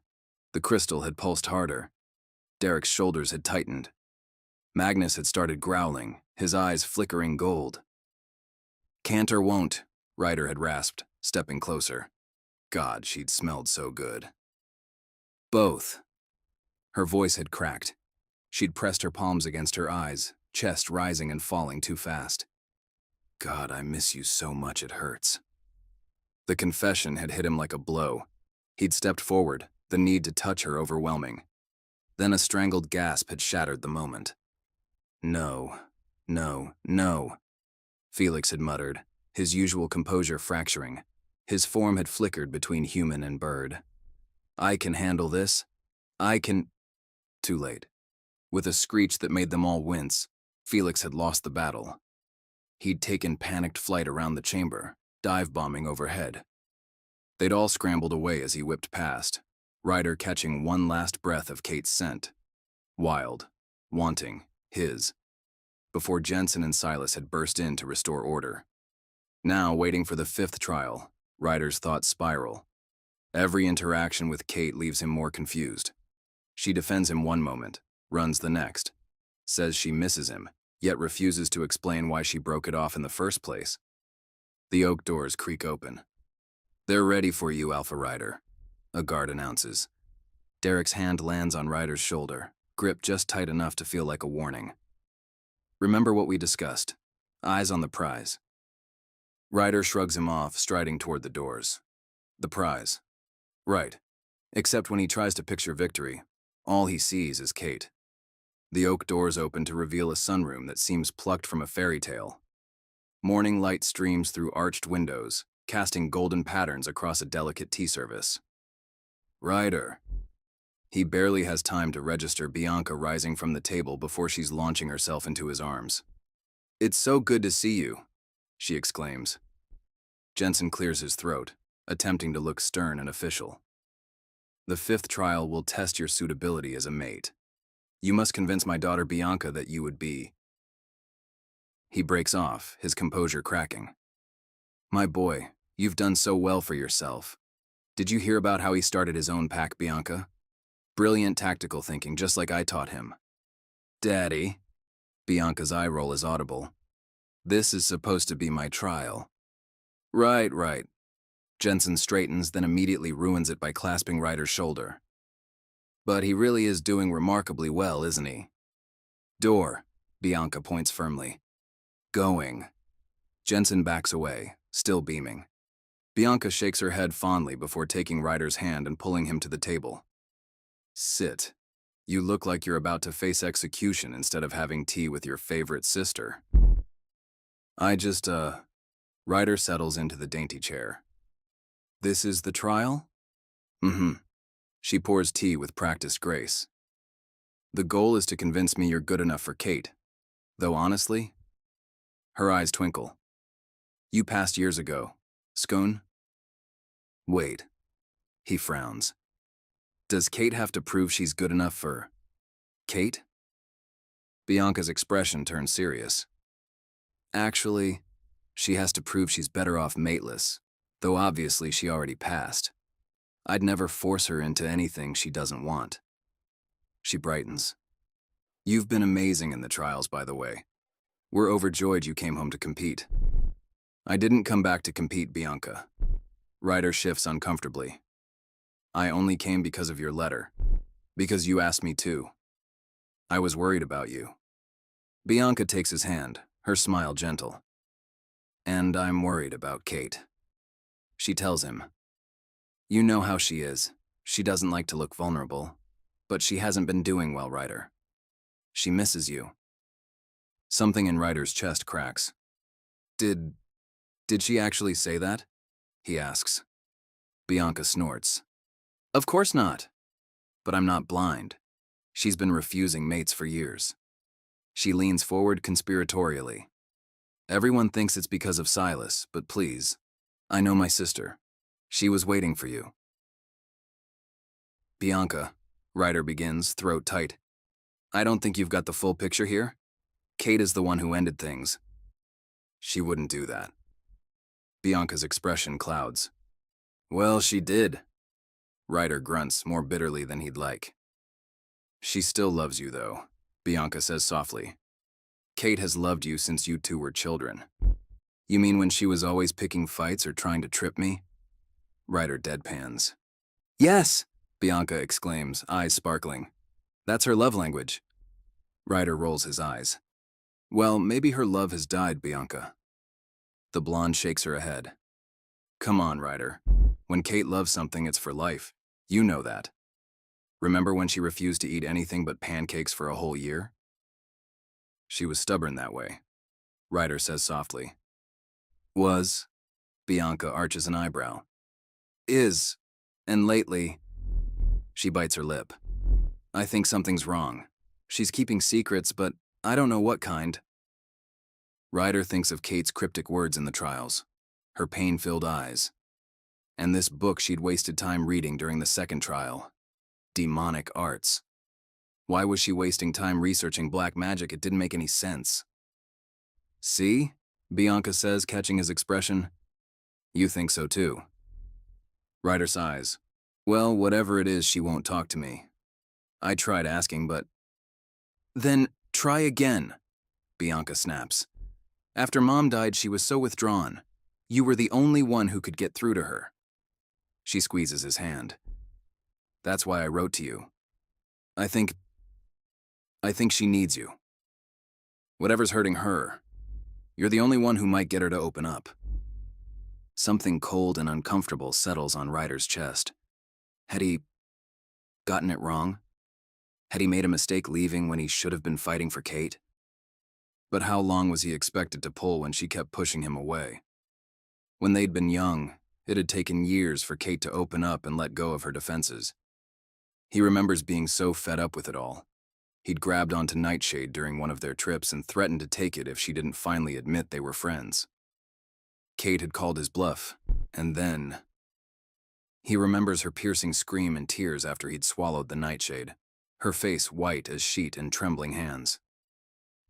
The crystal had pulsed harder. Derek's shoulders had tightened. Magnus had started growling, his eyes flickering gold. Can't or won't, Ryder had rasped, stepping closer. God, she'd smelled so good. Both. Her voice had cracked. She'd pressed her palms against her eyes, chest rising and falling too fast. God, I miss you so much it hurts. The confession had hit him like a blow. He'd stepped forward, the need to touch her overwhelming. Then a strangled gasp had shattered the moment. No, no, no, Felix had muttered, his usual composure fracturing. His form had flickered between human and bird. I can handle this. I can... Too late. With a screech that made them all wince, Felix had lost the battle. He'd taken panicked flight around the chamber, dive-bombing overhead. They'd all scrambled away as he whipped past, Ryder catching one last breath of Kate's scent. Wild, wanting, his. Before Jensen and Silas had burst in to restore order. Now, waiting for the 5th trial, Ryder's thoughts spiral. Every interaction with Kate leaves him more confused. She defends him one moment, runs the next, says she misses him, yet refuses to explain why she broke it off in the first place. The oak doors creak open. They're ready for you, Alpha Ryder, a guard announces. Derek's hand lands on Ryder's shoulder, grip just tight enough to feel like a warning. Remember what we discussed. Eyes on the prize. Ryder shrugs him off, striding toward the doors. The prize. Right. Except when he tries to picture victory, all he sees is Kate. The oak doors open to reveal a sunroom that seems plucked from a fairy tale. Morning light streams through arched windows, casting golden patterns across a delicate tea service. Ryder. He barely has time to register Bianca rising from the table before she's launching herself into his arms. It's so good to see you, she exclaims. Jensen clears his throat, attempting to look stern and official. The 5th trial will test your suitability as a mate. You must convince my daughter Bianca that you would be. He breaks off, his composure cracking. My boy, you've done so well for yourself. Did you hear about how he started his own pack, Bianca? Brilliant tactical thinking, just like I taught him. Daddy. Bianca's eye roll is audible. This is supposed to be my trial. Right. Jensen straightens, then immediately ruins it by clasping Ryder's shoulder. But he really is doing remarkably well, isn't he? Door, Bianca points firmly. Going. Jensen backs away, still beaming. Bianca shakes her head fondly before taking Ryder's hand and pulling him to the table. Sit. You look like you're about to face execution instead of having tea with your favorite sister. Ryder settles into the dainty chair. This is the trial? Mm-hmm. She pours tea with practiced grace. The goal is to convince me you're good enough for Kate. Though honestly, her eyes twinkle. You passed years ago. Scone? Wait. He frowns. Does Kate have to prove she's good enough for Kate? Bianca's expression turns serious. Actually, she has to prove she's better off mateless, though obviously she already passed. I'd never force her into anything she doesn't want. She brightens. You've been amazing in the trials, by the way. We're overjoyed you came home to compete. I didn't come back to compete, Bianca. Ryder shifts uncomfortably. I only came because of your letter. Because you asked me to. I was worried about you. Bianca takes his hand, her smile gentle. And I'm worried about Kate. She tells him. You know how she is. She doesn't like to look vulnerable. But she hasn't been doing well, Ryder. She misses you. Something in Ryder's chest cracks. Did she actually say that? He asks. Bianca snorts. Of course not. But I'm not blind. She's been refusing mates for years. She leans forward conspiratorially. Everyone thinks it's because of Silas, but please, I know my sister. She was waiting for you. Bianca, Ryder begins, throat tight. I don't think you've got the full picture here. Kate is the one who ended things. She wouldn't do that. Bianca's expression clouds. Well, she did. Ryder grunts more bitterly than he'd like. She still loves you, though, Bianca says softly. Kate has loved you since you two were children. You mean when she was always picking fights or trying to trip me? Ryder deadpans. Yes, Bianca exclaims, eyes sparkling. That's her love language. Ryder rolls his eyes. Well, maybe her love has died, Bianca. The blonde shakes her head. Come on, Ryder. When Kate loves something, it's for life. You know that. Remember when she refused to eat anything but pancakes for a whole year? She was stubborn that way, Ryder says softly. Was? Bianca arches an eyebrow. Is. And lately, she bites her lip. I think something's wrong. She's keeping secrets, but I don't know what kind. Ryder thinks of Kate's cryptic words in the trials, her pain-filled eyes, and this book she'd wasted time reading during the second trial. Demonic arts. Why was she wasting time researching black magic? It didn't make any sense. See? Bianca says, catching his expression. You think so too. Ryder sighs. Well, whatever it is, she won't talk to me. I tried asking, but... Then try again, Bianca snaps. After Mom died, she was so withdrawn. You were the only one who could get through to her. She squeezes his hand. That's why I wrote to you. I think she needs you. Whatever's hurting her, you're the only one who might get her to open up. Something cold and uncomfortable settles on Ryder's chest. Had he gotten it wrong? Had he made a mistake leaving when he should have been fighting for Kate? But how long was he expected to pull when she kept pushing him away? When they'd been young, it had taken years for Kate to open up and let go of her defenses. He remembers being so fed up with it all. He'd grabbed onto Nightshade during one of their trips and threatened to take it if she didn't finally admit they were friends. Kate had called his bluff, and then... He remembers her piercing scream and tears after he'd swallowed the Nightshade, her face white as sheet in trembling hands.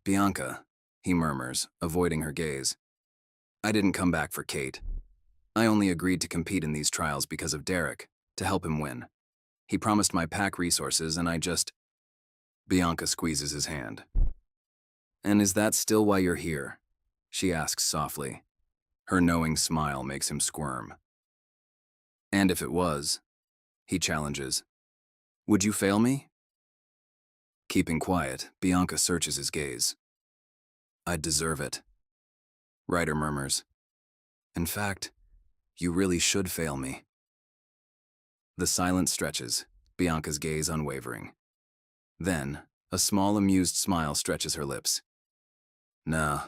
Bianca, he murmurs, avoiding her gaze. I didn't come back for Kate. I only agreed to compete in these trials because of Derek, to help him win. He promised my pack resources and I just... Bianca squeezes his hand. And is that still why you're here? She asks softly. Her knowing smile makes him squirm. And if it was, he challenges, would you fail me? Keeping quiet, Bianca searches his gaze. I'd deserve it. Ryder murmurs. In fact, you really should fail me. The silence stretches, Bianca's gaze unwavering. Then, a small amused smile stretches her lips. Nah.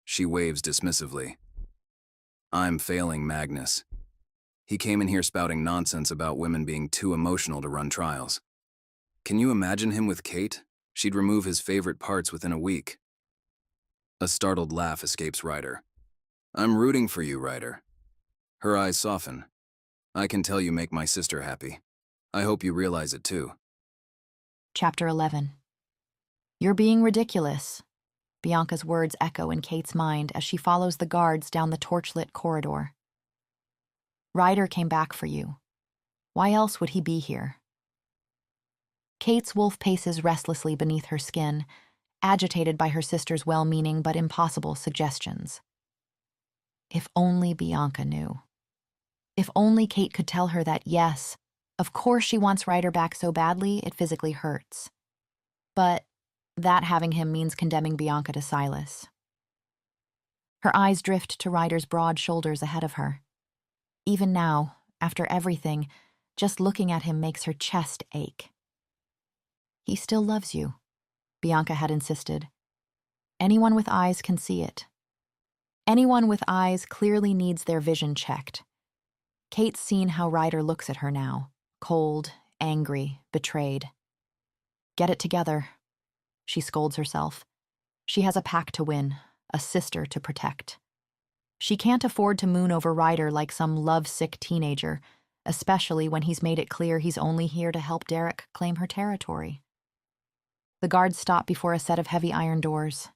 She waves dismissively. I'm failing Magnus. He came in here spouting nonsense about women being too emotional to run trials. Can you imagine him with Kate? She'd remove his favorite parts within a week. A startled laugh escapes Ryder. I'm rooting for you, Ryder. Her eyes soften. I can tell you make my sister happy. I hope you realize it too. Chapter 11. You're being ridiculous. Bianca's words echo in Kate's mind as she follows the guards down the torchlit corridor. Ryder came back for you. Why else would he be here? Kate's wolf paces restlessly beneath her skin, agitated by her sister's well-meaning but impossible suggestions. If only Bianca knew. If only Kate could tell her that, yes, of course she wants Ryder back so badly it physically hurts. But that having him means condemning Bianca to Silas. Her eyes drift to Ryder's broad shoulders ahead of her. Even now, after everything, just looking at him makes her chest ache. He still loves you, Bianca had insisted. Anyone with eyes can see it. Anyone with eyes clearly needs their vision checked. Kate's seen how Ryder looks at her now, cold, angry, betrayed. Get it together, she scolds herself. She has a pack to win, a sister to protect. She can't afford to moon over Ryder like some lovesick teenager, especially when he's made it clear he's only here to help Derek claim her territory. The guards stop before a set of heavy iron doors.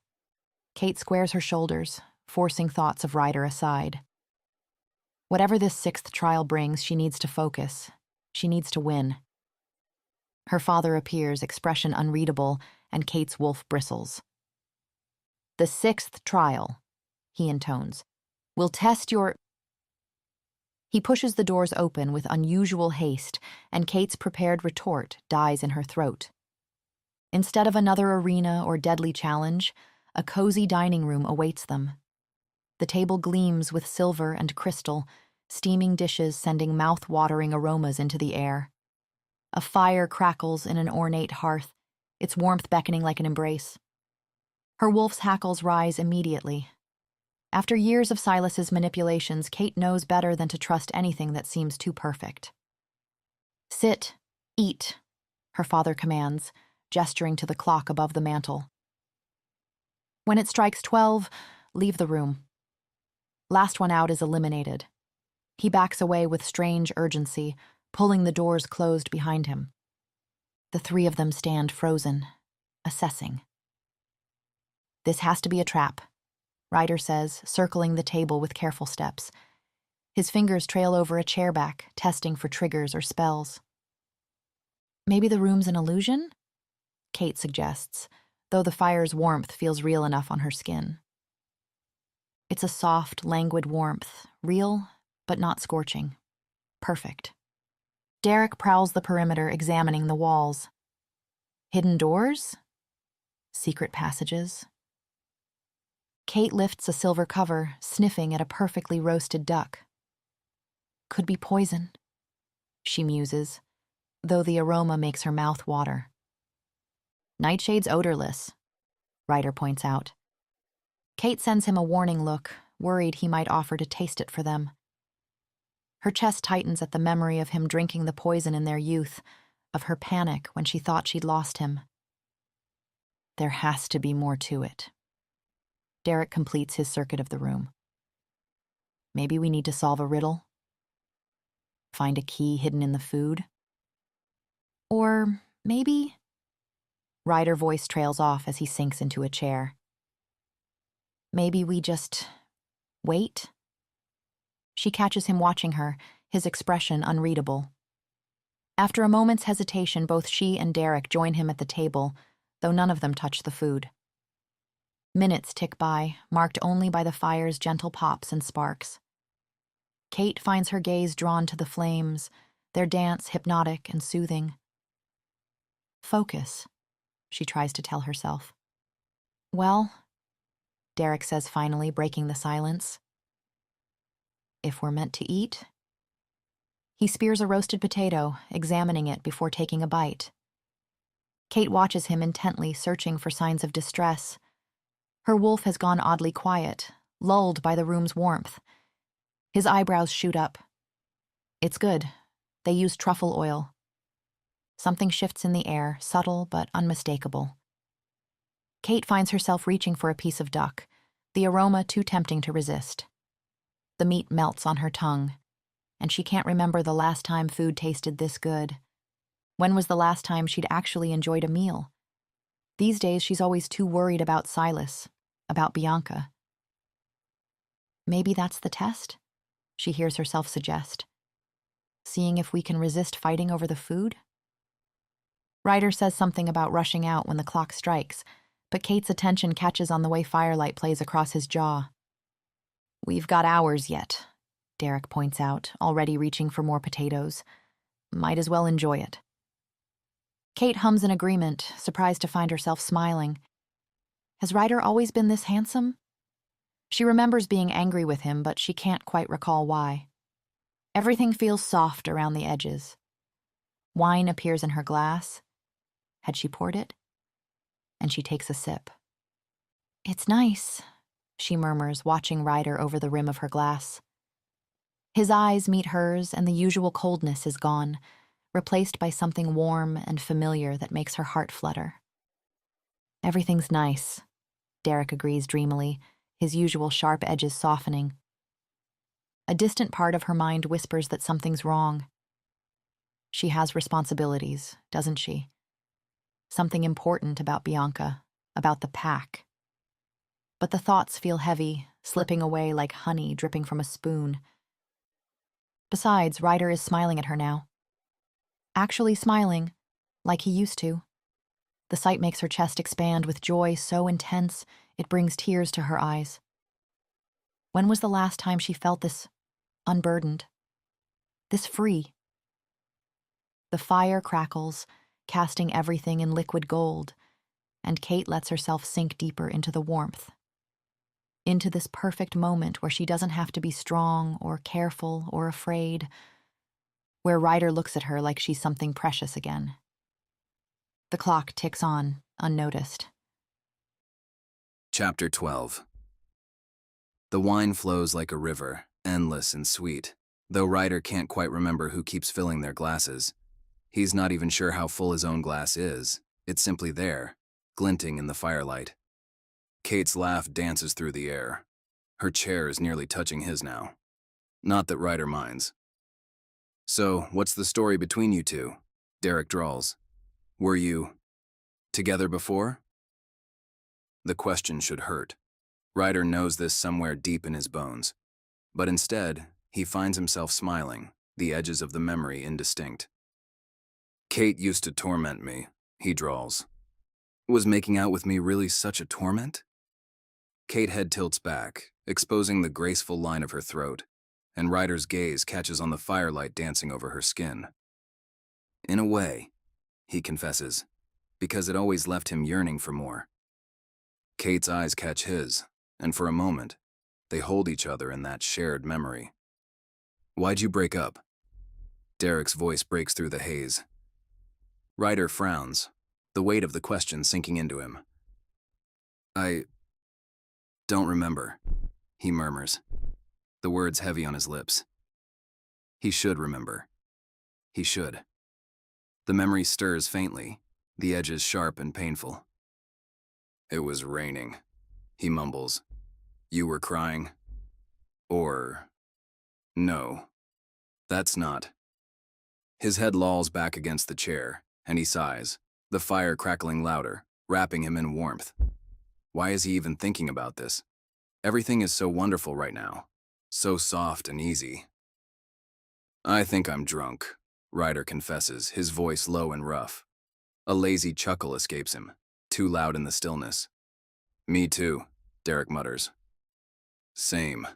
Kate squares her shoulders, forcing thoughts of Ryder aside. Whatever this sixth trial brings, she needs to focus. She needs to win. Her father appears, expression unreadable, and Kate's wolf bristles. The sixth trial, he intones, will test your... He pushes the doors open with unusual haste, and Kate's prepared retort dies in her throat. Instead of another arena or deadly challenge, a cozy dining room awaits them. The table gleams with silver and crystal, steaming dishes sending mouth-watering aromas into the air. A fire crackles in an ornate hearth, its warmth beckoning like an embrace. Her wolf's hackles rise immediately. After years of Silas's manipulations, Kate knows better than to trust anything that seems too perfect. Sit, eat, her father commands, gesturing to the clock above the mantel. When it strikes 12, leave the room. Last one out is eliminated. He backs away with strange urgency, pulling the doors closed behind him. The three of them stand frozen, assessing. This has to be a trap, Ryder says, circling the table with careful steps. His fingers trail over a chair back, testing for triggers or spells. Maybe the room's an illusion? Kate suggests, though the fire's warmth feels real enough on her skin. It's a soft, languid warmth, real, but not scorching. Perfect. Derek prowls the perimeter, examining the walls. Hidden doors? Secret passages? Kate lifts a silver cover, sniffing at a perfectly roasted duck. Could be poison, she muses, though the aroma makes her mouth water. Nightshade's odorless, Ryder points out. Kate sends him a warning look, worried he might offer to taste it for them. Her chest tightens at the memory of him drinking the poison in their youth, of her panic when she thought she'd lost him. There has to be more to it. Derek completes his circuit of the room. Maybe we need to solve a riddle? Find a key hidden in the food? Or maybe... Ryder's voice trails off as he sinks into a chair. Maybe we just... wait? She catches him watching her, his expression unreadable. After a moment's hesitation, both she and Derek join him at the table, though none of them touch the food. Minutes tick by, marked only by the fire's gentle pops and sparks. Kate finds her gaze drawn to the flames, their dance hypnotic and soothing. Focus, she tries to tell herself. Well, Derek says finally, breaking the silence. If we're meant to eat? He spears a roasted potato, examining it before taking a bite. Kate watches him intently, searching for signs of distress. Her wolf has gone oddly quiet, lulled by the room's warmth. His eyebrows shoot up. It's good. They use truffle oil. Something shifts in the air, subtle but unmistakable. Kate finds herself reaching for a piece of duck, the aroma too tempting to resist. The meat melts on her tongue, and she can't remember the last time food tasted this good. When was the last time she'd actually enjoyed a meal? These days, she's always too worried about Silas, about Bianca. Maybe that's the test, she hears herself suggest. Seeing if we can resist fighting over the food? Ryder says something about rushing out when the clock strikes, but Kate's attention catches on the way firelight plays across his jaw. We've got hours yet, Derek points out, already reaching for more potatoes. Might as well enjoy it. Kate hums in agreement, surprised to find herself smiling. Has Ryder always been this handsome? She remembers being angry with him, but she can't quite recall why. Everything feels soft around the edges. Wine appears in her glass. Had she poured it? And she takes a sip. It's nice, she murmurs, watching Ryder over the rim of her glass. His eyes meet hers, and the usual coldness is gone, replaced by something warm and familiar that makes her heart flutter. Everything's nice, Derek agrees dreamily, his usual sharp edges softening. A distant part of her mind whispers that something's wrong. She has responsibilities, doesn't she? Something important about Bianca, about the pack. But the thoughts feel heavy, slipping away like honey dripping from a spoon. Besides, Ryder is smiling at her now. Actually smiling, like he used to. The sight makes her chest expand with joy so intense it brings tears to her eyes. When was the last time she felt this unburdened? This free? The fire crackles, casting everything in liquid gold, and Kate lets herself sink deeper into the warmth. Into this perfect moment where she doesn't have to be strong or careful or afraid, where Ryder looks at her like she's something precious again. The clock ticks on, unnoticed. Chapter 12. The wine flows like a river, endless and sweet, though Ryder can't quite remember who keeps filling their glasses. He's not even sure how full his own glass is. It's simply there, glinting in the firelight. Kate's laugh dances through the air. Her chair is nearly touching his now. Not that Ryder minds. So, what's the story between you two? Derek drawls. Were you together before? The question should hurt. Ryder knows this somewhere deep in his bones. But instead, he finds himself smiling, the edges of the memory indistinct. Kate used to torment me, he drawls. Was making out with me really such a torment? Kate's head tilts back, exposing the graceful line of her throat, and Ryder's gaze catches on the firelight dancing over her skin. In a way, he confesses, because it always left him yearning for more. Kate's eyes catch his, and for a moment, they hold each other in that shared memory. Why'd you break up? Derek's voice breaks through the haze. Ryder frowns, the weight of the question sinking into him. I don't remember, he murmurs, the words heavy on his lips. He should remember. He should. The memory stirs faintly, the edges sharp and painful. It was raining, he mumbles. You were crying? Or... no, that's not. His head lolls back against the chair, and he sighs, the fire crackling louder, wrapping him in warmth. Why is he even thinking about this? Everything is so wonderful right now, so soft and easy. I think I'm drunk, Ryder confesses, his voice low and rough. A lazy chuckle escapes him, too loud in the stillness. Me too, Derek mutters. Same,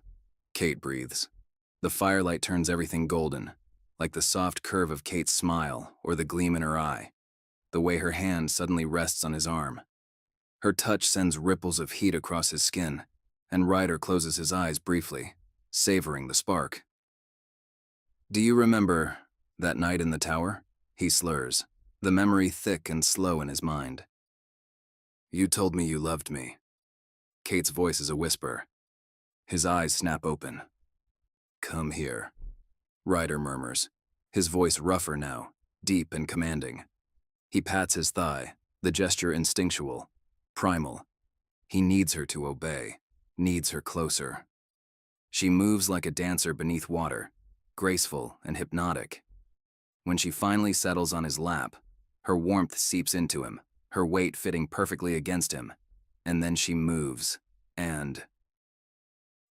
Kate breathes. The firelight turns everything golden, like the soft curve of Kate's smile or the gleam in her eye, the way her hand suddenly rests on his arm. Her touch sends ripples of heat across his skin, and Ryder closes his eyes briefly, savoring the spark. Do you remember that night in the tower? He slurs, the memory thick and slow in his mind. You told me you loved me. Kate's voice is a whisper. His eyes snap open. Come here, Ryder murmurs, his voice rougher now, deep and commanding. He pats his thigh, the gesture instinctual, primal. He needs her to obey, needs her closer. She moves like a dancer beneath water, graceful and hypnotic. When she finally settles on his lap, her warmth seeps into him, her weight fitting perfectly against him, and then she moves, and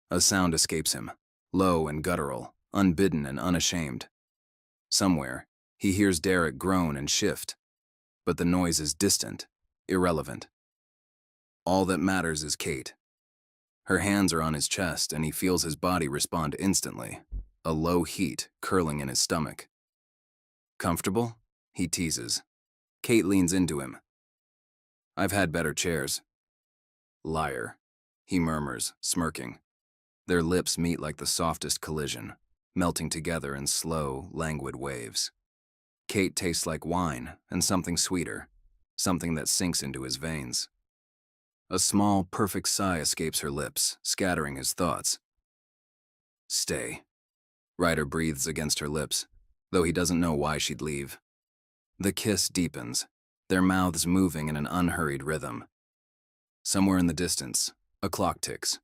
a sound escapes him, low and guttural, unbidden and unashamed. Somewhere, he hears Derek groan and shift, but the noise is distant, irrelevant. All that matters is Kate. Her hands are on his chest, and he feels his body respond instantly, a low heat curling in his stomach. Comfortable? He teases. Kate leans into him. I've had better chairs. Liar, he murmurs, smirking. Their lips meet like the softest collision, melting together in slow, languid waves. Kate tastes like wine and something sweeter, something that sinks into his veins. A small, perfect sigh escapes her lips, scattering his thoughts. Stay. Ryder breathes against her lips, though he doesn't know why she'd leave. The kiss deepens, their mouths moving in an unhurried rhythm. Somewhere in the distance, a clock ticks.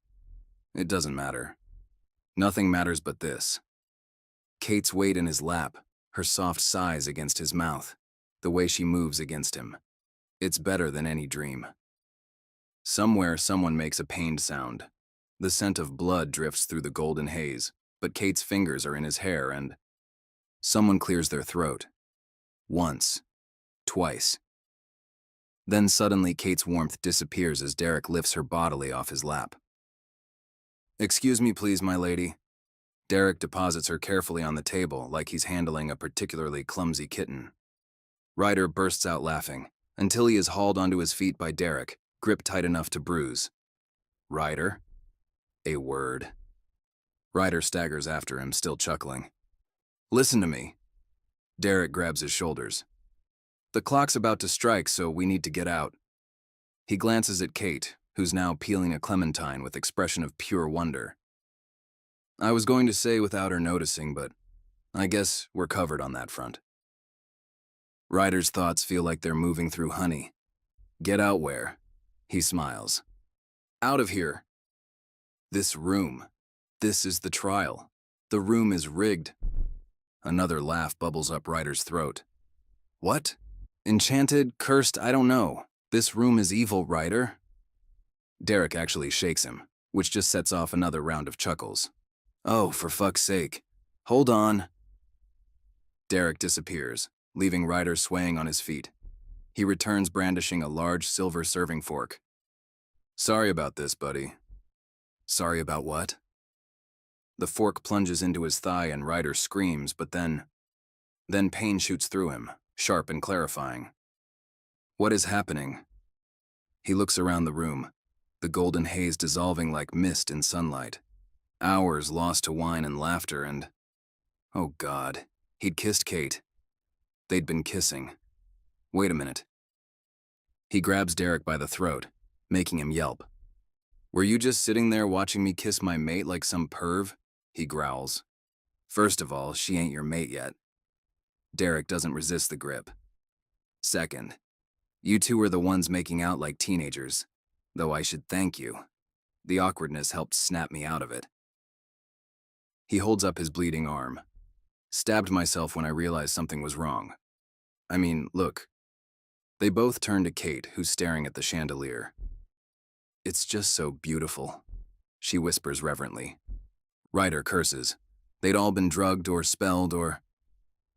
It doesn't matter. Nothing matters but this. Kate's weight in his lap, her soft sighs against his mouth, the way she moves against him. It's better than any dream. Somewhere, someone makes a pained sound. The scent of blood drifts through the golden haze, but Kate's fingers are in his hair and someone clears their throat. Once. Twice. Then suddenly Kate's warmth disappears as Derek lifts her bodily off his lap. Excuse me, please, my lady. Derek deposits her carefully on the table like he's handling a particularly clumsy kitten. Ryder bursts out laughing, until he is hauled onto his feet by Derek, gripped tight enough to bruise. Ryder? A word. Ryder staggers after him, still chuckling. Listen to me. Derek grabs his shoulders. The clock's about to strike, so we need to get out. He glances at Kate, who's now peeling a clementine with expression of pure wonder. I was going to say without her noticing, but I guess we're covered on that front. Ryder's thoughts feel like they're moving through honey. Get out where? He smiles. Out of here. This room. This is the trial. The room is rigged. Another laugh bubbles up Ryder's throat. What? Enchanted? Cursed? I don't know. This room is evil, Ryder. Derek actually shakes him, which just sets off another round of chuckles. Oh, for fuck's sake. Hold on. Derek disappears, leaving Ryder swaying on his feet. He returns brandishing a large silver serving fork. Sorry about this, buddy. Sorry about what? The fork plunges into his thigh and Ryder screams, but then pain shoots through him, sharp and clarifying. What is happening? He looks around the room, the golden haze dissolving like mist in sunlight. Hours lost to wine and laughter and... Oh God, he'd kissed Kate. They'd been kissing. Wait a minute. He grabs Derek by the throat, making him yelp. Were you just sitting there watching me kiss my mate like some perv? He growls. First of all, she ain't your mate yet. Derek doesn't resist the grip. Second, you two are the ones making out like teenagers, though I should thank you. The awkwardness helped snap me out of it. He holds up his bleeding arm. Stabbed myself when I realized something was wrong. I mean, look. They both turn to Kate, who's staring at the chandelier. It's just so beautiful, she whispers reverently. Ryder curses. They'd all been drugged or spelled or...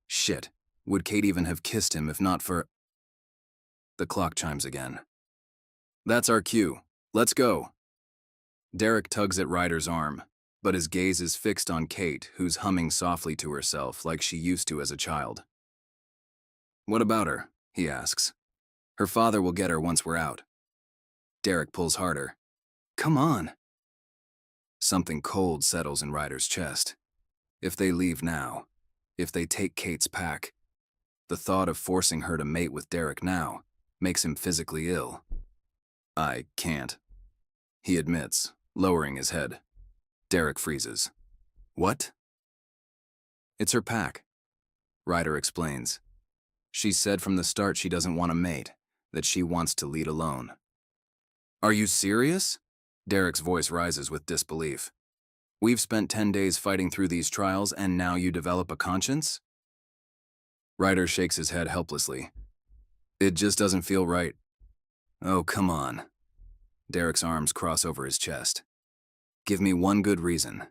Shit, would Kate even have kissed him if not for... The clock chimes again. That's our cue. Let's go. Derek tugs at Ryder's arm, but his gaze is fixed on Kate, who's humming softly to herself like she used to as a child. What about her? He asks. Her father will get her once we're out. Derek pulls harder. Come on. Something cold settles in Ryder's chest. If they leave now, if they take Kate's pack, the thought of forcing her to mate with Derek now makes him physically ill. I can't, he admits, lowering his head. Derek freezes. What? It's her pack, Ryder explains. She said from the start she doesn't want a mate, that she wants to lead alone. Are you serious? Derek's voice rises with disbelief. We've spent 10 days fighting through these trials and now you develop a conscience? Ryder shakes his head helplessly. It just doesn't feel right. Oh, come on. Derek's arms cross over his chest. Give me one good reason.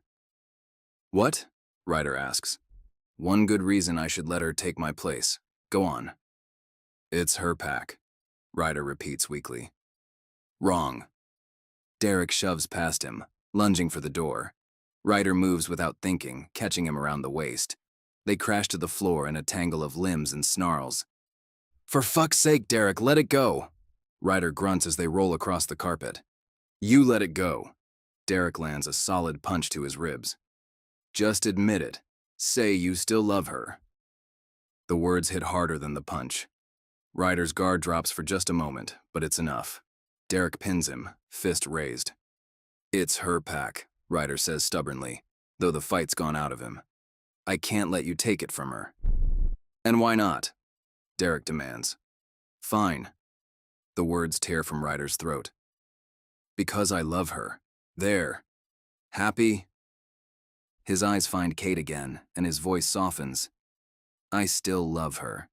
What? Ryder asks. One good reason I should let her take my place. Go on. It's her pack, Ryder repeats weakly. Wrong. Derek shoves past him, lunging for the door. Ryder moves without thinking, catching him around the waist. They crash to the floor in a tangle of limbs and snarls. For fuck's sake, Derek, let it go! Ryder grunts as they roll across the carpet. You let it go. Derek lands a solid punch to his ribs. Just admit it. Say you still love her. The words hit harder than the punch. Ryder's guard drops for just a moment, but it's enough. Derek pins him, fist raised. It's her pack, Ryder says stubbornly, though the fight's gone out of him. I can't let you take it from her. And why not? Derek demands. Fine. The words tear from Ryder's throat. Because I love her. There. Happy? His eyes find Kate again, and his voice softens. I still love her,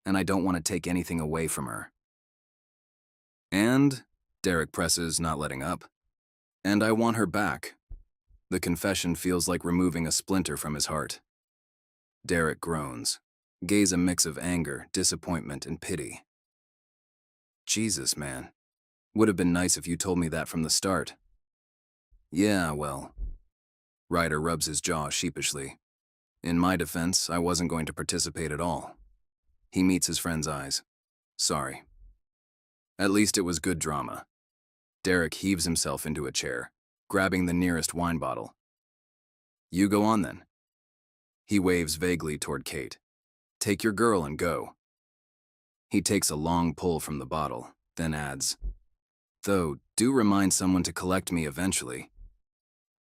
and I don't want to take anything away from her. And? Derek presses, not letting up. And I want her back. The confession feels like removing a splinter from his heart. Derek groans, gaze a mix of anger, disappointment, and pity. Jesus, man. Would have been nice if you told me that from the start. Yeah, well. Ryder rubs his jaw sheepishly. In my defense, I wasn't going to participate at all. He meets his friend's eyes. Sorry. At least it was good drama. Derek heaves himself into a chair, grabbing the nearest wine bottle. You go on then. He waves vaguely toward Kate. Take your girl and go. He takes a long pull from the bottle, then adds, though, do remind someone to collect me eventually.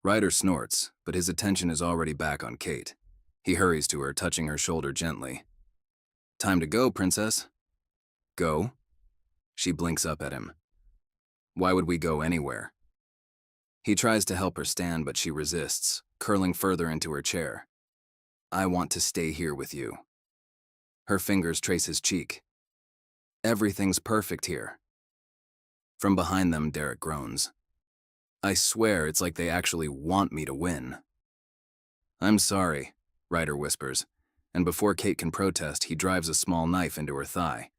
Ryder snorts, but his attention is already back on Kate. He hurries to her, touching her shoulder gently. Time to go, princess. Go? She blinks up at him. Why would we go anywhere? He tries to help her stand, but she resists, curling further into her chair. I want to stay here with you. Her fingers trace his cheek. Everything's perfect here. From behind them, Derek groans. I swear it's like they actually want me to win. I'm sorry, Ryder whispers, and before Kate can protest, he drives a small knife into her thigh.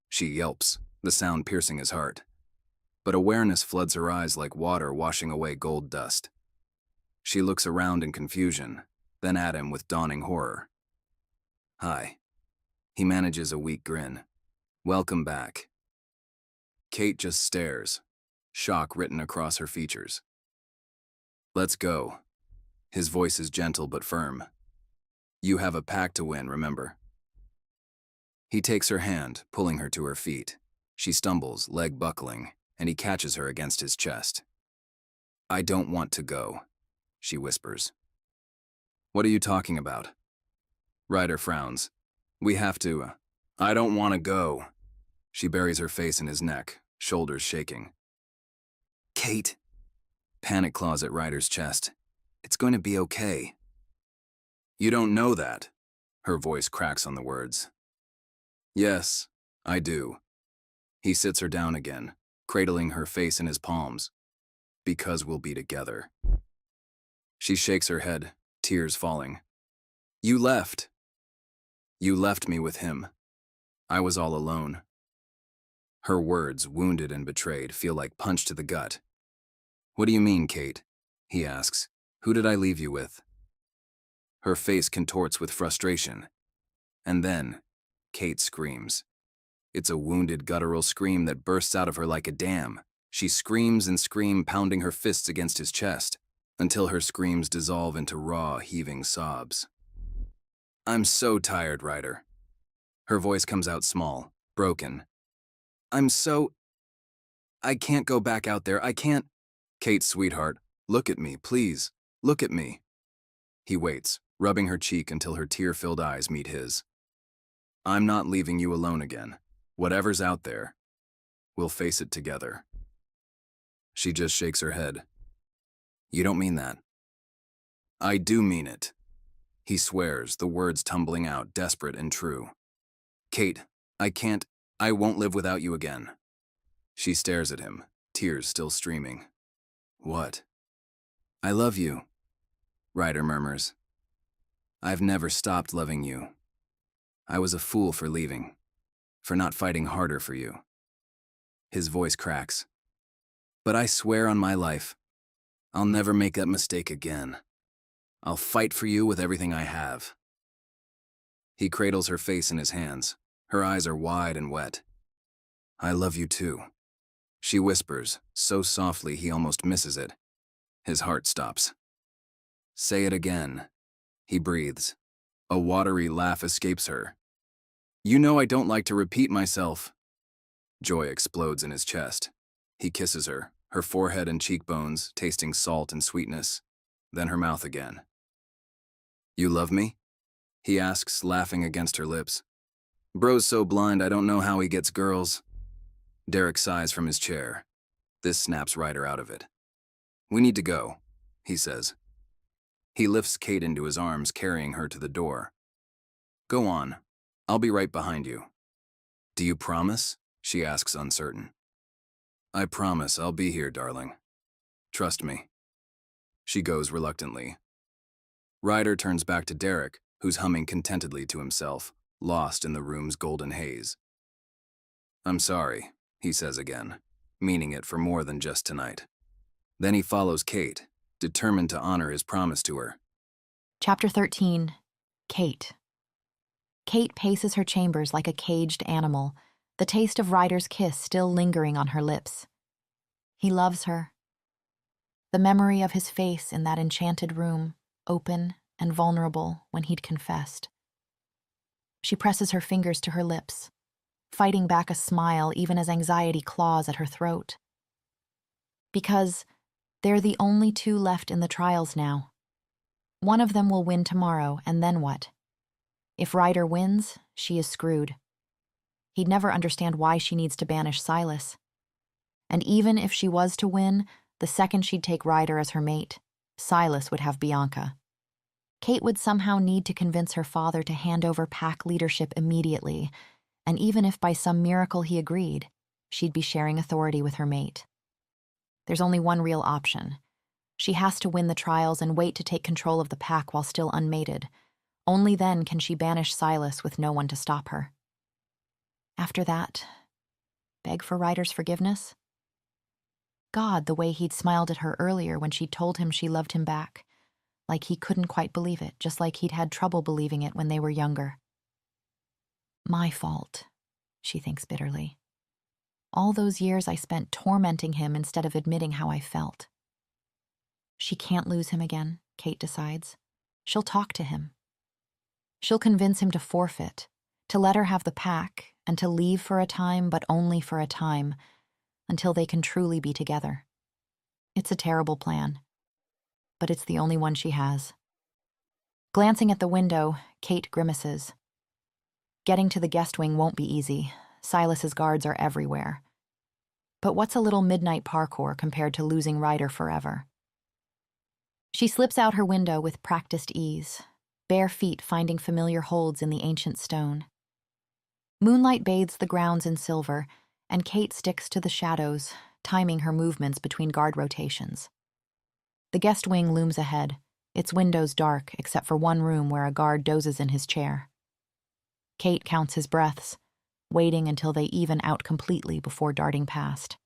She yelps, the sound piercing his heart. But awareness floods her eyes like water washing away gold dust. She looks around in confusion, then at him with dawning horror. Hi. He manages a weak grin. Welcome back. Kate just stares, shock written across her features. Let's go. His voice is gentle but firm. You have a pack to win, remember? He takes her hand, pulling her to her feet. She stumbles, leg buckling, and he catches her against his chest. I don't want to go, she whispers. What are you talking about? Ryder frowns. We have to. I don't want to go. She buries her face in his neck, shoulders shaking. Kate. Panic claws at Ryder's chest. It's going to be okay. You don't know that. Her voice cracks on the words. Yes, I do. He sits her down again, cradling her face in his palms. Because we'll be together. She shakes her head, tears falling. You left. You left me with him. I was all alone. Her words, wounded and betrayed, feel like punch to the gut. What do you mean, Kate? He asks. Who did I leave you with? Her face contorts with frustration. And then, Kate screams. It's a wounded, guttural scream that bursts out of her like a dam. She screams and screams, pounding her fists against his chest, until her screams dissolve into raw, heaving sobs. I'm so tired, Ryder. Her voice comes out small, broken. I can't go back out there, I can't. Kate, sweetheart, look at me, please. Look at me. He waits, rubbing her cheek until her tear-filled eyes meet his. I'm not leaving you alone again. Whatever's out there, we'll face it together. She just shakes her head. You don't mean that. I do mean it. He swears, the words tumbling out, desperate and true. Kate, I won't live without you again. She stares at him, tears still streaming. What? I love you, Ryder murmurs. I've never stopped loving you. I was a fool for leaving, for not fighting harder for you. His voice cracks. But I swear on my life, I'll never make that mistake again. I'll fight for you with everything I have. He cradles her face in his hands. Her eyes are wide and wet. I love you too. She whispers, so softly he almost misses it. His heart stops. Say it again. He breathes. A watery laugh escapes her. You know I don't like to repeat myself. Joy explodes in his chest. He kisses her, her forehead and cheekbones, tasting salt and sweetness, then her mouth again. You love me? He asks, laughing against her lips. Bro's so blind I don't know how he gets girls. Derek sighs from his chair. This snaps Ryder out of it. We need to go, he says. He lifts Kate into his arms, carrying her to the door. Go on. I'll be right behind you. Do you promise? She asks, uncertain. I promise I'll be here, darling. Trust me. She goes reluctantly. Ryder turns back to Derek, who's humming contentedly to himself, lost in the room's golden haze. I'm sorry, he says again, meaning it for more than just tonight. Then he follows Kate, determined to honor his promise to her. Chapter 13. Kate. Kate paces her chambers like a caged animal, the taste of Ryder's kiss still lingering on her lips. He loves her. The memory of his face in that enchanted room, open and vulnerable when he'd confessed. She presses her fingers to her lips, fighting back a smile even as anxiety claws at her throat. Because they're the only two left in the trials now. One of them will win tomorrow, and then what? If Ryder wins, she is screwed. He'd never understand why she needs to banish Silas. And even if she was to win, the second she'd take Ryder as her mate, Silas would have Bianca. Kate would somehow need to convince her father to hand over pack leadership immediately, and even if by some miracle he agreed, she'd be sharing authority with her mate. There's only one real option. She has to win the trials and wait to take control of the pack while still unmated. Only then can she banish Silas with no one to stop her. After that, beg for Ryder's forgiveness? God, the way he'd smiled at her earlier when she'd told him she loved him back. Like he couldn't quite believe it, just like he'd had trouble believing it when they were younger. My fault, she thinks bitterly. All those years I spent tormenting him instead of admitting how I felt. She can't lose him again, Kate decides. She'll talk to him. She'll convince him to forfeit, to let her have the pack, and to leave for a time, but only for a time, until they can truly be together. It's a terrible plan, but it's the only one she has. Glancing at the window, Kate grimaces. Getting to the guest wing won't be easy. Silas's guards are everywhere. But what's a little midnight parkour compared to losing Ryder forever? She slips out her window with practiced ease, bare feet finding familiar holds in the ancient stone. Moonlight bathes the grounds in silver, and Kate sticks to the shadows, timing her movements between guard rotations. The guest wing looms ahead, its windows dark except for one room where a guard dozes in his chair. Kate counts his breaths, waiting until they even out completely before darting past.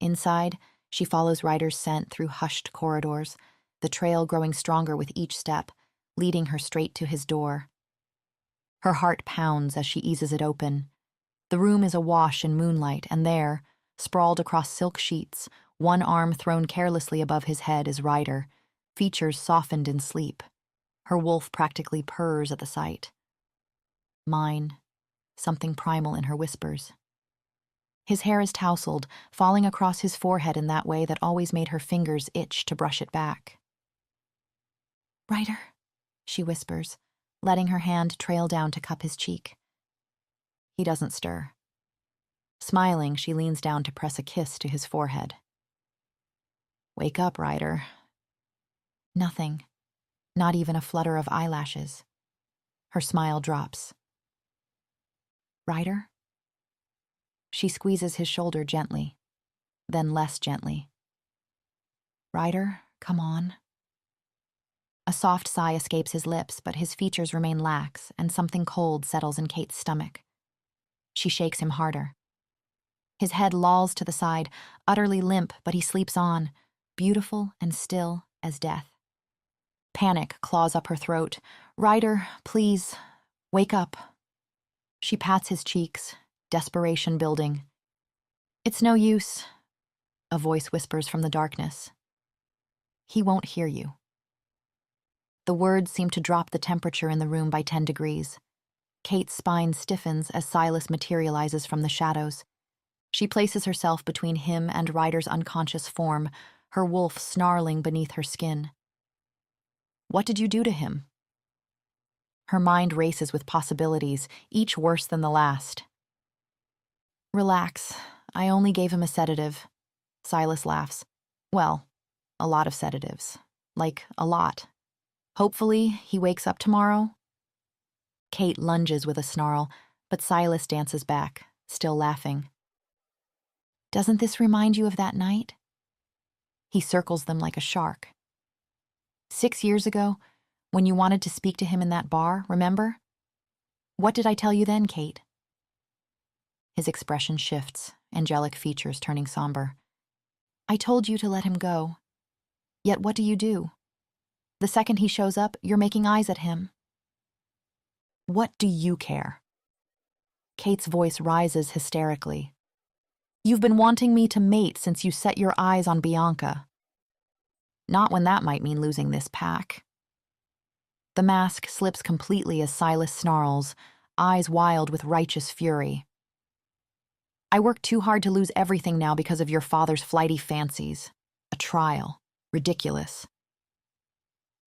Inside, she follows Ryder's scent through hushed corridors, the trail growing stronger with each step, leading her straight to his door. Her heart pounds as she eases it open. The room is awash in moonlight, and there, sprawled across silk sheets, one arm thrown carelessly above his head, is Ryder, features softened in sleep. Her wolf practically purrs at the sight. Mine, something primal in her whispers. His hair is tousled, falling across his forehead in that way that always made her fingers itch to brush it back. Ryder, she whispers, letting her hand trail down to cup his cheek. He doesn't stir. Smiling, she leans down to press a kiss to his forehead. Wake up, Ryder. Nothing, Not even a flutter of eyelashes. Her smile drops. Ryder? She squeezes his shoulder gently, then less gently. Ryder, come on. A soft sigh escapes his lips, but his features remain lax, and something cold settles in Kate's stomach. She shakes him harder. His head lolls to the side, utterly limp, but he sleeps on, beautiful and still as death. Panic claws up her throat. Ryder, please, wake up. She pats his cheeks, desperation building. It's no use, a voice whispers from the darkness. He won't hear you. The words seem to drop the temperature in the room by 10 degrees. Kate's spine stiffens as Silas materializes from the shadows. She places herself between him and Ryder's unconscious form, her wolf snarling beneath her skin. What did you do to him? Her mind races with possibilities, each worse than the last. Relax. I only gave him a sedative. Silas laughs. Well, a lot of sedatives. Like, a lot. Hopefully, he wakes up tomorrow. Kate lunges with a snarl, but Silas dances back, still laughing. Doesn't this remind you of that night? He circles them like a shark. 6 years ago, when you wanted to speak to him in that bar, remember? What did I tell you then, Kate? His expression shifts, angelic features turning somber. I told you to let him go. Yet what do? The second he shows up, you're making eyes at him. What do you care? Kate's voice rises hysterically. You've been wanting me to mate since you set your eyes on Bianca. Not when that might mean losing this pack. The mask slips completely as Silas snarls, eyes wild with righteous fury. I worked too hard to lose everything now because of your father's flighty fancies. A trial. Ridiculous.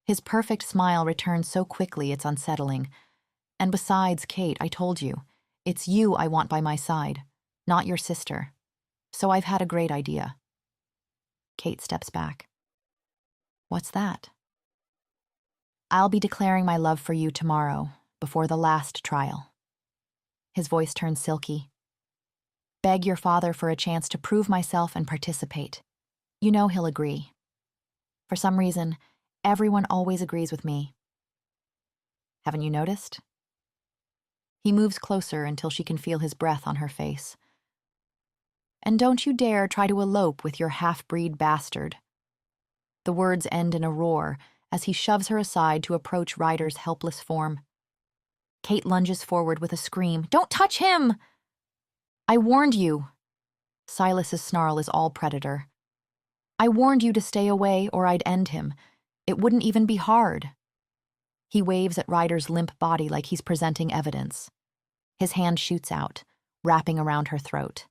His perfect smile returns so quickly it's unsettling. And besides, Kate, I told you, it's you I want by my side, not your sister. So I've had a great idea. Kate steps back. What's that? I'll be declaring my love for you tomorrow, before the last trial. His voice turns silky. Beg your father for a chance to prove myself and participate. You know he'll agree. For some reason, everyone always agrees with me. Haven't you noticed? He moves closer until she can feel his breath on her face. And don't you dare try to elope with your half-breed bastard. The words end in a roar as he shoves her aside to approach Ryder's helpless form. Kate lunges forward with a scream. Don't touch him! I warned you. Silas's snarl is all predator. I warned you to stay away or I'd end him. It wouldn't even be hard. He waves at Ryder's limp body like he's presenting evidence. His hand shoots out, wrapping around her throat.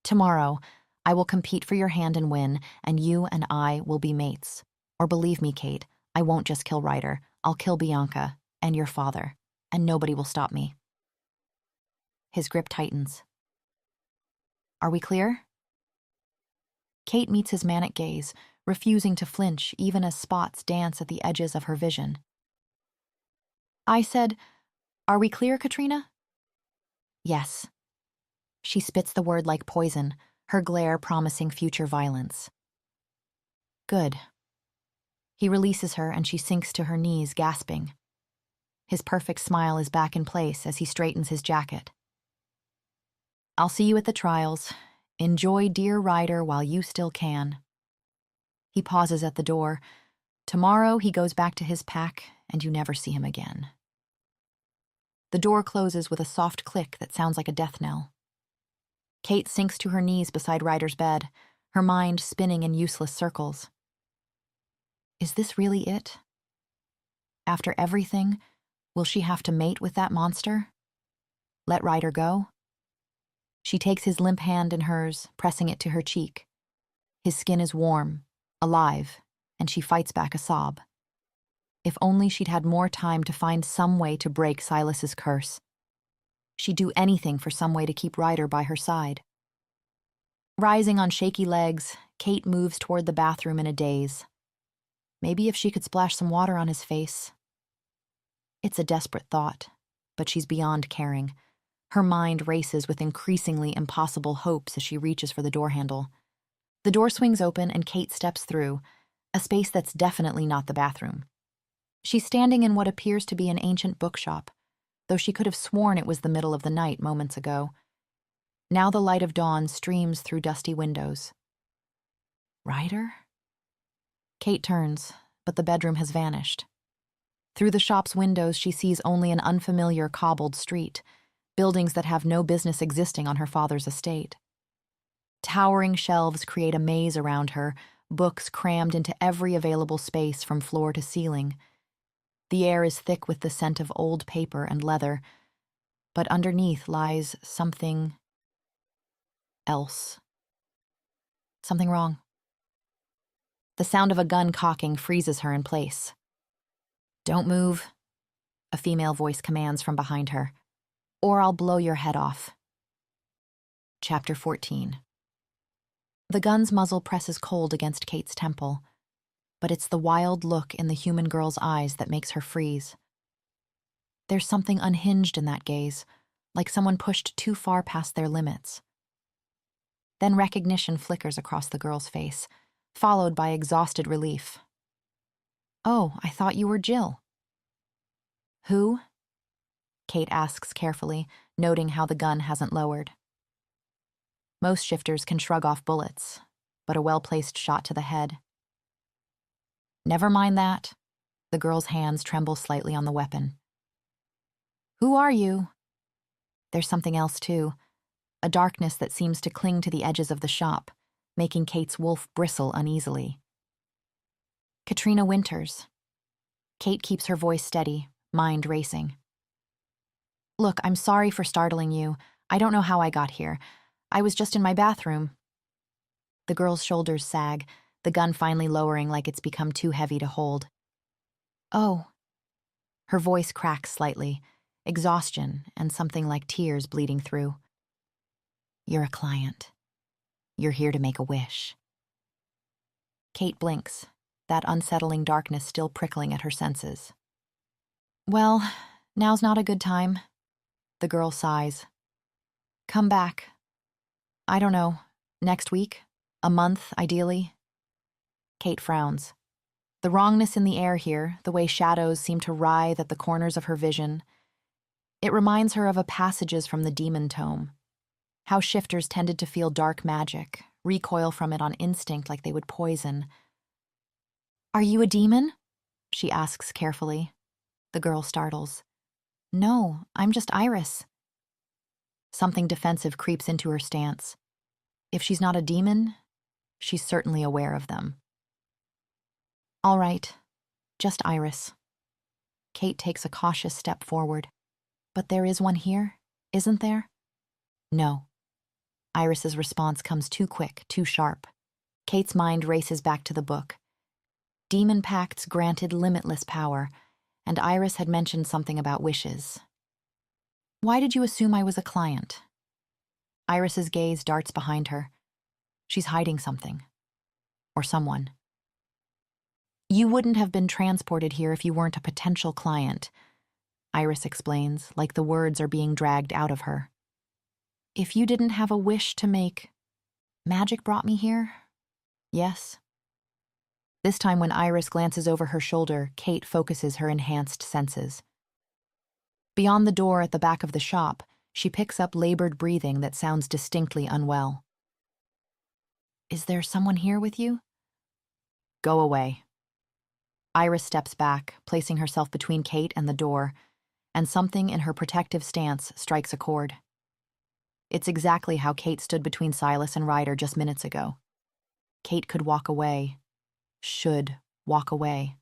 Tomorrow, I will compete for your hand and win, and you and I will be mates. Or believe me, Kate, I won't just kill Ryder. I'll kill Bianca and your father, and nobody will stop me. His grip tightens. Are we clear? Kate meets his manic gaze, refusing to flinch even as spots dance at the edges of her vision. I said, are we clear, Katrina? Yes. She spits the word like poison, her glare promising future violence. Good. He releases her and she sinks to her knees, gasping. His perfect smile is back in place as he straightens his jacket. I'll see you at the trials. Enjoy dear Ryder while you still can. He pauses at the door. Tomorrow he goes back to his pack and you never see him again. The door closes with a soft click that sounds like a death knell. Kate sinks to her knees beside Ryder's bed, her mind spinning in useless circles. Is this really it? After everything, will she have to mate with that monster? Let Ryder go? She takes his limp hand in hers, pressing it to her cheek. His skin is warm, alive, and she fights back a sob. If only she'd had more time to find some way to break Silas's curse. She'd do anything for some way to keep Ryder by her side. Rising on shaky legs, Kate moves toward the bathroom in a daze. Maybe if she could splash some water on his face. It's a desperate thought, but she's beyond caring. Her mind races with increasingly impossible hopes as she reaches for the door handle. The door swings open and Kate steps through, a space that's definitely not the bathroom. She's standing in what appears to be an ancient bookshop, though she could have sworn it was the middle of the night moments ago. Now the light of dawn streams through dusty windows. Ryder? Kate turns, but the bedroom has vanished. Through the shop's windows, she sees only an unfamiliar cobbled street, buildings that have no business existing on her father's estate. Towering shelves create a maze around her, books crammed into every available space from floor to ceiling. The air is thick with the scent of old paper and leather, but underneath lies something else. Something wrong. The sound of a gun cocking freezes her in place. "Don't move," a female voice commands from behind her, "or I'll blow your head off." Chapter 14. The gun's muzzle presses cold against Kate's temple, but it's the wild look in the human girl's eyes that makes her freeze. There's something unhinged in that gaze, like someone pushed too far past their limits. Then recognition flickers across the girl's face, followed by exhausted relief. "Oh, I thought you were Jill." "Who?" Kate asks carefully, noting how the gun hasn't lowered. Most shifters can shrug off bullets, but a well-placed shot to the head. "Never mind that." The girl's hands tremble slightly on the weapon. "Who are you?" There's something else, too, a darkness that seems to cling to the edges of the shop, making Kate's wolf bristle uneasily. "Katrina Winters." Kate keeps her voice steady, mind racing. "Look, I'm sorry for startling you. I don't know how I got here. I was just in my bathroom." The girl's shoulders sag, the gun finally lowering like it's become too heavy to hold. "Oh." Her voice cracks slightly, exhaustion and something like tears bleeding through. "You're a client. You're here to make a wish." Kate blinks, that unsettling darkness still prickling at her senses. "Well, now's not a good time." The girl sighs. "Come back. I don't know, next week? A month, ideally?" Kate frowns. The wrongness in the air here, the way shadows seem to writhe at the corners of her vision, it reminds her of a passages from the demon tome. How shifters tended to feel dark magic, recoil from it on instinct like they would poison. "Are you a demon?" she asks carefully. The girl startles. "No, I'm just Iris." Something defensive creeps into her stance. If she's not a demon, she's certainly aware of them. "All right, just Iris." Kate takes a cautious step forward. "But there is one here, isn't there?" "No." Iris's response comes too quick, too sharp. Kate's mind races back to the book. Demon pacts granted limitless power, and Iris had mentioned something about wishes. "Why did you assume I was a client?" Iris's gaze darts behind her. She's hiding something. Or someone. "You wouldn't have been transported here if you weren't a potential client," Iris explains, like the words are being dragged out of her. "If you didn't have a wish to make, magic brought me here?" "Yes." This time when Iris glances over her shoulder, Kate focuses her enhanced senses. Beyond the door at the back of the shop, she picks up labored breathing that sounds distinctly unwell. "Is there someone here with you?" "Go away." Iris steps back, placing herself between Kate and the door, and something in her protective stance strikes a chord. It's exactly how Kate stood between Silas and Ryder just minutes ago. Kate could walk away, should walk away.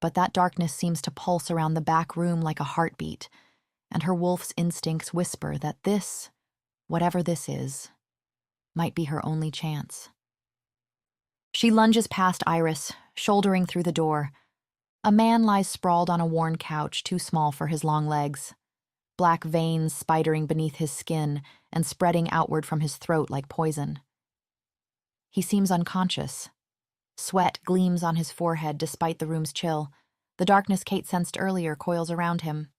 But that darkness seems to pulse around the back room like a heartbeat, and her wolf's instincts whisper that this, whatever this is, might be her only chance. She lunges past Iris, shouldering through the door. A man lies sprawled on a worn couch too small for his long legs, black veins spidering beneath his skin and spreading outward from his throat like poison. He seems unconscious, Sweat gleams on his forehead despite the room's chill. The darkness Kate sensed earlier coils around him.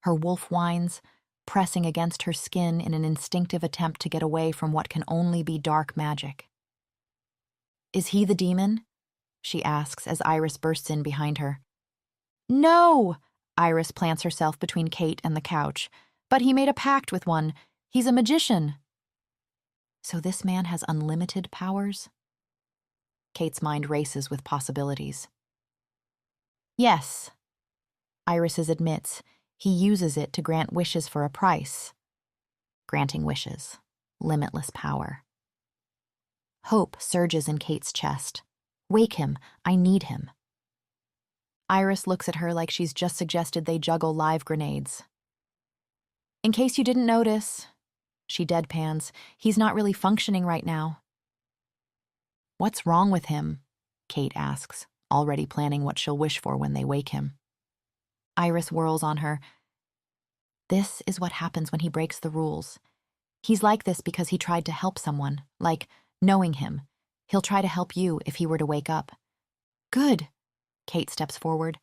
Her wolf whines, pressing against her skin in an instinctive attempt to get away from what can only be dark magic. "Is he the demon?" she asks as Iris bursts in behind her. "No!" Iris plants herself between Kate and the couch. "But he made a pact with one. He's a magician." So this man has unlimited powers? Kate's mind races with possibilities. "Yes," Iris admits. He uses it to grant wishes for a price. Granting wishes. Limitless power. Hope surges in Kate's chest. "Wake him. I need him." Iris looks at her like she's just suggested they juggle live grenades. "In case you didn't notice," she deadpans, "he's not really functioning right now." "What's wrong with him?" Kate asks, already planning what she'll wish for when they wake him. Iris whirls on her. "This is what happens when he breaks the rules. He's like this because he tried to help someone, like knowing him. He'll try to help you if he were to wake up." "Good." Kate steps forward.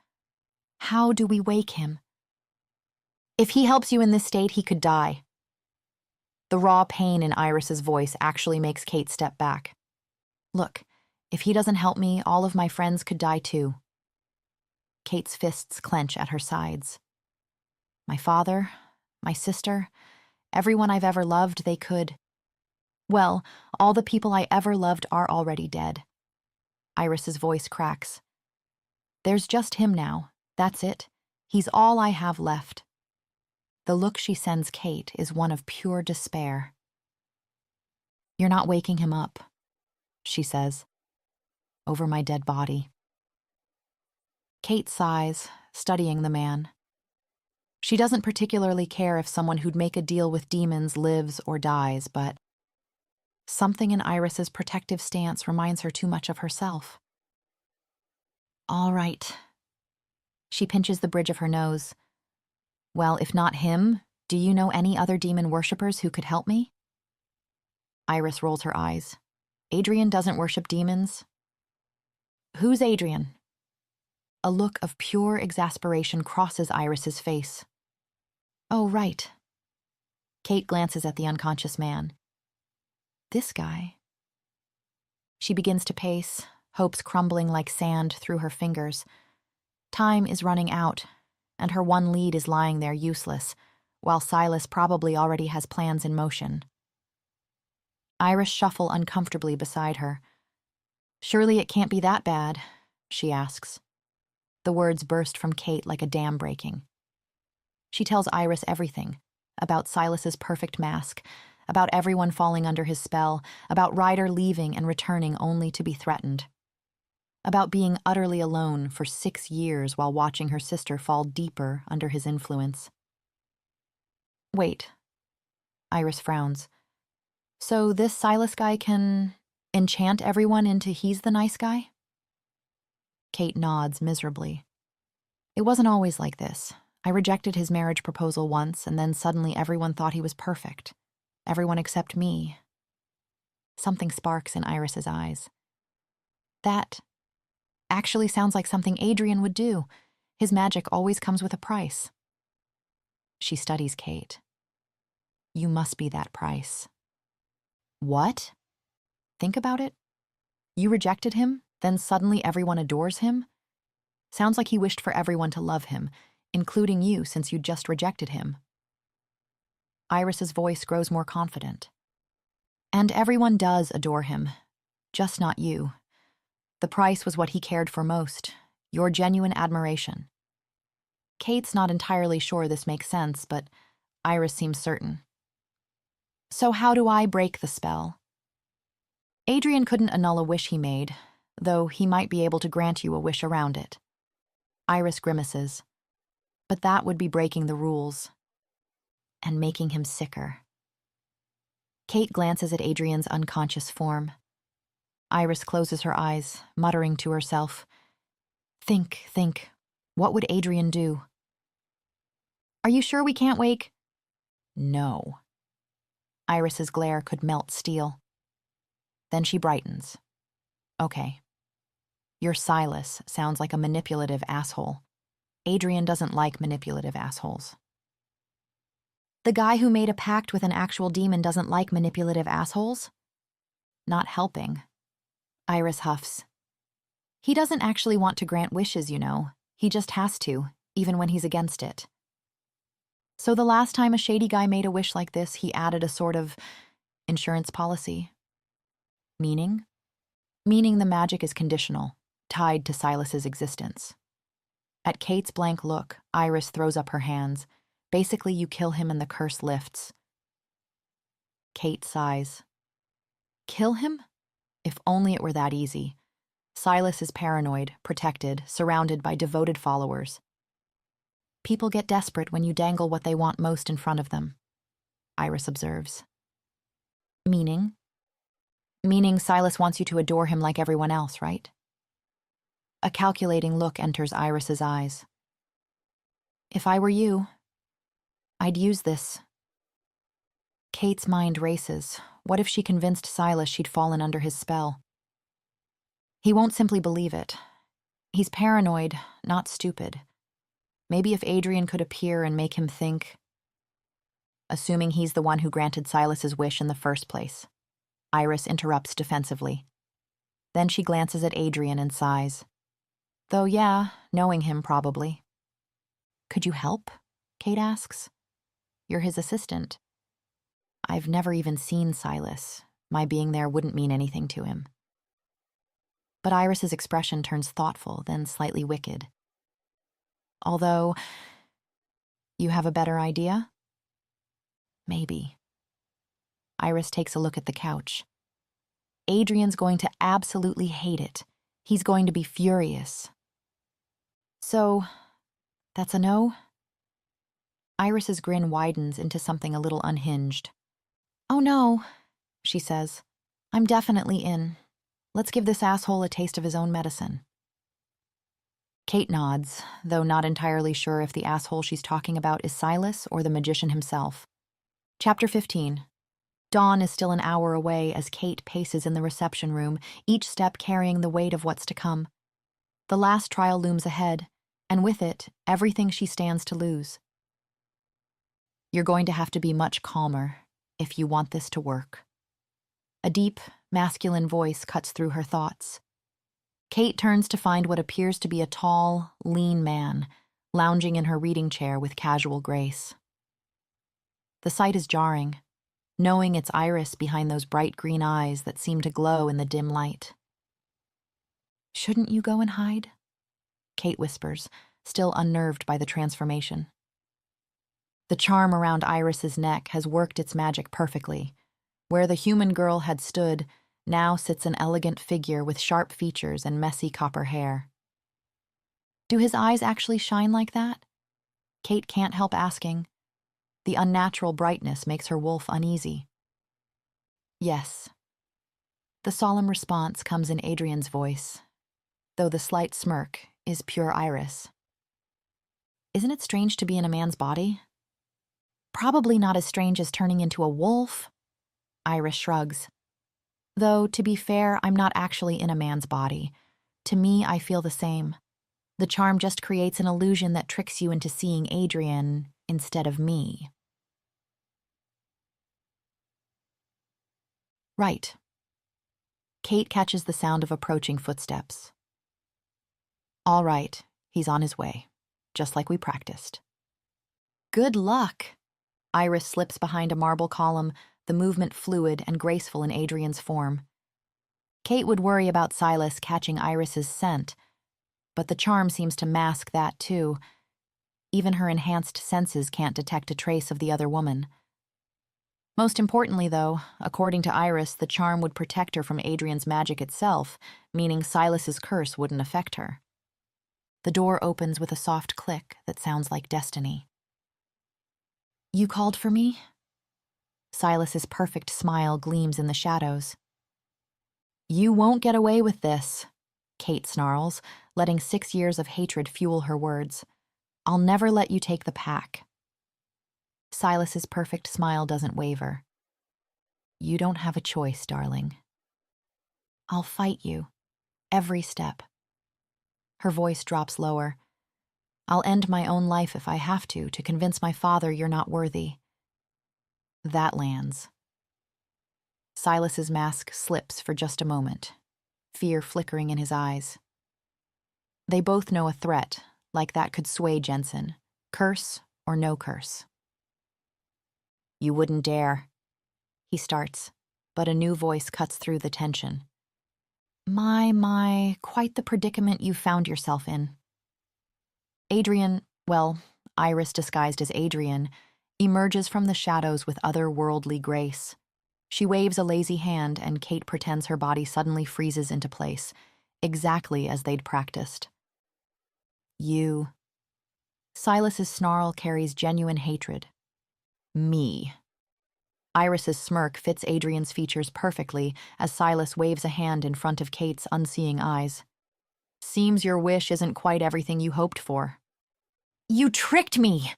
"How do we wake him?" "If he helps you in this state, he could die." The raw pain in Iris's voice actually makes Kate step back. "Look, if he doesn't help me, all of my friends could die too." Kate's fists clench at her sides. "My father, my sister, everyone I've ever loved, they could. Well, all the people I ever loved are already dead." Iris's voice cracks. "There's just him now. That's it. He's all I have left." The look she sends Kate is one of pure despair. "You're not waking him up," she says. "Over my dead body." Kate sighs, studying the man. She doesn't particularly care if someone who'd make a deal with demons lives or dies, but something in Iris's protective stance reminds her too much of herself. "All right." She pinches the bridge of her nose. "Well, if not him, do you know any other demon worshippers who could help me?" Iris rolls her eyes. "Adrian doesn't worship demons." "Who's Adrian?" A look of pure exasperation crosses Iris's face. "Oh, right." Kate glances at the unconscious man. "This guy." She begins to pace, hopes crumbling like sand through her fingers. Time is running out, and her one lead is lying there useless, while Silas probably already has plans in motion. Iris shuffles uncomfortably beside her. "Surely it can't be that bad," she asks. The words burst from Kate like a dam breaking. She tells Iris everything, about Silas's perfect mask, about everyone falling under his spell, about Ryder leaving and returning only to be threatened, about being utterly alone for 6 years while watching her sister fall deeper under his influence. "Wait." Iris frowns. "So this Silas guy can enchant everyone into he's the nice guy?" Kate nods miserably. "It wasn't always like this. I rejected his marriage proposal once, and then suddenly everyone thought he was perfect. Everyone except me." Something sparks in Iris's eyes. "That actually sounds like something Adrian would do. His magic always comes with a price." She studies Kate. "You must be that price." "What?" "Think about it. You rejected him, then suddenly everyone adores him? Sounds like he wished for everyone to love him, including you since you just rejected him." Iris's voice grows more confident. "And everyone does adore him, just not you. The price was what he cared for most, your genuine admiration." Kate's not entirely sure this makes sense, but Iris seems certain. "So how do I break the spell?" "Adrian couldn't annul a wish he made, though he might be able to grant you a wish around it." Iris grimaces. "But that would be breaking the rules. And making him sicker." Kate glances at Adrian's unconscious form. Iris closes her eyes, muttering to herself. Think. What would Adrian do?" "Are you sure we can't wake?" "No." Iris's glare could melt steel. Then she brightens. "Okay, Your Silas sounds like a manipulative asshole. Adrian doesn't like manipulative assholes. The guy who made a pact with an actual demon doesn't like manipulative assholes? Not helping. Iris huffs. He doesn't actually want to grant wishes, you know. He just has to, even when he's against it. So the last time a shady guy made a wish like this, he added a sort of insurance policy. Meaning? Meaning the magic is conditional, tied to Silas's existence. At Kate's blank look, Iris throws up her hands. Basically, you kill him and the curse lifts. Kate sighs. Kill him? If only it were that easy. Silas is paranoid, protected, surrounded by devoted followers. People get desperate when you dangle what they want most in front of them, Iris observes. Meaning? Meaning Silas wants you to adore him like everyone else, right? A calculating look enters Iris's eyes. If I were you, I'd use this. Kate's mind races. What if she convinced Silas she'd fallen under his spell? He won't simply believe it. He's paranoid, not stupid. Maybe if Adrian could appear and make him think. Assuming he's the one who granted Silas's wish in the first place. Iris interrupts defensively. Then she glances at Adrian and sighs. Though yeah, knowing him probably. Could you help? Kate asks. You're his assistant. I've never even seen Silas. My being there wouldn't mean anything to him. But Iris's expression turns thoughtful, then slightly wicked. Although, you have a better idea? Maybe. Iris takes a look at the couch. Adrian's going to absolutely hate it. He's going to be furious. So, that's a no? Iris's grin widens into something a little unhinged. Oh no, she says. I'm definitely in. Let's give this asshole a taste of his own medicine. Kate nods, though not entirely sure if the asshole she's talking about is Silas or the magician himself. Chapter 15. Dawn is still an hour away as Kate paces in the reception room, each step carrying the weight of what's to come. The last trial looms ahead, and with it, everything she stands to lose. You're going to have to be much calmer if you want this to work. A deep, masculine voice cuts through her thoughts. Kate turns to find what appears to be a tall, lean man, lounging in her reading chair with casual grace. The sight is jarring, knowing it's Iris behind those bright green eyes that seem to glow in the dim light. Shouldn't you go and hide? Kate whispers, still unnerved by the transformation. The charm around Iris's neck has worked its magic perfectly. Where the human girl had stood, now sits an elegant figure with sharp features and messy copper hair. Do his eyes actually shine like that? Kate can't help asking. The unnatural brightness makes her wolf uneasy. Yes. The solemn response comes in Adrian's voice, though the slight smirk is pure Iris. Isn't it strange to be in a man's body? Probably not as strange as turning into a wolf. Iris shrugs. Though, to be fair, I'm not actually in a man's body. To me, I feel the same. The charm just creates an illusion that tricks you into seeing Adrian instead of me. Right. Kate catches the sound of approaching footsteps. All right, he's on his way, just like we practiced. Good luck. Iris slips behind a marble column, the movement fluid and graceful in Adrian's form. Kate would worry about Silas catching Iris's scent, but the charm seems to mask that too. Even her enhanced senses can't detect a trace of the other woman. Most importantly, though, according to Iris, the charm would protect her from Adrian's magic itself, meaning Silas's curse wouldn't affect her. The door opens with a soft click that sounds like destiny. You called for me? Silas's perfect smile gleams in the shadows. You won't get away with this, Kate snarls, letting 6 years of hatred fuel her words. I'll never let you take the pack. Silas's perfect smile doesn't waver. You don't have a choice, darling. I'll fight you, every step, Her voice drops lower. I'll end my own life if I have to convince my father you're not worthy. That lands. Silas's mask slips for just a moment, fear flickering in his eyes. They both know a threat, like that could sway Jensen, curse or no curse. You wouldn't dare, he starts, but a new voice cuts through the tension. My, quite the predicament you found yourself in. Iris disguised as Adrian, emerges from the shadows with otherworldly grace. She waves a lazy hand and Kate pretends her body suddenly freezes into place, exactly as they'd practiced. You. Silas's snarl carries genuine hatred. Me. Iris's smirk fits Adrian's features perfectly as Silas waves a hand in front of Kate's unseeing eyes. Seems your wish isn't quite everything you hoped for. You tricked me,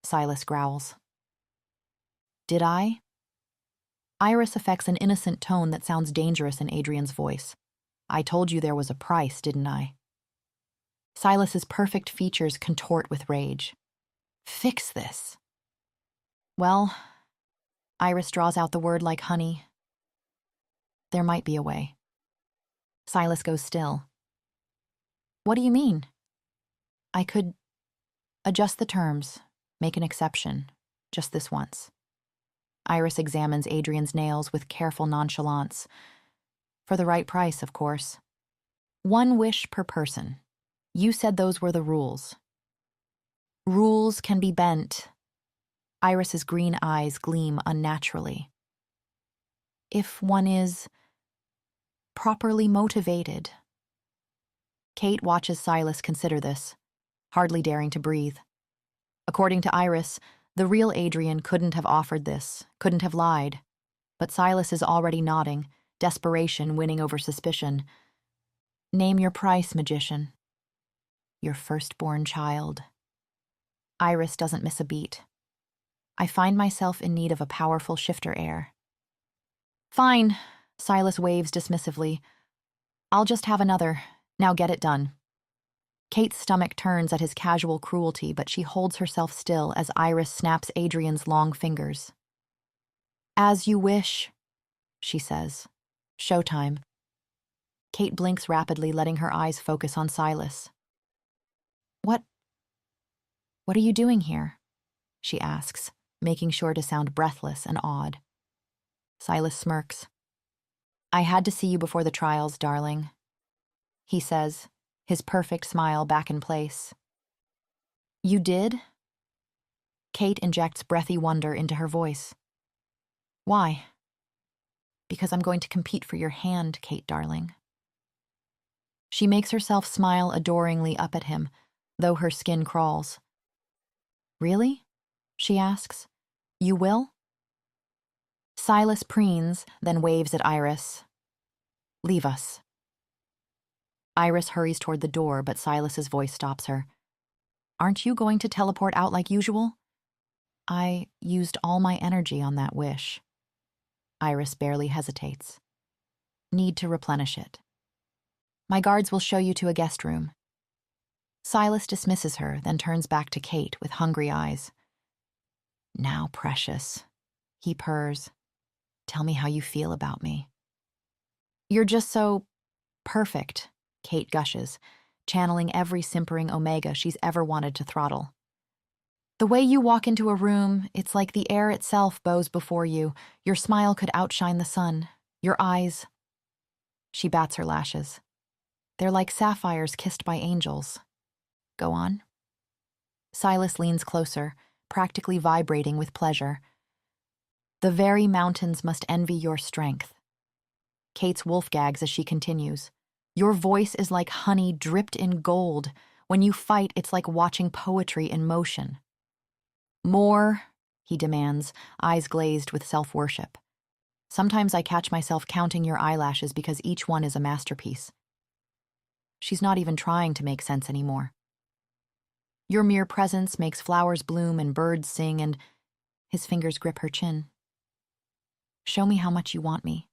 Silas growls. Did I? Iris affects an innocent tone that sounds dangerous in Adrian's voice. I told you there was a price, didn't I? Silas's perfect features contort with rage. Fix this. Well, Iris draws out the word like honey. There might be a way. Silas goes still. What do you mean? I could adjust the terms, make an exception, just this once. Iris examines Adrian's nails with careful nonchalance. For the right price, of course. 1 wish per person. You said those were the rules. Rules can be bent. Iris's green eyes gleam unnaturally. If one is properly motivated. Kate watches Silas consider this, hardly daring to breathe. According to Iris, the real Adrian couldn't have offered this, couldn't have lied. But Silas is already nodding, desperation winning over suspicion. Name your price, magician. Your firstborn child. Iris doesn't miss a beat. I find myself in need of a powerful shifter heir. Fine, Silas waves dismissively. I'll just have another. Now get it done. Kate's stomach turns at his casual cruelty, but she holds herself still as Iris snaps Adrian's long fingers. As you wish, she says. Showtime. Kate blinks rapidly, letting her eyes focus on Silas. What are you doing here? She asks, making sure to sound breathless and awed. Silas smirks. I had to see you before the trials, darling, he says, his perfect smile back in place. You did? Kate injects breathy wonder into her voice. Why? Because I'm going to compete for your hand, Kate, darling. She makes herself smile adoringly up at him, though her skin crawls. Really? She asks. You will? Silas preens, then waves at Iris. Leave us. Iris hurries toward the door, but Silas's voice stops her. Aren't you going to teleport out like usual? I used all my energy on that wish. Iris barely hesitates. Need to replenish it. My guards will show you to a guest room. Silas dismisses her, then turns back to Kate with hungry eyes. Now, precious, he purrs. Tell me how you feel about me. You're just so perfect, Kate gushes, channeling every simpering omega she's ever wanted to throttle. The way you walk into a room, it's like the air itself bows before you. Your smile could outshine the sun. Your eyes. She bats her lashes. They're like sapphires kissed by angels. Go on. Silas leans closer, practically vibrating with pleasure. The very mountains must envy your strength. Kate's wolf gags as she continues. Your voice is like honey dripped in gold. When you fight, it's like watching poetry in motion. More, he demands, eyes glazed with self-worship. Sometimes I catch myself counting your eyelashes because each one is a masterpiece. She's not even trying to make sense anymore. Your mere presence makes flowers bloom and birds sing, and his fingers grip her chin. Show me how much you want me.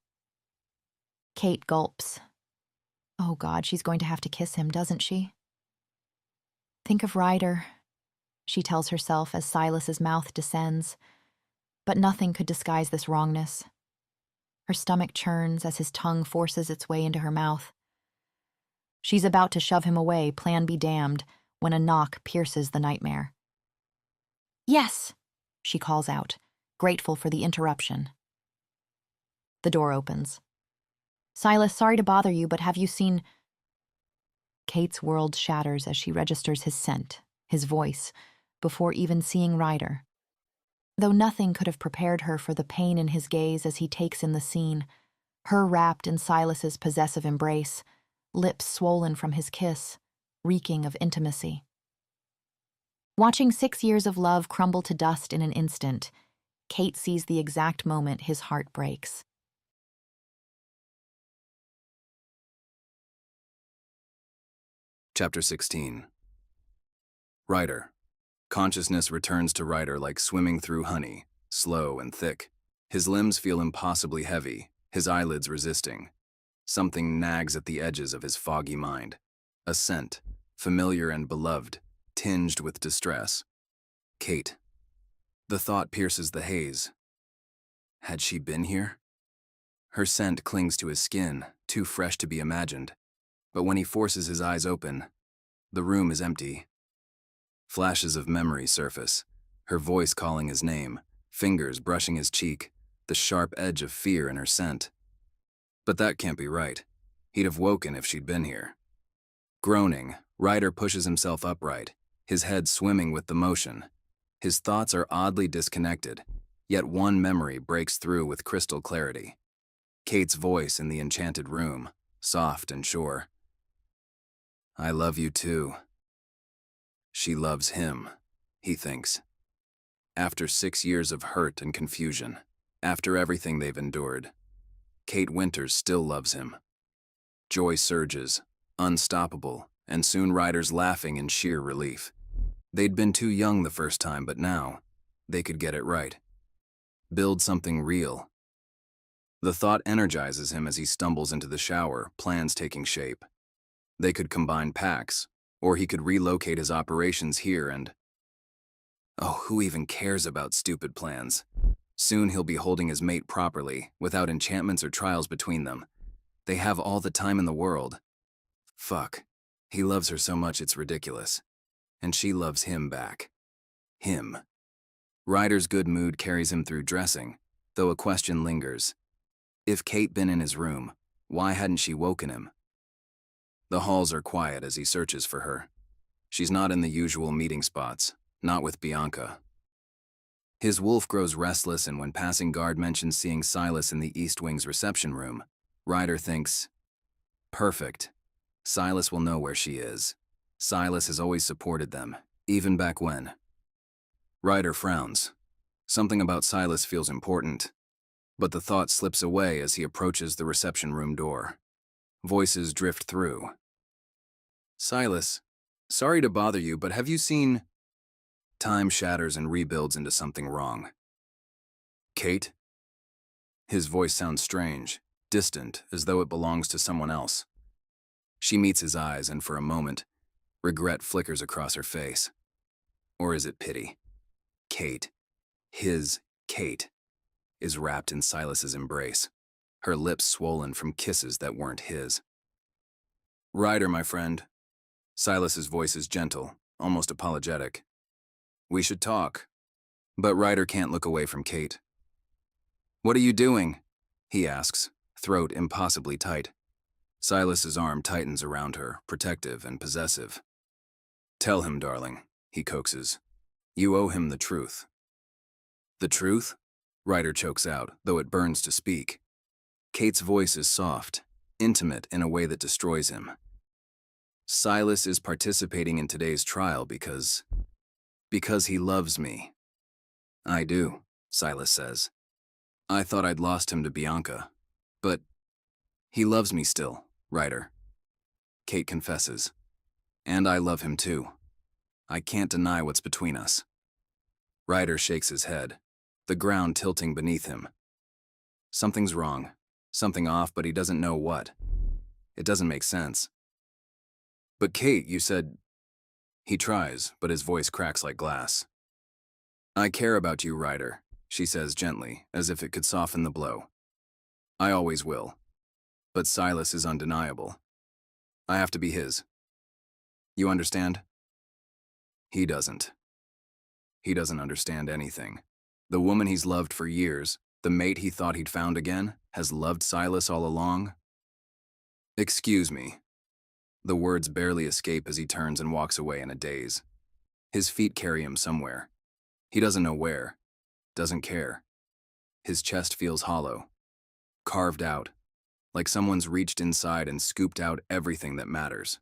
Kate gulps. Oh God, she's going to have to kiss him, doesn't she? Think of Ryder, she tells herself as Silas's mouth descends. But nothing could disguise this wrongness. Her stomach churns as his tongue forces its way into her mouth. She's about to shove him away, plan be damned, when a knock pierces the nightmare. Yes, she calls out, grateful for the interruption. The door opens. Silas, sorry to bother you, but have you seen... Kate's world shatters as she registers his scent, his voice, before even seeing Ryder. Though nothing could have prepared her for the pain in his gaze as he takes in the scene, her wrapped in Silas's possessive embrace, lips swollen from his kiss, reeking of intimacy. Watching 6 years of love crumble to dust in an instant, Kate sees the exact moment his heart breaks. Chapter 16. Ryder. Consciousness returns to Ryder like swimming through honey, slow and thick. His limbs feel impossibly heavy, his eyelids resisting. Something nags at the edges of his foggy mind. A scent, familiar and beloved, tinged with distress. Kate. The thought pierces the haze. Had she been here? Her scent clings to his skin, too fresh to be imagined. But when he forces his eyes open, the room is empty. Flashes of memory surface, her voice calling his name, fingers brushing his cheek, the sharp edge of fear in her scent. But that can't be right. He'd have woken if she'd been here. Groaning, Ryder pushes himself upright, his head swimming with the motion. His thoughts are oddly disconnected, yet one memory breaks through with crystal clarity. Kate's voice in the enchanted room, soft and sure. I love you too. She loves him, he thinks. After 6 years of hurt and confusion, after everything they've endured, Kate Winters still loves him. Joy surges, unstoppable, and soon Ryder's laughing in sheer relief. They'd been too young the first time, but now they could get it right. Build something real. The thought energizes him as he stumbles into the shower, plans taking shape. They could combine packs, or he could relocate his operations here and... Oh, who even cares about stupid plans? Soon he'll be holding his mate properly, without enchantments or trials between them. They have all the time in the world. Fuck. He loves her so much it's ridiculous. And she loves him back. Him. Ryder's good mood carries him through dressing, though a question lingers. If Kate been in his room, why hadn't she woken him? The halls are quiet as he searches for her. She's not in the usual meeting spots, not with Bianca. His wolf grows restless, and when passing guard mentions seeing Silas in the East Wing's reception room, Ryder thinks, perfect. Silas will know where she is. Silas has always supported them, even back when. Ryder frowns. Something about Silas feels important, but the thought slips away as he approaches the reception room door. Voices drift through. Silas, sorry to bother you, but have you seen... Time shatters and rebuilds into something wrong. Kate? His voice sounds strange, distant, as though it belongs to someone else. She meets his eyes, and for a moment, regret flickers across her face. Or is it pity? Kate, his Kate, is wrapped in Silas's embrace, her lips swollen from kisses that weren't his. Ryder, my friend. Silas's voice is gentle, almost apologetic. We should talk. But Ryder can't look away from Kate. What are you doing? He asks, throat impossibly tight. Silas's arm tightens around her, protective and possessive. Tell him, darling, he coaxes. You owe him the truth. The truth? Ryder chokes out, though it burns to speak. Kate's voice is soft, intimate in a way that destroys him. Silas is participating in today's trial because he loves me. I do, Silas says. I thought I'd lost him to Bianca, but he loves me still, Ryder. Kate confesses. And I love him too. I can't deny what's between us. Ryder shakes his head, the ground tilting beneath him. Something's wrong, something off, but he doesn't know what. It doesn't make sense. But Kate, you said... He tries, but his voice cracks like glass. I care about you, Ryder, she says gently, as if it could soften the blow. I always will. But Silas is undeniable. I have to be his. You understand? He doesn't. He doesn't understand anything. The woman he's loved for years, the mate he thought he'd found again, has loved Silas all along. Excuse me. The words barely escape as he turns and walks away in a daze. His feet carry him somewhere. He doesn't know where. Doesn't care. His chest feels hollow. Carved out. Like someone's reached inside and scooped out everything that matters.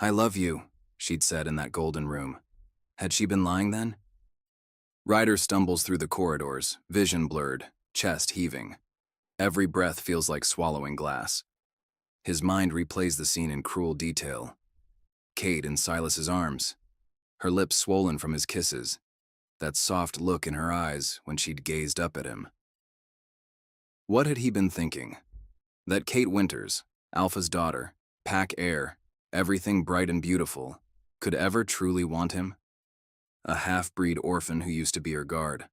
I love you, she'd said in that golden room. Had she been lying then? Ryder stumbles through the corridors, vision blurred, chest heaving. Every breath feels like swallowing glass. His mind replays the scene in cruel detail. Kate in Silas's arms, her lips swollen from his kisses, that soft look in her eyes when she'd gazed up at him. What had he been thinking? That Kate Winters, Alpha's daughter, pack heir, everything bright and beautiful, could ever truly want him? A half-breed orphan who used to be her guard.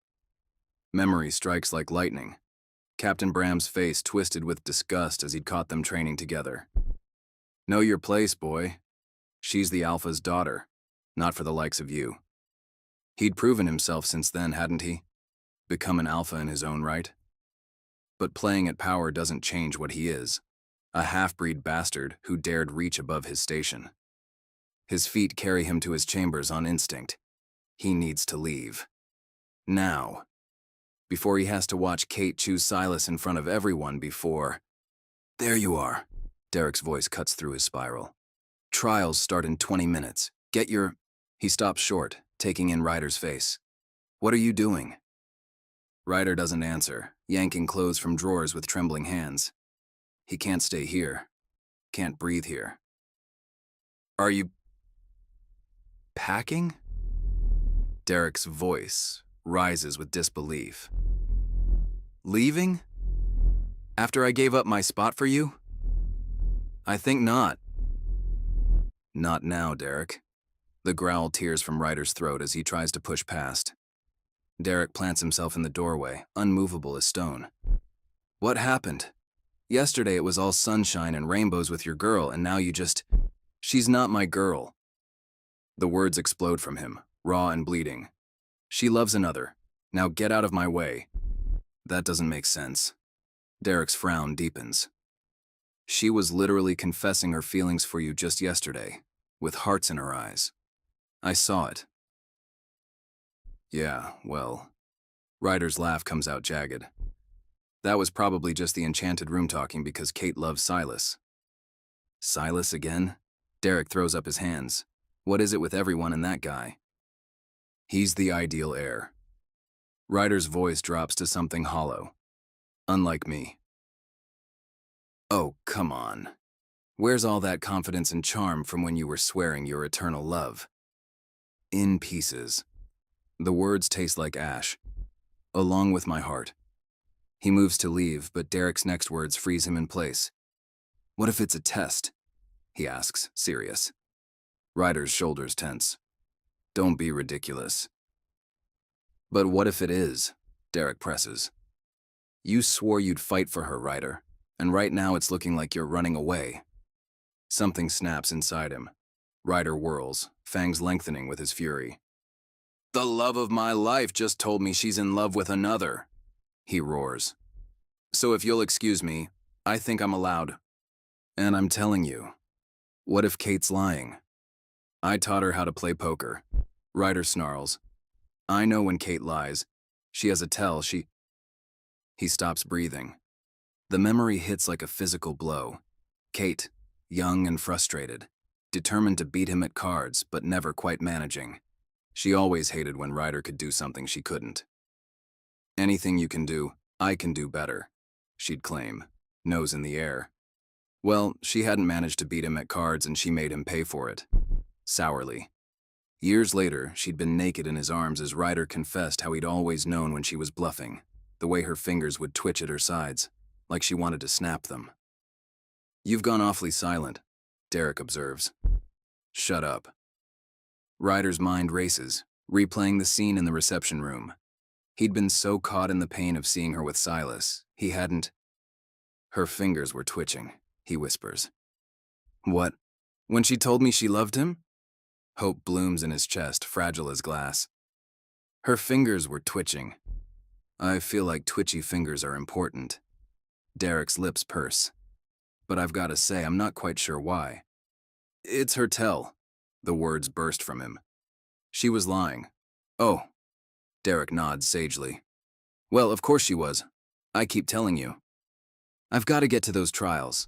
Memory strikes like lightning. Captain Bram's face twisted with disgust as he'd caught them training together. Know your place, boy. She's the Alpha's daughter, not for the likes of you. He'd proven himself since then, hadn't he? Become an Alpha in his own right? But playing at power doesn't change what he is. A half-breed bastard who dared reach above his station. His feet carry him to his chambers on instinct. He needs to leave. Now. Before he has to watch Kate choose Silas in front of everyone before... There you are. Derek's voice cuts through his spiral. Trials start in 20 minutes. Get your... He stops short, taking in Ryder's face. What are you doing? Ryder doesn't answer, yanking clothes from drawers with trembling hands. He can't stay here. Can't breathe here. Are you... packing? Derek's voice rises with disbelief. Leaving? After I gave up my spot for you? I think not. Not now, Derek. The growl tears from Ryder's throat as he tries to push past. Derek plants himself in the doorway, unmovable as stone. What happened? Yesterday it was all sunshine and rainbows with your girl, and now you just... She's not my girl. The words explode from him, raw and bleeding. She loves another. Now get out of my way. That doesn't make sense. Derek's frown deepens. She was literally confessing her feelings for you just yesterday, with hearts in her eyes. I saw it. Yeah, well... Ryder's laugh comes out jagged. That was probably just the enchanted room talking because Kate loves Silas. Silas again? Derek throws up his hands. What is it with everyone and that guy? He's the ideal heir. Ryder's voice drops to something hollow. Unlike me. Oh, come on. Where's all that confidence and charm from when you were swearing your eternal love? In pieces. The words taste like ash. Along with my heart. He moves to leave, but Derek's next words freeze him in place. What if it's a test? He asks, serious. Ryder's shoulders tense. Don't be ridiculous. But what if it is? Derek presses. You swore you'd fight for her, Ryder, and right now it's looking like you're running away. Something snaps inside him. Ryder whirls, fangs lengthening with his fury. The love of my life just told me she's in love with another, he roars. So if you'll excuse me, I think I'm allowed. And I'm telling you, what if Kate's lying? I taught her how to play poker. Ryder snarls. I know when Kate lies. She has a tell, He stops breathing. The memory hits like a physical blow. Kate, young and frustrated, determined to beat him at cards, but never quite managing. She always hated when Ryder could do something she couldn't. Anything you can do, I can do better, she'd claim, nose in the air. Well, she hadn't managed to beat him at cards and she made him pay for it. Sourly. Years later, she'd been naked in his arms as Ryder confessed how he'd always known when she was bluffing, the way her fingers would twitch at her sides, like she wanted to snap them. You've gone awfully silent, Derek observes. Shut up. Ryder's mind races, replaying the scene in the reception room. He'd been so caught in the pain of seeing her with Silas, he hadn't. Her fingers were twitching, he whispers. What? When she told me she loved him? Hope blooms in his chest, fragile as glass. Her fingers were twitching. I feel like twitchy fingers are important. Derek's lips purse. But I've got to say, I'm not quite sure why. It's her tell. The words burst from him. She was lying. Oh. Derek nods sagely. Well, of course she was. I keep telling you. I've got to get to those trials.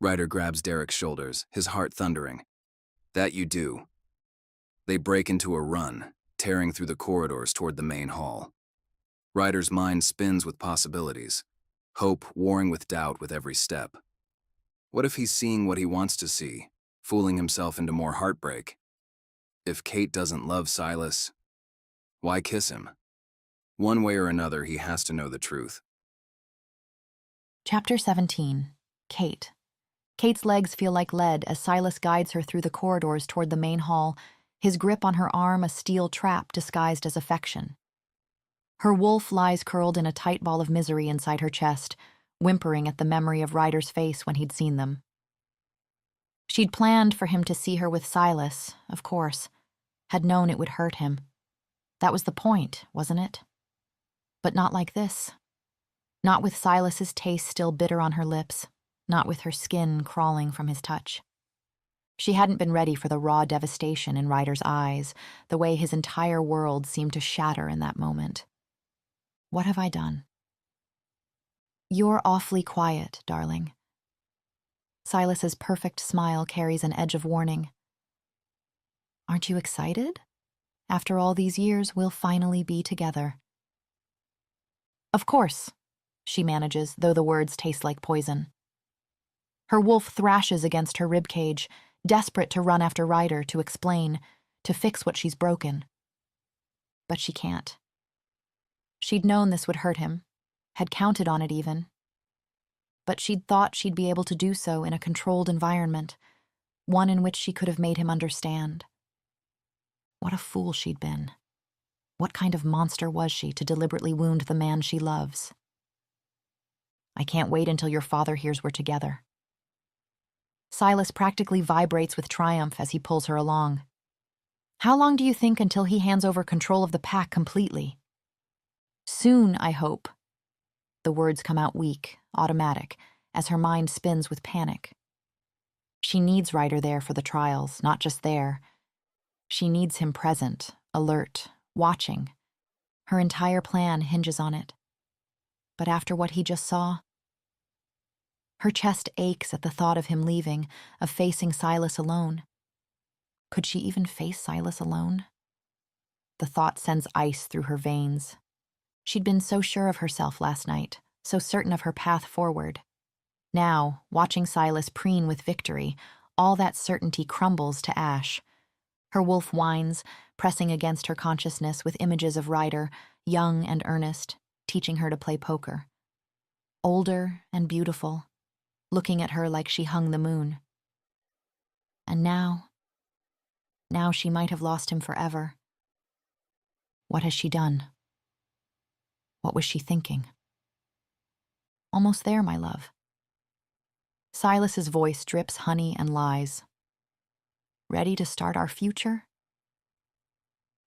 Ryder grabs Derek's shoulders, his heart thundering. That you do. They break into a run, tearing through the corridors toward the main hall. Ryder's mind spins with possibilities, hope warring with doubt with every step. What if he's seeing what he wants to see, fooling himself into more heartbreak? If Kate doesn't love Silas, why kiss him? One way or another, he has to know the truth. Chapter 17. Kate. Kate's legs feel like lead as Silas guides her through the corridors toward the main hall, his grip on her arm a steel trap disguised as affection. Her wolf lies curled in a tight ball of misery inside her chest, whimpering at the memory of Ryder's face when he'd seen them. She'd planned for him to see her with Silas, of course, had known it would hurt him. That was the point, wasn't it? But not like this. Not with Silas's taste still bitter on her lips, not with her skin crawling from his touch. She hadn't been ready for the raw devastation in Ryder's eyes, the way his entire world seemed to shatter in that moment. What have I done? You're awfully quiet, darling. Silas's perfect smile carries an edge of warning. Aren't you excited? After all these years, we'll finally be together. Of course, she manages, though the words taste like poison. Her wolf thrashes against her ribcage, desperate to run after Ryder, to explain, to fix what she's broken. But she can't. She'd known this would hurt him, had counted on it even. But she'd thought she'd be able to do so in a controlled environment, one in which she could have made him understand. What a fool she'd been. What kind of monster was she to deliberately wound the man she loves? I can't wait until your father hears we're together. Silas practically vibrates with triumph as he pulls her along. How long do you think until he hands over control of the pack completely? Soon, I hope. The words come out weak, automatic, as her mind spins with panic. She needs Ryder there for the trials, not just there. She needs him present, alert, watching. Her entire plan hinges on it. But after what he just saw, her chest aches at the thought of him leaving, of facing Silas alone. Could she even face Silas alone? The thought sends ice through her veins. She'd been so sure of herself last night, so certain of her path forward. Now, watching Silas preen with victory, all that certainty crumbles to ash. Her wolf whines, pressing against her consciousness with images of Ryder, young and earnest, teaching her to play poker. Older and beautiful, looking at her like she hung the moon. And now she might have lost him forever. What has she done? What was she thinking? Almost there, my love. Silas's voice drips honey and lies. Ready to start our future?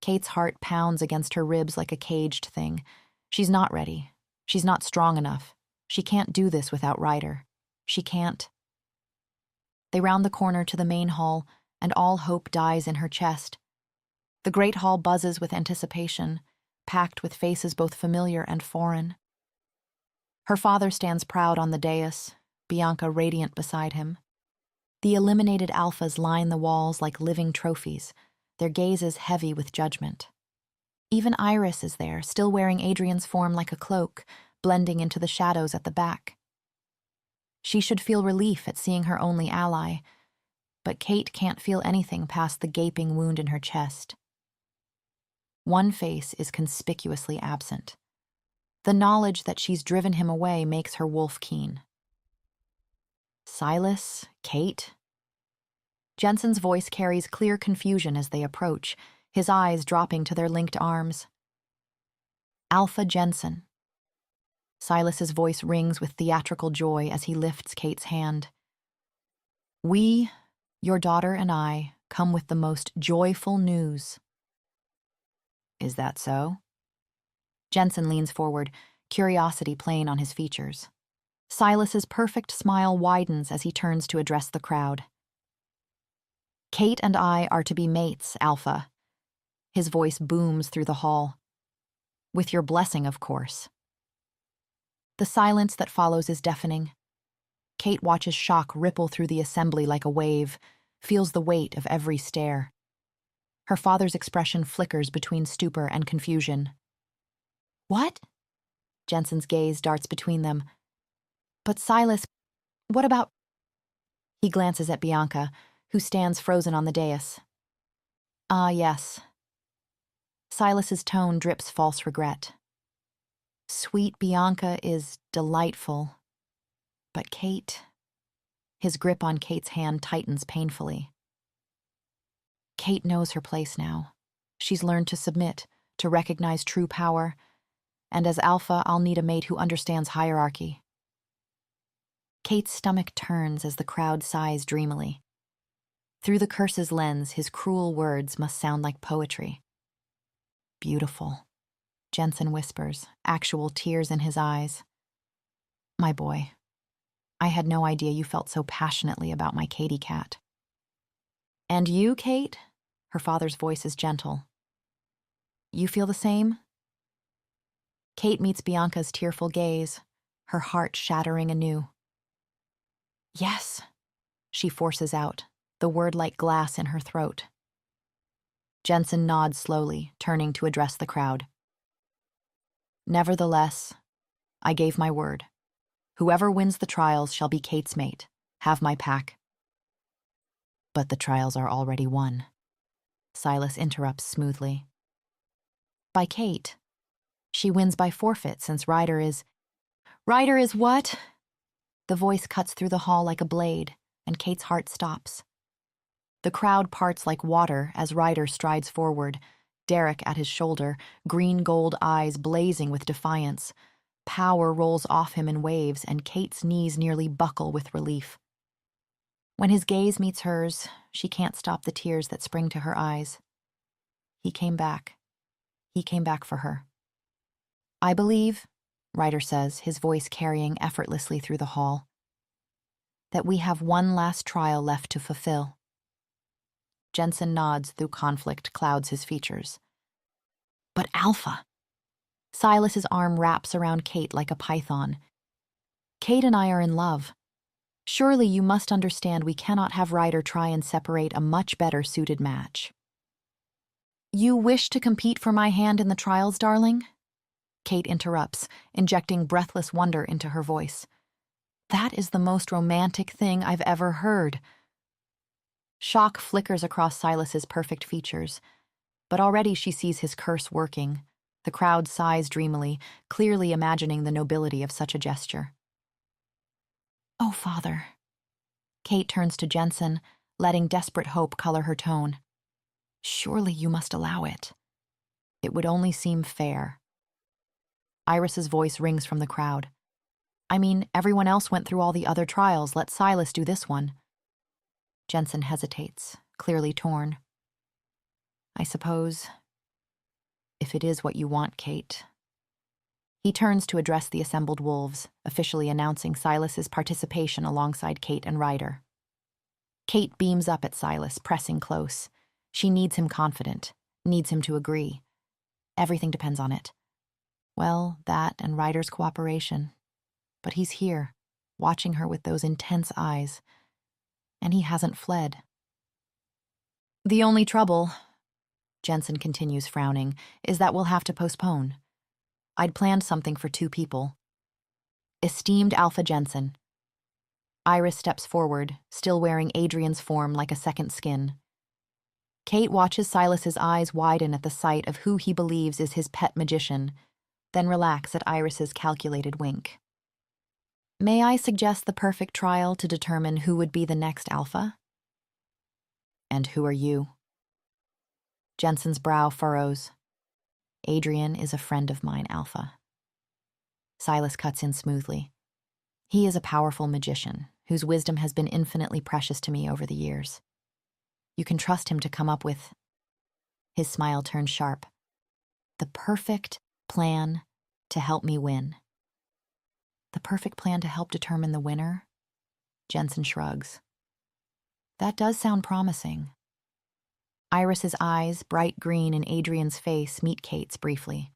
Kate's heart pounds against her ribs like a caged thing. She's not ready. She's not strong enough. She can't do this without Ryder. She can't. They round the corner to the main hall, and all hope dies in her chest. The great hall buzzes with anticipation, packed with faces both familiar and foreign. Her father stands proud on the dais, Bianca radiant beside him. The eliminated alphas line the walls like living trophies, their gazes heavy with judgment. Even Iris is there, still wearing Adrian's form like a cloak, blending into the shadows at the back. She should feel relief at seeing her only ally, but Kate can't feel anything past the gaping wound in her chest. One face is conspicuously absent. The knowledge that she's driven him away makes her wolf keen. Silas? Kate? Jensen's voice carries clear confusion as they approach, his eyes dropping to their linked arms. Alpha Jensen. Silas's voice rings with theatrical joy as he lifts Kate's hand. We, your daughter and I, come with the most joyful news. Is that so? Jensen leans forward, curiosity plain on his features. Silas's perfect smile widens as he turns to address the crowd. Kate and I are to be mates, Alpha. His voice booms through the hall. With your blessing, of course. The silence that follows is deafening. Kate watches shock ripple through the assembly like a wave, feels the weight of every stare. Her father's expression flickers between stupor and confusion. What? Jensen's gaze darts between them. But Silas, what about... He glances at Bianca, who stands frozen on the dais. Ah, yes. Silas's tone drips false regret. Sweet Bianca is delightful. But Kate... His grip on Kate's hand tightens painfully. Kate knows her place now. She's learned to submit, to recognize true power, and as Alpha, I'll need a mate who understands hierarchy. Kate's stomach turns as the crowd sighs dreamily. Through the curse's lens, his cruel words must sound like poetry. Beautiful, Jensen whispers, actual tears in his eyes. My boy, I had no idea you felt so passionately about my Katie cat. And you, Kate? Her father's voice is gentle. You feel the same? Kate meets Bianca's tearful gaze, her heart shattering anew. Yes, she forces out, the word like glass in her throat. Jensen nods slowly, turning to address the crowd. Nevertheless, I gave my word. Whoever wins the trials shall be Kate's mate. Have my pack. But the trials are already won. Silas interrupts smoothly. By Kate. She wins by forfeit since Ryder is... Ryder is what? The voice cuts through the hall like a blade, and Kate's heart stops. The crowd parts like water as Ryder strides forward, Derek at his shoulder, green-gold eyes blazing with defiance. Power rolls off him in waves, and Kate's knees nearly buckle with relief. When his gaze meets hers, she can't stop the tears that spring to her eyes. He came back. He came back for her. I believe, Ryder says, his voice carrying effortlessly through the hall, that we have one last trial left to fulfill. Jensen nods through conflict clouds his features. But Alpha... Silas's arm wraps around Kate like a python. Kate and I are in love. Surely you must understand we cannot have Ryder try and separate a much better suited match. You wish to compete for my hand in the trials, darling? Kate interrupts, injecting breathless wonder into her voice. That is the most romantic thing I've ever heard. Shock flickers across Silas's perfect features, but already she sees his curse working. The crowd sighs dreamily, clearly imagining the nobility of such a gesture. Oh, Father. Kate turns to Jensen, letting desperate hope color her tone. Surely you must allow it. It would only seem fair. Iris's voice rings from the crowd. I mean, everyone else went through all the other trials. Let Silas do this one. Jensen hesitates, clearly torn. I suppose... if it is what you want, Kate. He turns to address the assembled wolves, officially announcing Silas's participation alongside Kate and Ryder. Kate beams up at Silas, pressing close. She needs him confident, needs him to agree. Everything depends on it. Well, that and Ryder's cooperation. But he's here, watching her with those intense eyes. And he hasn't fled. The only trouble... Jensen continues frowning, is that we'll have to postpone. I'd planned something for 2 people. Esteemed Alpha Jensen. Iris steps forward, still wearing Adrian's form like a second skin. Kate watches Silas's eyes widen at the sight of who he believes is his pet magician, then relax at Iris's calculated wink. May I suggest the perfect trial to determine who would be the next alpha? And who are you? Jensen's brow furrows. Adrian is a friend of mine, Alpha. Silas cuts in smoothly. He is a powerful magician whose wisdom has been infinitely precious to me over the years. You can trust him to come up with... His smile turns sharp. The perfect plan to help me win. The perfect plan to help determine the winner? Jensen shrugs. That does sound promising. Iris's eyes, bright green in Adrian's face, meet Kate's briefly.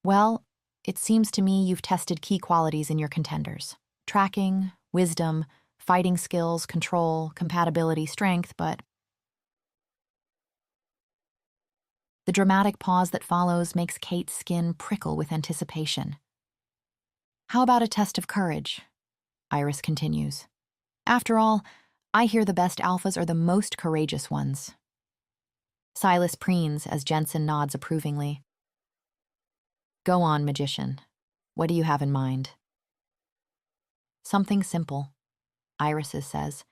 Well, it seems to me you've tested key qualities in your contenders. Tracking, wisdom, fighting skills, control, compatibility, strength, but... The dramatic pause that follows makes Kate's skin prickle with anticipation. How about a test of courage? Iris continues. After all, I hear the best alphas are the most courageous ones. Silas preens as Jensen nods approvingly. Go on, magician. What do you have in mind? Something simple, Iris says.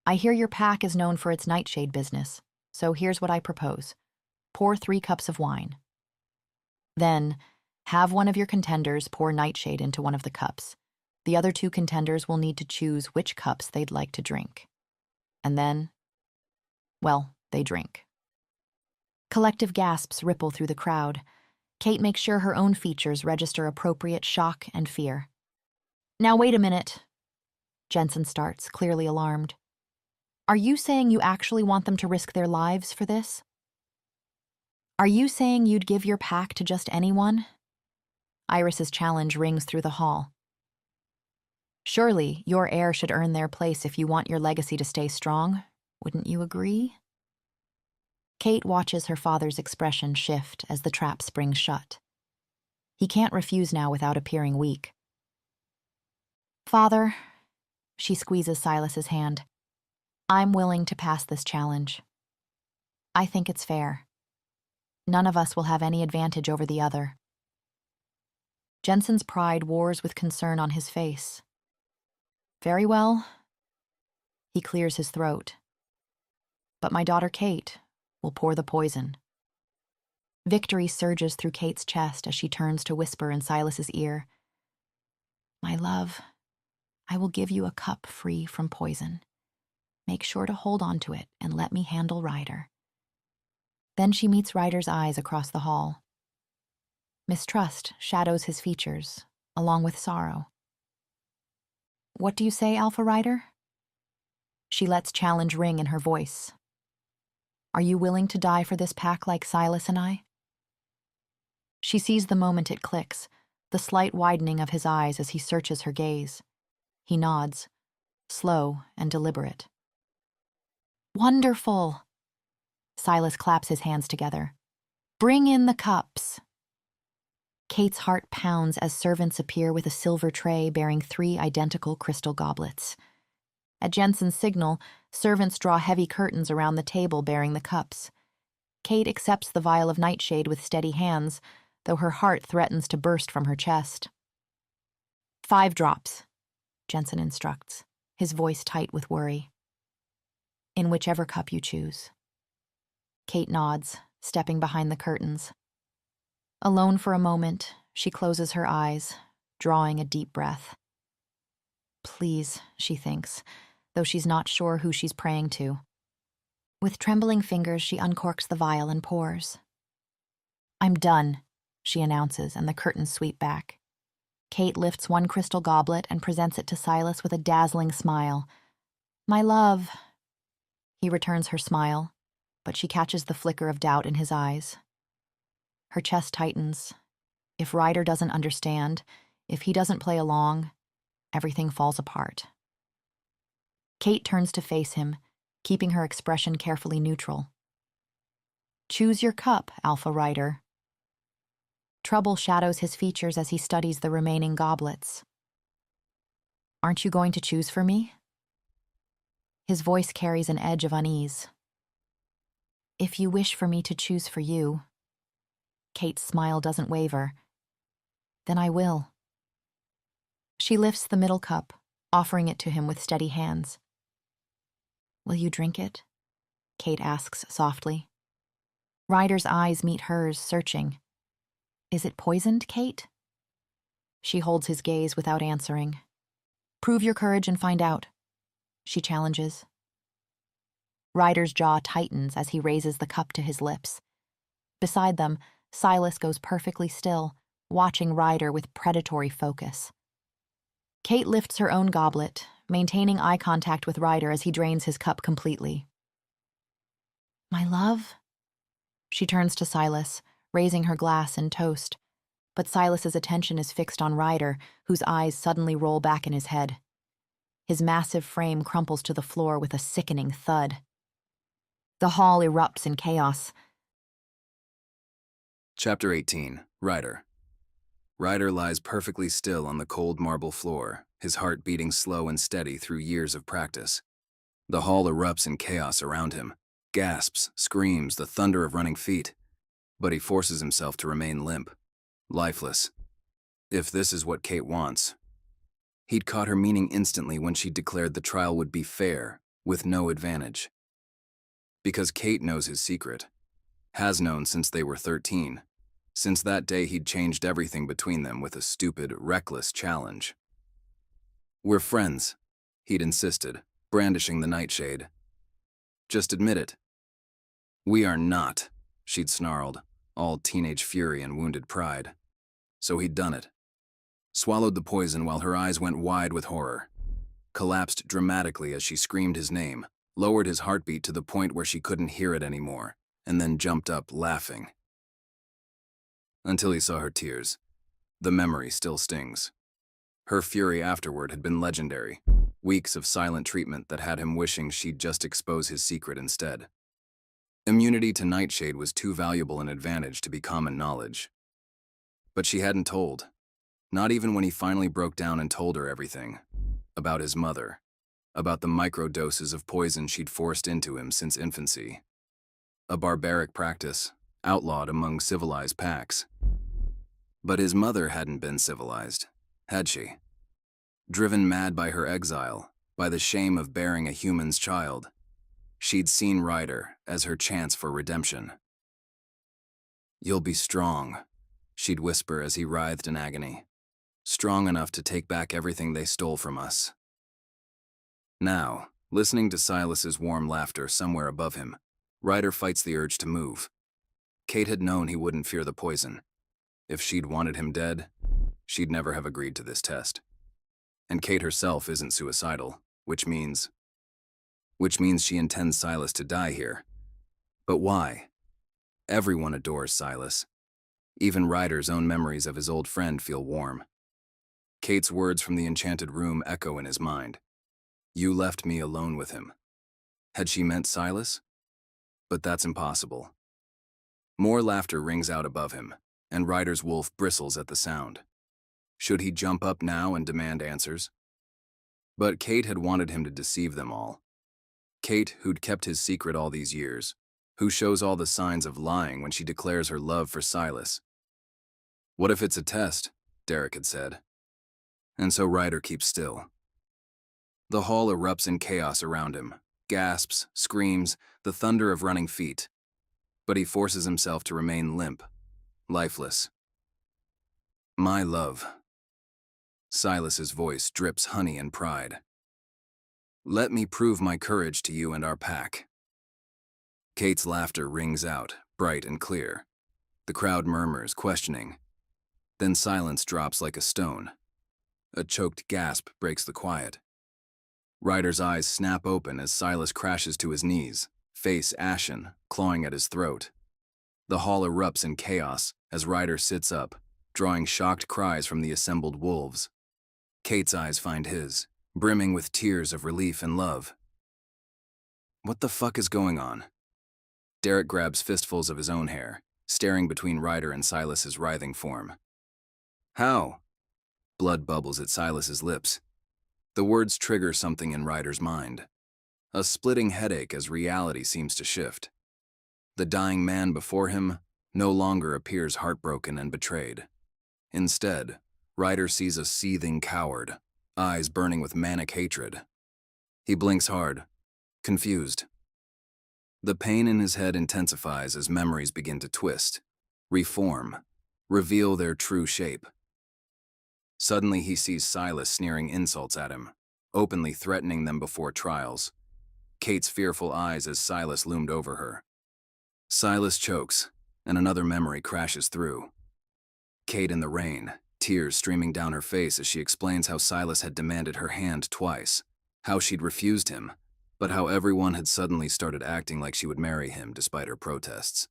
I hear your pack is known for its nightshade business, so here's what I propose. Pour 3 cups of wine. Then, have one of your contenders pour nightshade into one of the cups. The other 2 contenders will need to choose which cups they'd like to drink. And then, well, they drink. Collective gasps ripple through the crowd. Kate makes sure her own features register appropriate shock and fear. Now wait a minute. Jensen starts, clearly alarmed. Are you saying you actually want them to risk their lives for this? Are you saying you'd give your pack to just anyone? Iris's challenge rings through the hall. Surely, your heir should earn their place if you want your legacy to stay strong. Wouldn't you agree? Kate watches her father's expression shift as the trap springs shut. He can't refuse now without appearing weak. Father, she squeezes Silas's hand. I'm willing to pass this challenge. I think it's fair. None of us will have any advantage over the other. Jensen's pride wars with concern on his face. Very well. He clears his throat. But my daughter Kate will pour the poison. Victory surges through Kate's chest as she turns to whisper in Silas's ear. My love, I will give you a cup free from poison. Make sure to hold on to it and let me handle Ryder. Then she meets Ryder's eyes across the hall. Mistrust shadows his features, along with sorrow. What do you say, Alpha Ryder? She lets challenge ring in her voice. Are you willing to die for this pack like Silas and I? She sees the moment it clicks, the slight widening of his eyes as he searches her gaze. He nods, slow and deliberate. Wonderful! Silas claps his hands together. Bring in the cups. Kate's heart pounds as servants appear with a silver tray bearing 3 identical crystal goblets. At Jensen's signal, servants draw heavy curtains around the table bearing the cups. Kate accepts the vial of nightshade with steady hands, though her heart threatens to burst from her chest. 5 drops, Jensen instructs, his voice tight with worry. In whichever cup you choose. Kate nods, stepping behind the curtains. Alone for a moment, she closes her eyes, drawing a deep breath. Please, she thinks, though she's not sure who she's praying to. With trembling fingers, she uncorks the vial and pours. I'm done, she announces, and the curtains sweep back. Kate lifts one crystal goblet and presents it to Silas with a dazzling smile. My love. He returns her smile, but she catches the flicker of doubt in his eyes. Her chest tightens. If Ryder doesn't understand, if he doesn't play along, everything falls apart. Kate turns to face him, keeping her expression carefully neutral. Choose your cup, Alpha Ryder. Trouble shadows his features as he studies the remaining goblets. Aren't you going to choose for me? His voice carries an edge of unease. If you wish for me to choose for you, Kate's smile doesn't waver, then I will. She lifts the middle cup, offering it to him with steady hands. "Will you drink it?" Kate asks softly. Ryder's eyes meet hers, searching. "Is it poisoned, Kate?" She holds his gaze without answering. "Prove your courage and find out," she challenges. Ryder's jaw tightens as he raises the cup to his lips. Beside them, Silas goes perfectly still, watching Ryder with predatory focus. Kate lifts her own goblet, maintaining eye contact with Ryder as he drains his cup completely. "My love?" She turns to Silas, raising her glass and toast, but Silas's attention is fixed on Ryder, whose eyes suddenly roll back in his head. His massive frame crumples to the floor with a sickening thud. The hall erupts in chaos. Chapter 18. Ryder. Ryder lies perfectly still on the cold marble floor, his heart beating slow and steady through years of practice. The hall erupts in chaos around him. Gasps, screams, the thunder of running feet. But he forces himself to remain limp, lifeless. If this is what Kate wants. He'd caught her meaning instantly when she declared the trial would be fair, with no advantage. Because Kate knows his secret. Has known since they were 13. Since that day he'd changed everything between them with a stupid, reckless challenge. "We're friends," he'd insisted, brandishing the nightshade. "Just admit it." "We are not," she'd snarled, all teenage fury and wounded pride. So he'd done it. Swallowed the poison while her eyes went wide with horror. Collapsed dramatically as she screamed his name, lowered his heartbeat to the point where she couldn't hear it anymore, and then jumped up, laughing. Until he saw her tears. The memory still stings. Her fury afterward had been legendary. Weeks of silent treatment that had him wishing she'd just expose his secret instead. Immunity to nightshade was too valuable an advantage to be common knowledge. But she hadn't told. Not even when he finally broke down and told her everything. About his mother. About the microdoses of poison she'd forced into him since infancy. A barbaric practice, outlawed among civilized packs. But his mother hadn't been civilized, had she? Driven mad by her exile, by the shame of bearing a human's child, she'd seen Ryder as her chance for redemption. "You'll be strong," she'd whisper as he writhed in agony. "Strong enough to take back everything they stole from us." Now, listening to Silas's warm laughter somewhere above him, Ryder fights the urge to move. Kate had known he wouldn't fear the poison. If she'd wanted him dead, she'd never have agreed to this test. And Kate herself isn't suicidal, which means she intends Silas to die here. But why? Everyone adores Silas. Even Ryder's own memories of his old friend feel warm. Kate's words from the enchanted room echo in his mind. "You left me alone with him." Had she meant Silas? But that's impossible. More laughter rings out above him, and Ryder's wolf bristles at the sound. Should he jump up now and demand answers? But Kate had wanted him to deceive them all. Kate, who'd kept his secret all these years, who shows all the signs of lying when she declares her love for Silas. "What if it's a test?" Derek had said. And so Ryder keeps still. The hall erupts in chaos around him, gasps, screams, the thunder of running feet. But he forces himself to remain limp, lifeless. "My love." Silas's voice drips honey and pride. "Let me prove my courage to you and our pack." Kate's laughter rings out, bright and clear. The crowd murmurs, questioning. Then silence drops like a stone. A choked gasp breaks the quiet. Ryder's eyes snap open as Silas crashes to his knees, face ashen, clawing at his throat. The hall erupts in chaos as Ryder sits up, drawing shocked cries from the assembled wolves. Kate's eyes find his, brimming with tears of relief and love. What the fuck is going on? Derek grabs fistfuls of his own hair, staring between Ryder and Silas's writhing form. "How?" Blood bubbles at Silas's lips. The words trigger something in Ryder's mind. A splitting headache as reality seems to shift. The dying man before him no longer appears heartbroken and betrayed. Instead, Ryder sees a seething coward, eyes burning with manic hatred. He blinks hard, confused. The pain in his head intensifies as memories begin to twist, reform, reveal their true shape. Suddenly he sees Silas sneering insults at him, openly threatening them before trials. Kate's fearful eyes as Silas loomed over her. Silas chokes, and another memory crashes through. Kate in the rain, tears streaming down her face as she explains how Silas had demanded her hand twice, how she'd refused him, but how everyone had suddenly started acting like she would marry him despite her protests.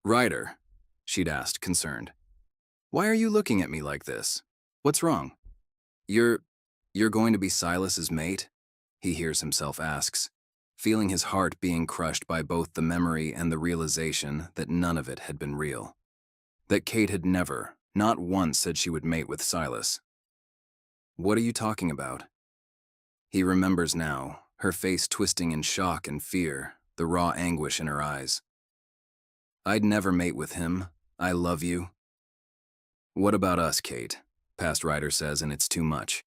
"Ryder," she'd asked, concerned, "why are you looking at me like this? What's wrong?" You're going to be Silas's mate?" he hears himself asks, feeling his heart being crushed by both the memory and the realization that none of it had been real. That Kate had never, not once, said she would mate with Silas. "What are you talking about?" He remembers now, her face twisting in shock and fear, the raw anguish in her eyes. "I'd never mate with him. I love you." "What about us, Kate?" Past Ryder says, and it's too much.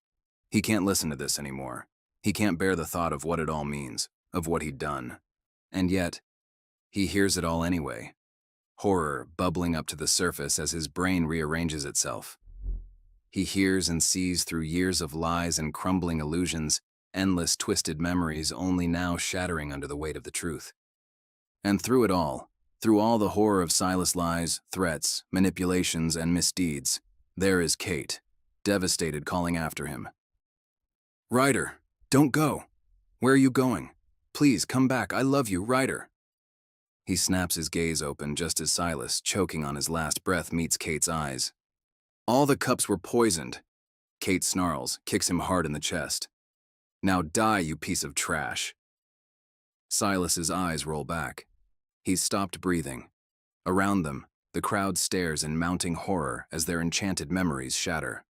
He can't listen to this anymore. He can't bear the thought of what it all means, of what he'd done. And yet, he hears it all anyway. Horror bubbling up to the surface as his brain rearranges itself. He hears and sees through years of lies and crumbling illusions, endless twisted memories only now shattering under the weight of the truth. And through it all, through all the horror of Silas' lies, threats, manipulations, and misdeeds, there is Kate, devastated, calling after him. "Ryder, don't go. Where are you going? Please, come back. I love you, Ryder." He snaps his gaze open just as Silas, choking on his last breath, meets Kate's eyes. "All the cups were poisoned." Kate snarls, kicks him hard in the chest. "Now die, you piece of trash." Silas's eyes roll back. He's stopped breathing. Around them, the crowd stares in mounting horror as their enchanted memories shatter.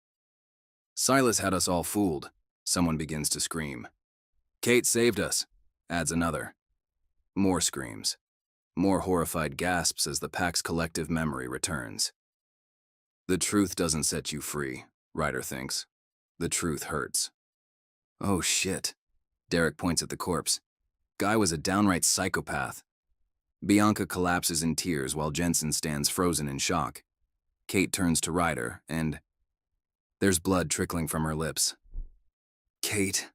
"Silas had us all fooled," someone begins to scream. "Kate saved us," adds another. More screams. More horrified gasps as the pack's collective memory returns. The truth doesn't set you free, Ryder thinks. The truth hurts. "Oh shit." Derek points at the corpse. "Guy was a downright psychopath." Bianca collapses in tears while Jensen stands frozen in shock. Kate turns to Ryder, and there's blood trickling from her lips. "Kate,"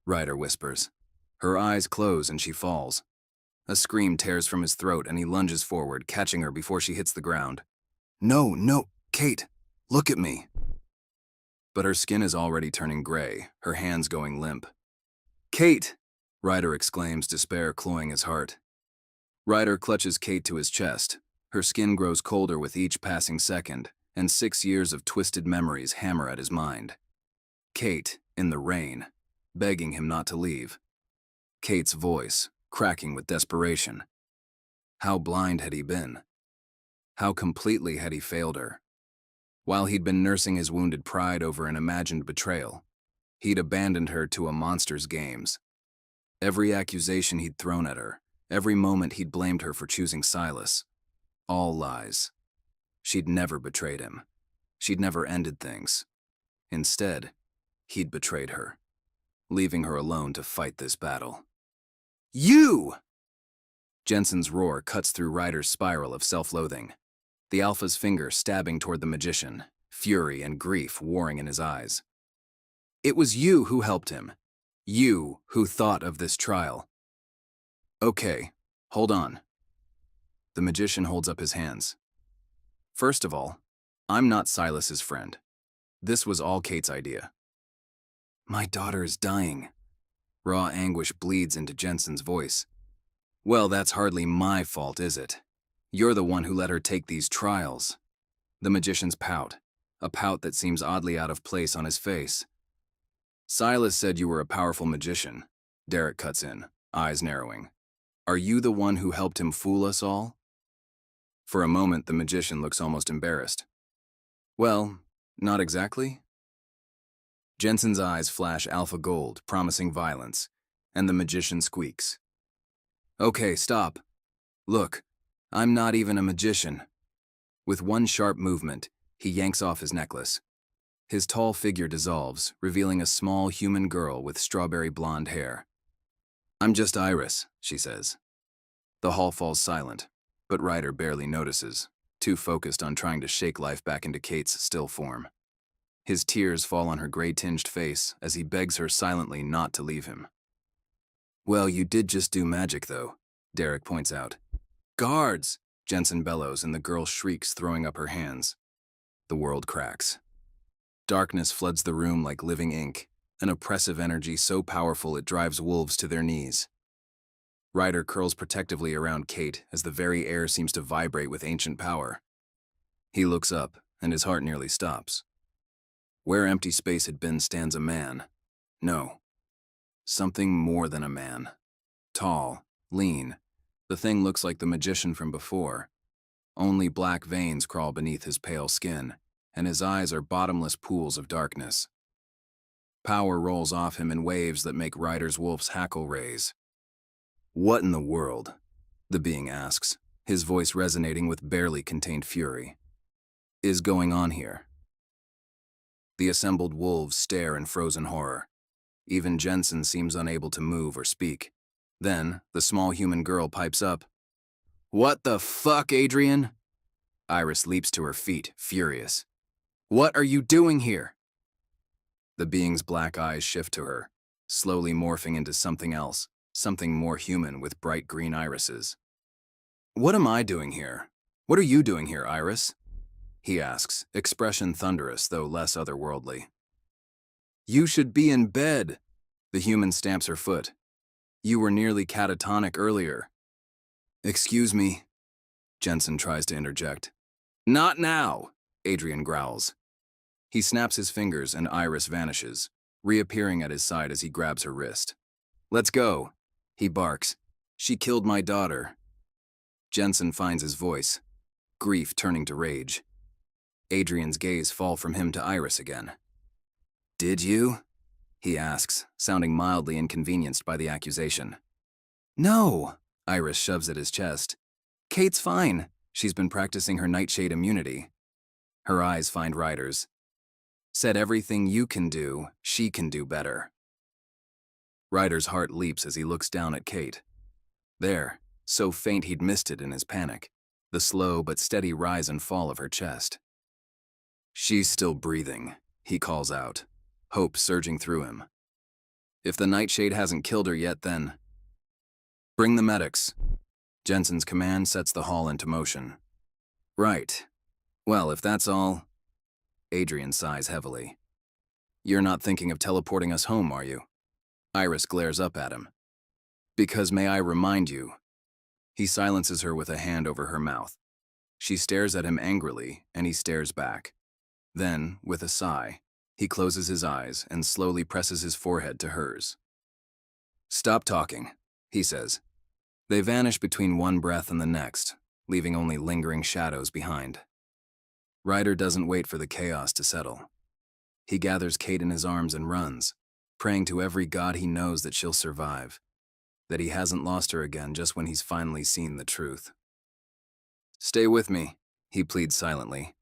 Ryder whispers. Her eyes close and she falls. A scream tears from his throat and he lunges forward, catching her before she hits the ground. No, Kate, look at me." But her skin is already turning gray, her hands going limp. "Kate!" Ryder exclaims, despair cloying his heart. Ryder clutches Kate to his chest. Her skin grows colder with each passing second, and 6 years of twisted memories hammer at his mind. Kate, in the rain, begging him not to leave. Kate's voice, cracking with desperation. How blind had he been? How completely had he failed her? While he'd been nursing his wounded pride over an imagined betrayal, he'd abandoned her to a monster's games. Every accusation he'd thrown at her, every moment he'd blamed her for choosing Silas. All lies. She'd never betrayed him. She'd never ended things. Instead, he'd betrayed her, leaving her alone to fight this battle. "You!" Jensen's roar cuts through Ryder's spiral of self-loathing. The Alpha's finger stabbing toward the magician, fury and grief warring in his eyes. "It was you who helped him. You who thought of this trial." "Okay, hold on." The magician holds up his hands. "First of all, I'm not Silas's friend. This was all Kate's idea." "My daughter is dying." Raw anguish bleeds into Jensen's voice. "Well, that's hardly my fault, is it? You're the one who let her take these trials." The magician's pout, a pout that seems oddly out of place on his face. "Silas said you were a powerful magician." Derek cuts in, eyes narrowing. "Are you the one who helped him fool us all?" For a moment, the magician looks almost embarrassed. "Well, not exactly." Jensen's eyes flash alpha gold, promising violence, and the magician squeaks. "Okay, stop. Look, I'm not even a magician." With one sharp movement, he yanks off his necklace, His tall figure dissolves, revealing a small human girl with strawberry blonde hair. "I'm just Iris," she says. The hall falls silent, but Ryder barely notices, too focused on trying to shake life back into Kate's still form. His tears fall on her gray-tinged face as he begs her silently not to leave him. "Well, you did just do magic, though," Derek points out. "Guards!" Jensen bellows, and the girl shrieks, throwing up her hands. The world cracks. Darkness floods the room like living ink, an oppressive energy so powerful it drives wolves to their knees. Ryder curls protectively around Kate as the very air seems to vibrate with ancient power. He looks up, and his heart nearly stops. Where empty space had been stands a man. No. Something more than a man. Tall, lean. The thing looks like the magician from before. Only black veins crawl beneath his pale skin, and his eyes are bottomless pools of darkness. Power rolls off him in waves that make Ryder's wolf's hackle raise. "What in the world?" the being asks, his voice resonating with barely contained fury. "Is going on here?" The assembled wolves stare in frozen horror. Even Jensen seems unable to move or speak. Then, the small human girl pipes up. "What the fuck, Adrian?" Iris leaps to her feet, furious. "What are you doing here?" The being's black eyes shift to her, slowly morphing into something else, something more human with bright green irises. "What am I doing here? What are you doing here, Iris?" he asks, expression thunderous though less otherworldly. "You should be in bed." The human stamps her foot. "You were nearly catatonic earlier." "Excuse me." Jensen tries to interject. "Not now," Adrian growls. He snaps his fingers and Iris vanishes, reappearing at his side as he grabs her wrist. "Let's go," he barks. "She killed my daughter." Jensen finds his voice, grief turning to rage. Adrian's gaze fall from him to Iris again. "Did you?" he asks, sounding mildly inconvenienced by the accusation. "No," Iris shoves at his chest. "Kate's fine. She's been practicing her nightshade immunity." Her eyes find Ryder's. "Said everything you can do, she can do better." Ryder's heart leaps as he looks down at Kate. There, so faint he'd missed it in his panic, the slow but steady rise and fall of her chest. "She's still breathing," he calls out, hope surging through him. "If the nightshade hasn't killed her yet, then—" "Bring the medics." Jensen's command sets the hall into motion. "Right. Well, if that's all—" Adrian sighs heavily. "You're not thinking of teleporting us home, are you?" Iris glares up at him. "Because may I remind you—" He silences her with a hand over her mouth. She stares at him angrily, and he stares back. Then, with a sigh, he closes his eyes and slowly presses his forehead to hers. "Stop talking," he says. They vanish between one breath and the next, leaving only lingering shadows behind. Ryder doesn't wait for the chaos to settle. He gathers Kate in his arms and runs, praying to every god he knows that she'll survive, that he hasn't lost her again just when he's finally seen the truth. "Stay with me," he pleads silently.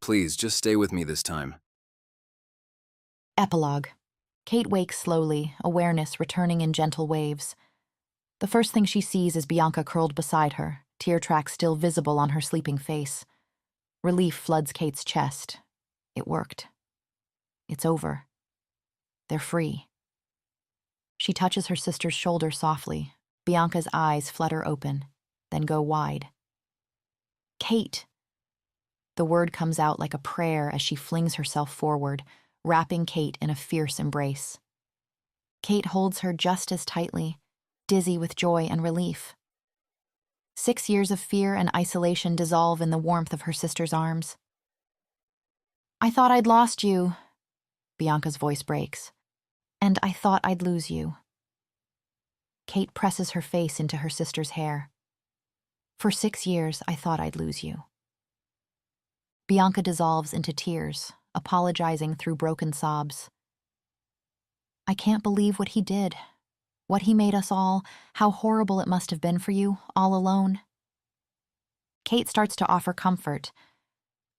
"Please, just stay with me this time." Epilogue. Kate wakes slowly, awareness returning in gentle waves. The first thing she sees is Bianca curled beside her, tear tracks still visible on her sleeping face. Relief floods Kate's chest. It worked. It's over. They're free. She touches her sister's shoulder softly. Bianca's eyes flutter open, then go wide. "Kate!" The word comes out like a prayer as she flings herself forward, wrapping Kate in a fierce embrace. Kate holds her just as tightly, dizzy with joy and relief. 6 years of fear and isolation dissolve in the warmth of her sister's arms. "I thought I'd lost you," Bianca's voice breaks. "And I thought I'd lose you." Kate presses her face into her sister's hair. "For 6 years, I thought I'd lose you." Bianca dissolves into tears, apologizing through broken sobs. "I can't believe what he did. What he made us all, how horrible it must have been for you, all alone." Kate starts to offer comfort,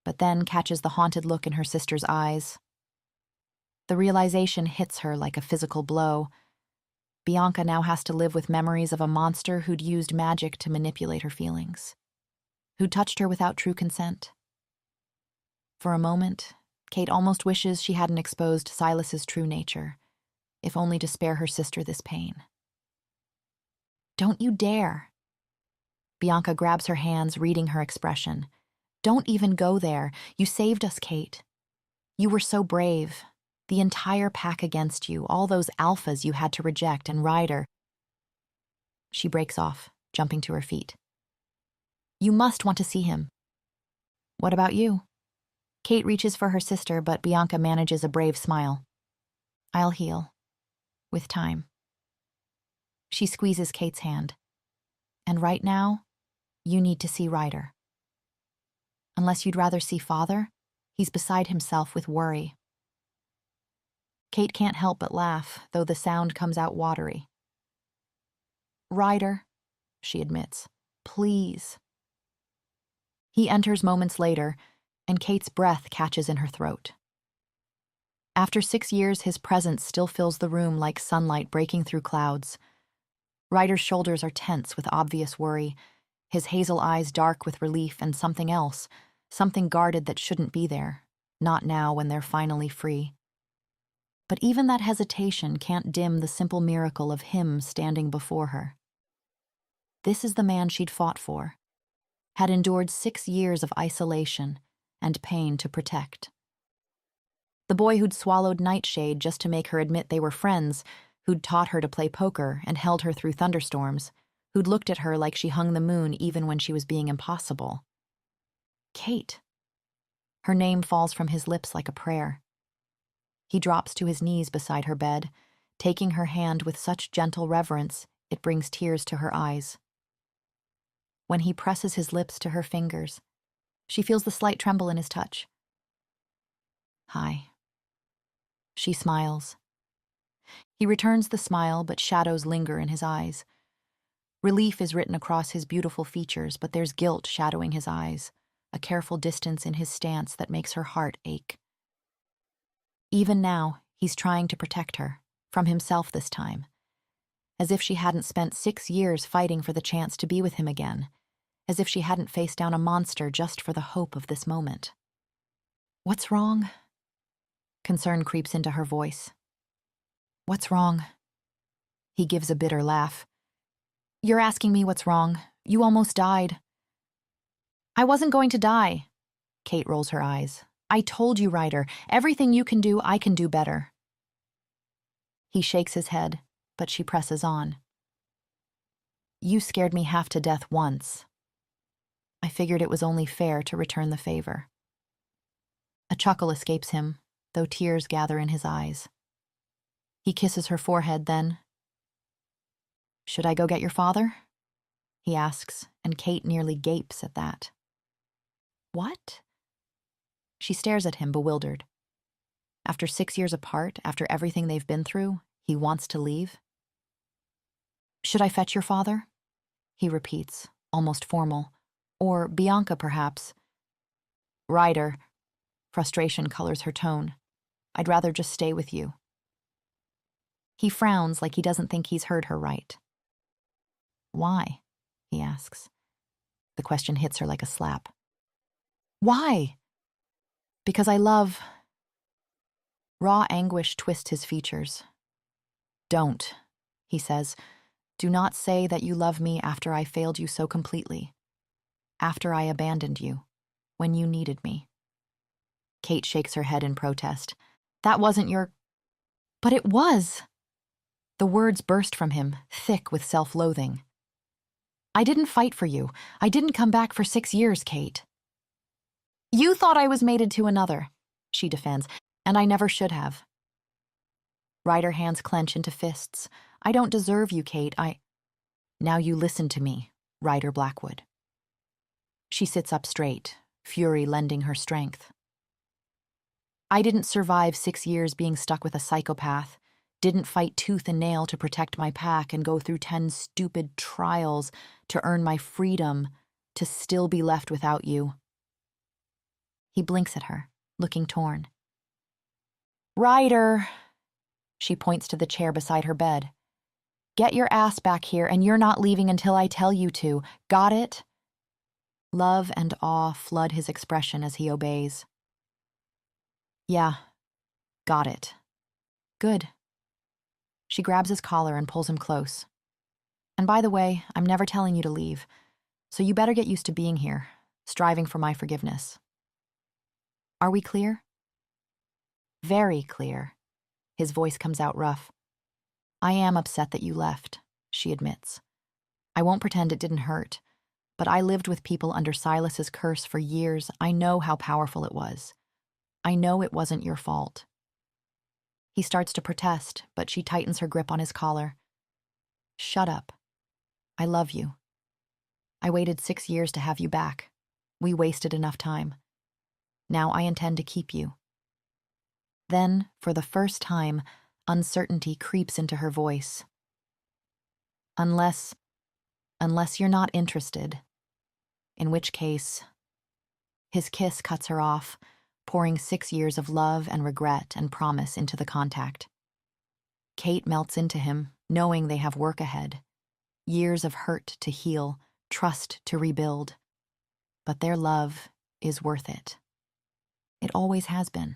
but then catches the haunted look in her sister's eyes. The realization hits her like a physical blow. Bianca now has to live with memories of a monster who'd used magic to manipulate her feelings, who touched her without true consent. For a moment, Kate almost wishes she hadn't exposed Silas's true nature, if only to spare her sister this pain. Don't you dare. Bianca grabs her hands, reading her expression. Don't even go there. You saved us, Kate. You were so brave. The entire pack against you, all those alphas you had to reject, and Ryder. She breaks off, jumping to her feet. You must want to see him. What about you? Kate reaches for her sister, but Bianca manages a brave smile. I'll heal. With time. She squeezes Kate's hand. And right now, you need to see Ryder. Unless you'd rather see Father, he's beside himself with worry. Kate can't help but laugh, though the sound comes out watery. Ryder, she admits, please. He enters moments later, and Kate's breath catches in her throat. After 6 years, his presence still fills the room like sunlight breaking through clouds. Ryder's shoulders are tense with obvious worry, his hazel eyes dark with relief and something else, something guarded that shouldn't be there, not now when they're finally free. But even that hesitation can't dim the simple miracle of him standing before her. This is the man she'd fought for, had endured 6 years of isolation and pain to protect. The boy who'd swallowed nightshade just to make her admit they were friends, who'd taught her to play poker and held her through thunderstorms, who'd looked at her like she hung the moon even when she was being impossible. Kate. Her name falls from his lips like a prayer. He drops to his knees beside her bed, taking her hand with such gentle reverence it brings tears to her eyes. When he presses his lips to her fingers, she feels the slight tremble in his touch. Hi. She smiles. He returns the smile, but shadows linger in his eyes. Relief is written across his beautiful features, but there's guilt shadowing his eyes, a careful distance in his stance that makes her heart ache. Even now, he's trying to protect her, from himself this time, as if she hadn't spent 6 years fighting for the chance to be with him again, as if she hadn't faced down a monster just for the hope of this moment. What's wrong? Concern creeps into her voice. What's wrong? He gives a bitter laugh. You're asking me what's wrong. You almost died. I wasn't going to die. Kate rolls her eyes. I told you, Ryder, everything you can do, I can do better. He shakes his head, but she presses on. You scared me half to death once. I figured it was only fair to return the favor. A chuckle escapes him, though tears gather in his eyes. He kisses her forehead then. Should I go get your father? He asks, and Kate nearly gapes at that. What? She stares at him, bewildered. After 6 years apart, after everything they've been through, he wants to leave? Should I fetch your father? He repeats, almost formal. Or Bianca, perhaps. Ryder. Frustration colors her tone. I'd rather just stay with you. He frowns like he doesn't think he's heard her right. Why? He asks. The question hits her like a slap. Why? Because I love... Raw anguish twists his features. Don't, he says. Do not say that you love me after I failed you so completely. After I abandoned you, when you needed me. Kate shakes her head in protest. That wasn't your... But it was. The words burst from him, thick with self-loathing. I didn't fight for you. I didn't come back for 6 years, Kate. You thought I was mated to another, she defends, and I never should have. Ryder hands clench into fists. I don't deserve you, Kate. Now you listen to me, Ryder Blackwood. She sits up straight, fury lending her strength. I didn't survive 6 years being stuck with a psychopath, didn't fight tooth and nail to protect my pack and go through 10 stupid trials to earn my freedom, to still be left without you. He blinks at her, looking torn. Ryder! She points to the chair beside her bed. Get your ass back here, and you're not leaving until I tell you to. Got it? Love and awe flood his expression as he obeys. Yeah, got it. Good. She grabs his collar and pulls him close. And by the way, I'm never telling you to leave, so you better get used to being here, striving for my forgiveness. Are we clear? Very clear. His voice comes out rough. I am upset that you left, she admits. I won't pretend it didn't hurt, but I lived with people under Silas's curse for years. I know how powerful it was. I know it wasn't your fault. He starts to protest, but she tightens her grip on his collar. Shut up. I love you. I waited 6 years to have you back. We wasted enough time. Now I intend to keep you. Then, for the first time, uncertainty creeps into her voice. Unless you're not interested. In which case, his kiss cuts her off, pouring 6 years of love and regret and promise into the contact. Kate melts into him, knowing they have work ahead. Years of hurt to heal, trust to rebuild. But their love is worth it. It always has been.